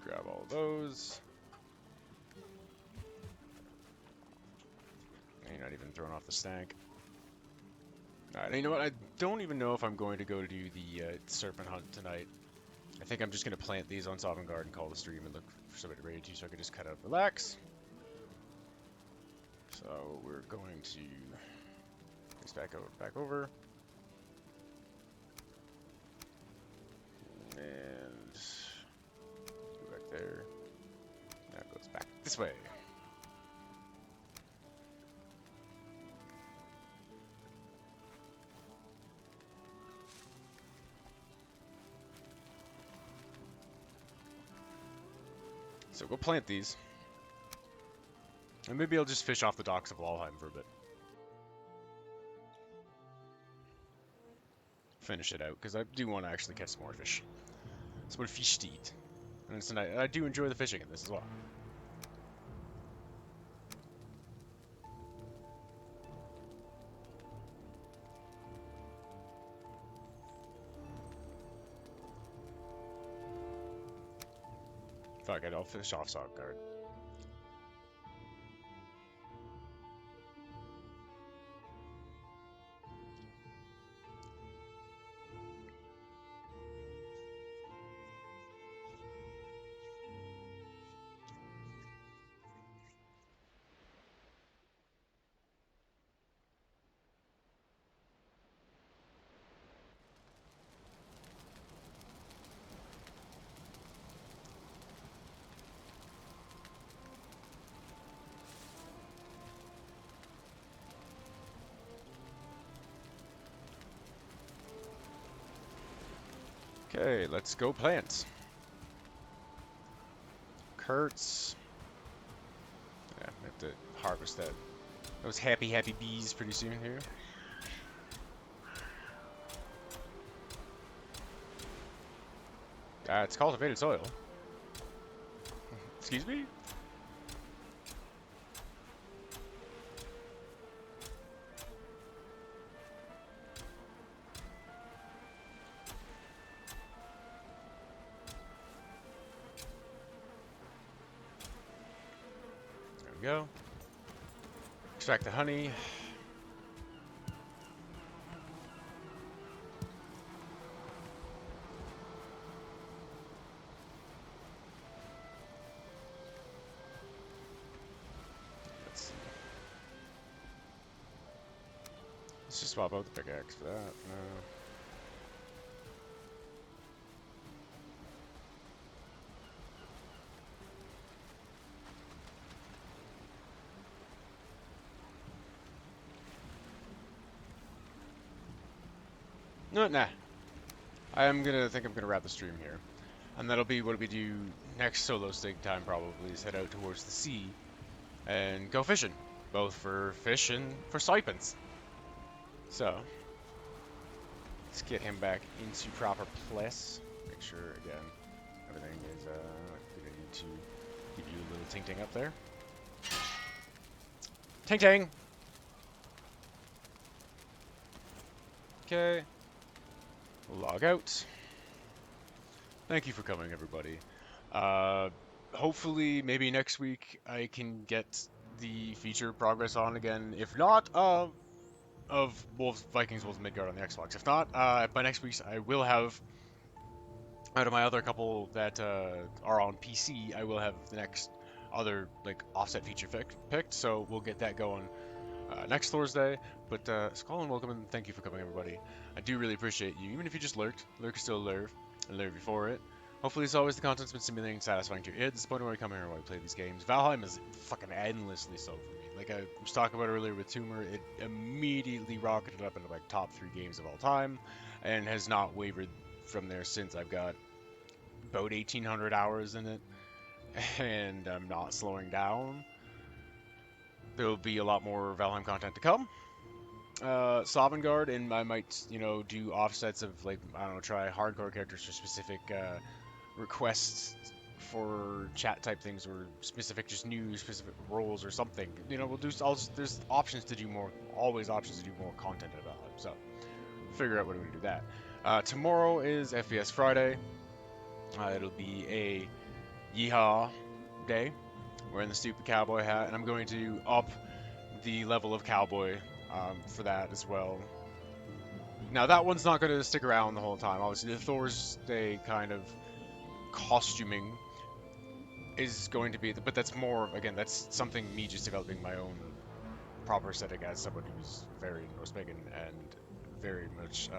S1: Grab all of those. You're not even throwing off the stank. Alright, you know what? I don't even know if I'm going to go do the serpent hunt tonight. I think I'm just going to plant these on Stigandr and call the stream and look for somebody ready to, so I can just cut out and relax. So we're going to this back over. And go back there. That goes back this way. So go plant these. And maybe I'll just fish off the docks of Walheim for a bit. Finish it out, because I do want to actually catch some more fish. Some more fish to eat. And I do enjoy the fishing in this as well. Fuck it, I'll fish off Stigandr. Okay, let's go plant. Kurtz. Yeah, I have to harvest those happy bees pretty soon here. It's cultivated soil. Excuse me? There we go. Extract the honey. Let's just swap out the pickaxe for that. No. No, nah. I'm gonna wrap the stream here. And that'll be what we do next Solo Stig time probably, is head out towards the sea and go fishing. Both for fish and for stipends. So, let's get him back into proper place. Make sure, again, everything is, I'm gonna need to give you a little ting-ting up there. Ting-ting! Okay. Log out. Thank you for coming, everybody. Hopefully, maybe next week I can get the feature progress on again. If not, of Vikings Wolves Midgard on the Xbox. If not, by next week's I will have, out of my other couple that are on PC, I will have the next other like offset feature picked. So we'll get that going next Thursday. But Skull and welcome and thank you for coming, everybody. I do really appreciate you. Even if you just lurked, lurk is still a lurv, and lurv before it. Hopefully, as always, the content's been stimulating and satisfying to your ear. At this point where I come here and I play these games, Valheim is fucking endlessly so for me. Like I was talking about earlier with Tumor, it immediately rocketed up into like top 3 games of all time, and has not wavered from there since. I've got about 1,800 hours in it, and I'm not slowing down. There'll be a lot more Valheim content to come. Stigandr, and I might, do offsets of, like, I don't know, try hardcore characters for specific requests for chat type things or specific just news, specific roles or something. You know, we'll do. There's options to do more. Always options to do more content about it. So figure out what we're gonna do that. Tomorrow is FPS Friday. It'll be a yeehaw day. Wearing the stupid cowboy hat, and I'm going to up the level of cowboy for that as well. Now that one's not going to stick around the whole time. Obviously, the Thor's Day kind of costuming is going to be, but that's more, again, that's something me just developing my own proper aesthetic as somebody who's very Norse pagan and very much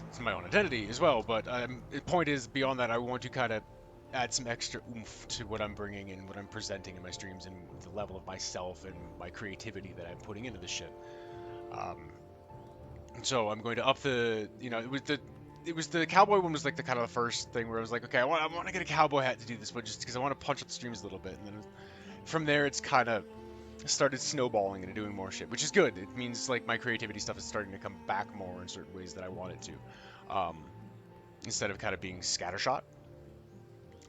S1: it's my own identity as well. But the point is, beyond that, I want to kind of add some extra oomph to what I'm bringing and what I'm presenting in my streams and the level of myself and my creativity that I'm putting into this shit. So I'm going to up the, you know, it was the cowboy one was like the kind of the first thing where I was like, okay, I want to get a cowboy hat to do this, but just because I want to punch up the streams a little bit, and then from there it's kind of started snowballing into doing more shit, which is good. It means like my creativity stuff is starting to come back more in certain ways that I want it to, instead of kind of being scattershot.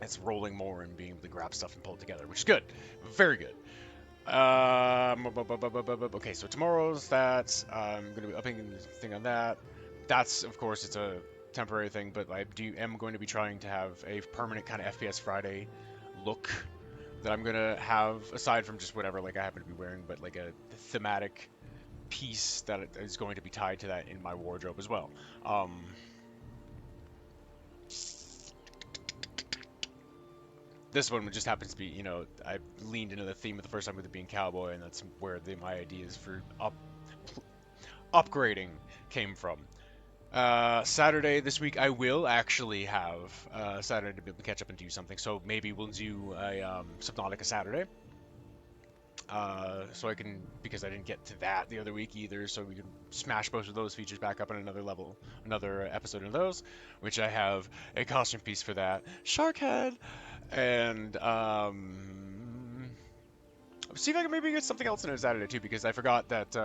S1: It's rolling more and being able to grab stuff and pull it together, which is good. Very good. Okay, so tomorrow's that. I'm going to be upping the thing on that. That's, of course, it's a temporary thing, but I am going to be trying to have a permanent kind of FPS Friday look that I'm going to have, aside from just whatever like I happen to be wearing, but like a thematic piece that is going to be tied to that in my wardrobe as well. This one just happens to be, you know, I leaned into the theme of the first time with it being cowboy, and that's where my ideas for upgrading came from. Saturday this week, I will actually have Saturday to be able to catch up and do something, so maybe we'll do a Subnautica Saturday. So I can, because I didn't get to that the other week either, so we can smash both of those features back up on another level, another episode of those, which I have a costume piece for that. Shark head! And see if I can maybe get something else in it Saturday too, because I forgot that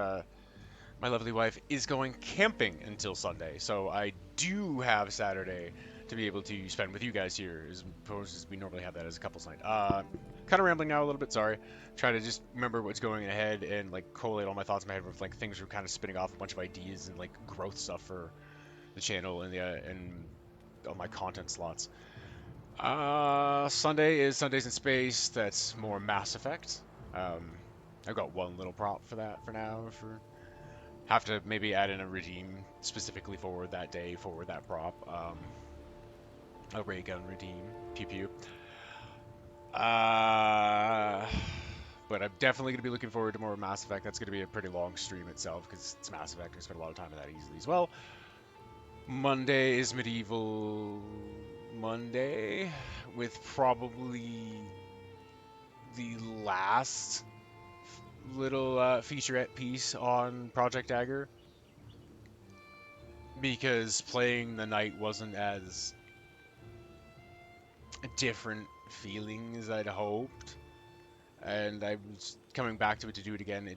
S1: my lovely wife is going camping until Sunday, so I do have Saturday to be able to spend with you guys here, as opposed as we normally have that as a couple's night. Kind of rambling now a little bit, sorry. Try to just remember what's going ahead and like collate all my thoughts in my head with like things are kind of spinning off a bunch of ideas and like growth stuff for the channel and all my content slots. Sunday is Sundays in Space. That's more Mass Effect. I've got one little prop for that for now. Have to maybe add in a redeem specifically for that day for that prop. A ray gun redeem. Pew pew. But I'm definitely going to be looking forward to more Mass Effect. That's going to be a pretty long stream itself because it's Mass Effect. I spend a lot of time on that easily as well. Monday is Medieval Monday, with probably the last little featurette piece on Project Dagger, because playing the night wasn't as different feeling as I'd hoped, and I was coming back to it to do it again.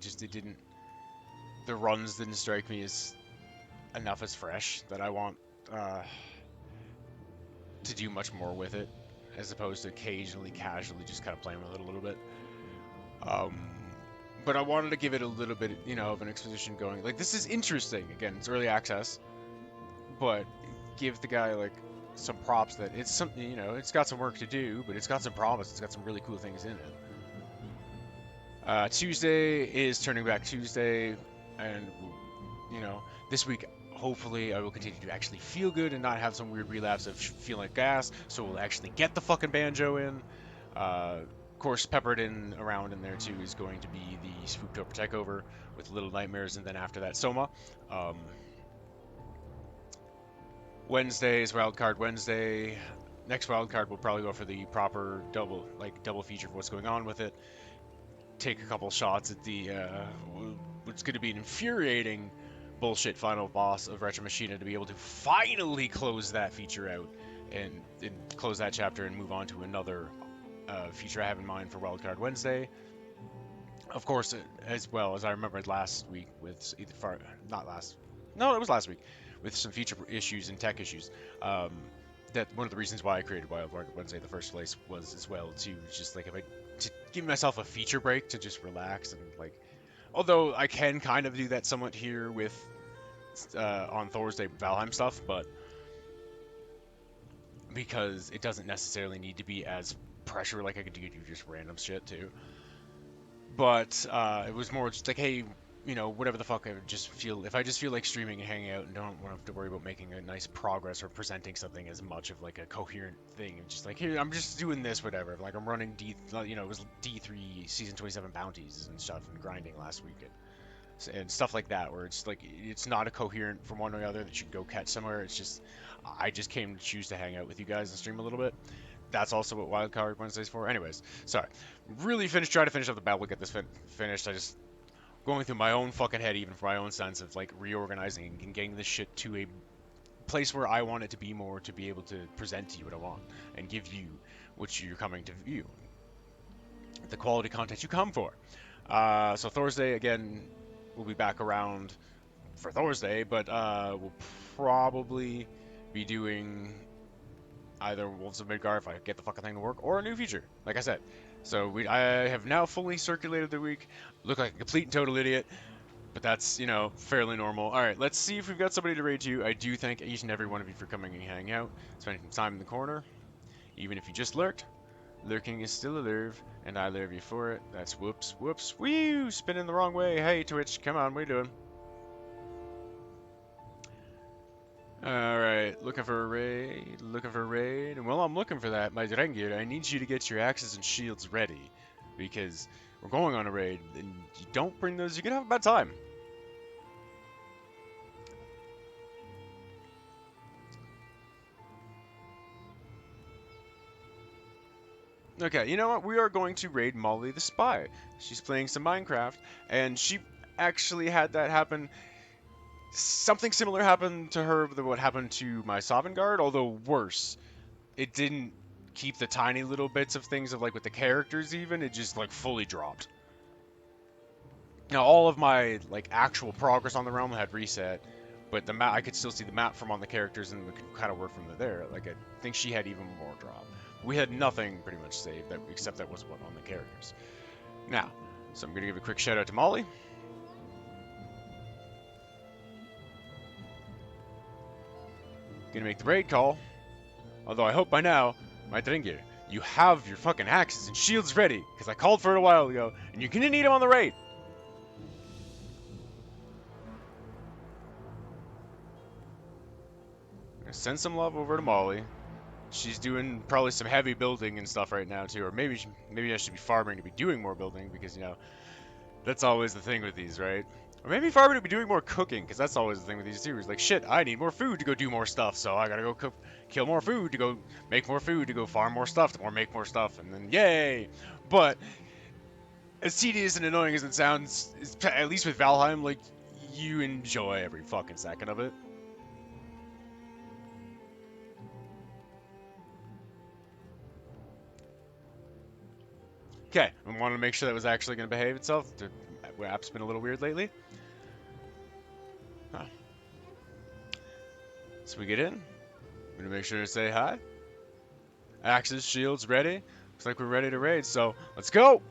S1: The runs didn't strike me as enough as fresh that I want to do much more with it, as opposed to occasionally, casually just kind of playing with it a little bit. But I wanted to give it a little bit, you know, of an exposition going. Like, this is interesting. Again, it's early access, but give the guy like some props that it's something, you know, it's got some work to do, but it's got some promise. It's got some really cool things in it. Tuesday is Turning Back Tuesday, and you know, this week hopefully I will continue to actually feel good and not have some weird relapse of feeling like gas, so we'll actually get the fucking banjo in. Of course, peppered in around in there too is going to be the Spooktober Takeover with Little Nightmares, and then after that Soma. Wednesday is Wildcard Wednesday. Next Wildcard will probably go for the proper double feature for what's going on with it. Take a couple shots at the what's going to be an infuriating bullshit final boss of Retro Machina, to be able to finally close that feature out and close that chapter and move on to another feature I have in mind for Wildcard Wednesday. Of course, as well as I remembered last week with it was last week with some feature issues and tech issues. that one of the reasons why I created Wild Market Wednesday in the first place was as well to just like to give myself a feature break to just relax and like. Although I can kind of do that somewhat here with on Thursday Valheim stuff, but because it doesn't necessarily need to be as pressure, like I could do just random shit too. But it was more just like, hey, you know, whatever the fuck I would just feel, if I just feel like streaming and hanging out and don't want to have to worry about making a nice progress or presenting something as much of like a coherent thing, and just like, here, I'm just doing this, whatever. Like I'm running it was D3 season 27 bounties and stuff and grinding last weekend. And stuff like that, where it's like it's not a coherent from one or the other that you can go catch somewhere. It's just I just came to choose to hang out with you guys and stream a little bit. That's also what Wildcard Wednesday's for. Anyways, sorry. Really try to finish up the battle, get this finished. I just going through my own fucking head, even for my own sense of like reorganizing and getting this shit to a place where I want it to be more, to be able to present to you what I want and give you what you're coming to view, the quality content you come for. So Thursday again. We'll be back around for Thursday, but we'll probably be doing either Wolves of Midgard if I get the fucking thing to work, or a new feature, like I said. So I have now fully circulated the week. Look like a complete and total idiot, but that's, you know, fairly normal. All right, let's see if we've got somebody to raid you. I do thank each and every one of you for coming and hanging out, spending some time in the corner, even if you just lurked. Lurking is still alive, and I love you for it. That's whoops, whoo, spinning the wrong way. Hey, Twitch, come on, what are you doing? Alright, looking for a raid, and while I'm looking for that, my Drengir, I need you to get your axes and shields ready, because we're going on a raid, and you don't bring those, you're gonna have a bad time. Okay, you know what? We are going to raid Molly the Spy. She's playing some Minecraft, and she actually had that happen. Something similar happened to her than what happened to my Sovngarde, although worse. It didn't keep the tiny little bits of things of like with the characters even, it just like fully dropped. Now all of my like actual progress on the realm had reset, but the map I could still see the map from on the characters and we could kind of work from there. Like I think she had even more drop. We had nothing pretty much saved that except that was what on the characters. Now, so I'm gonna give a quick shout out to Molly. Gonna make the raid call. Although I hope by now, my Drengir, you have your fucking axes and shields ready, because I called for it a while ago, and you're gonna need them on the raid. I'm gonna send some love over to Molly. She's doing probably some heavy building and stuff right now too, or maybe I should be farming to be doing more building, because you know that's always the thing with these, right? Or maybe farming to be doing more cooking, because that's always the thing with these too. It's like, shit, I need more food to go do more stuff, so I gotta go kill more food to go make more food to go farm more stuff to make more stuff, and then yay! But as tedious and annoying as it sounds, at least with Valheim, like you enjoy every fucking second of it. Okay, I wanted to make sure that was actually going to behave itself. The app's been a little weird lately. Huh. So we get in. I'm going to make sure to say hi. Axes, shields ready. Looks like we're ready to raid, so let's go!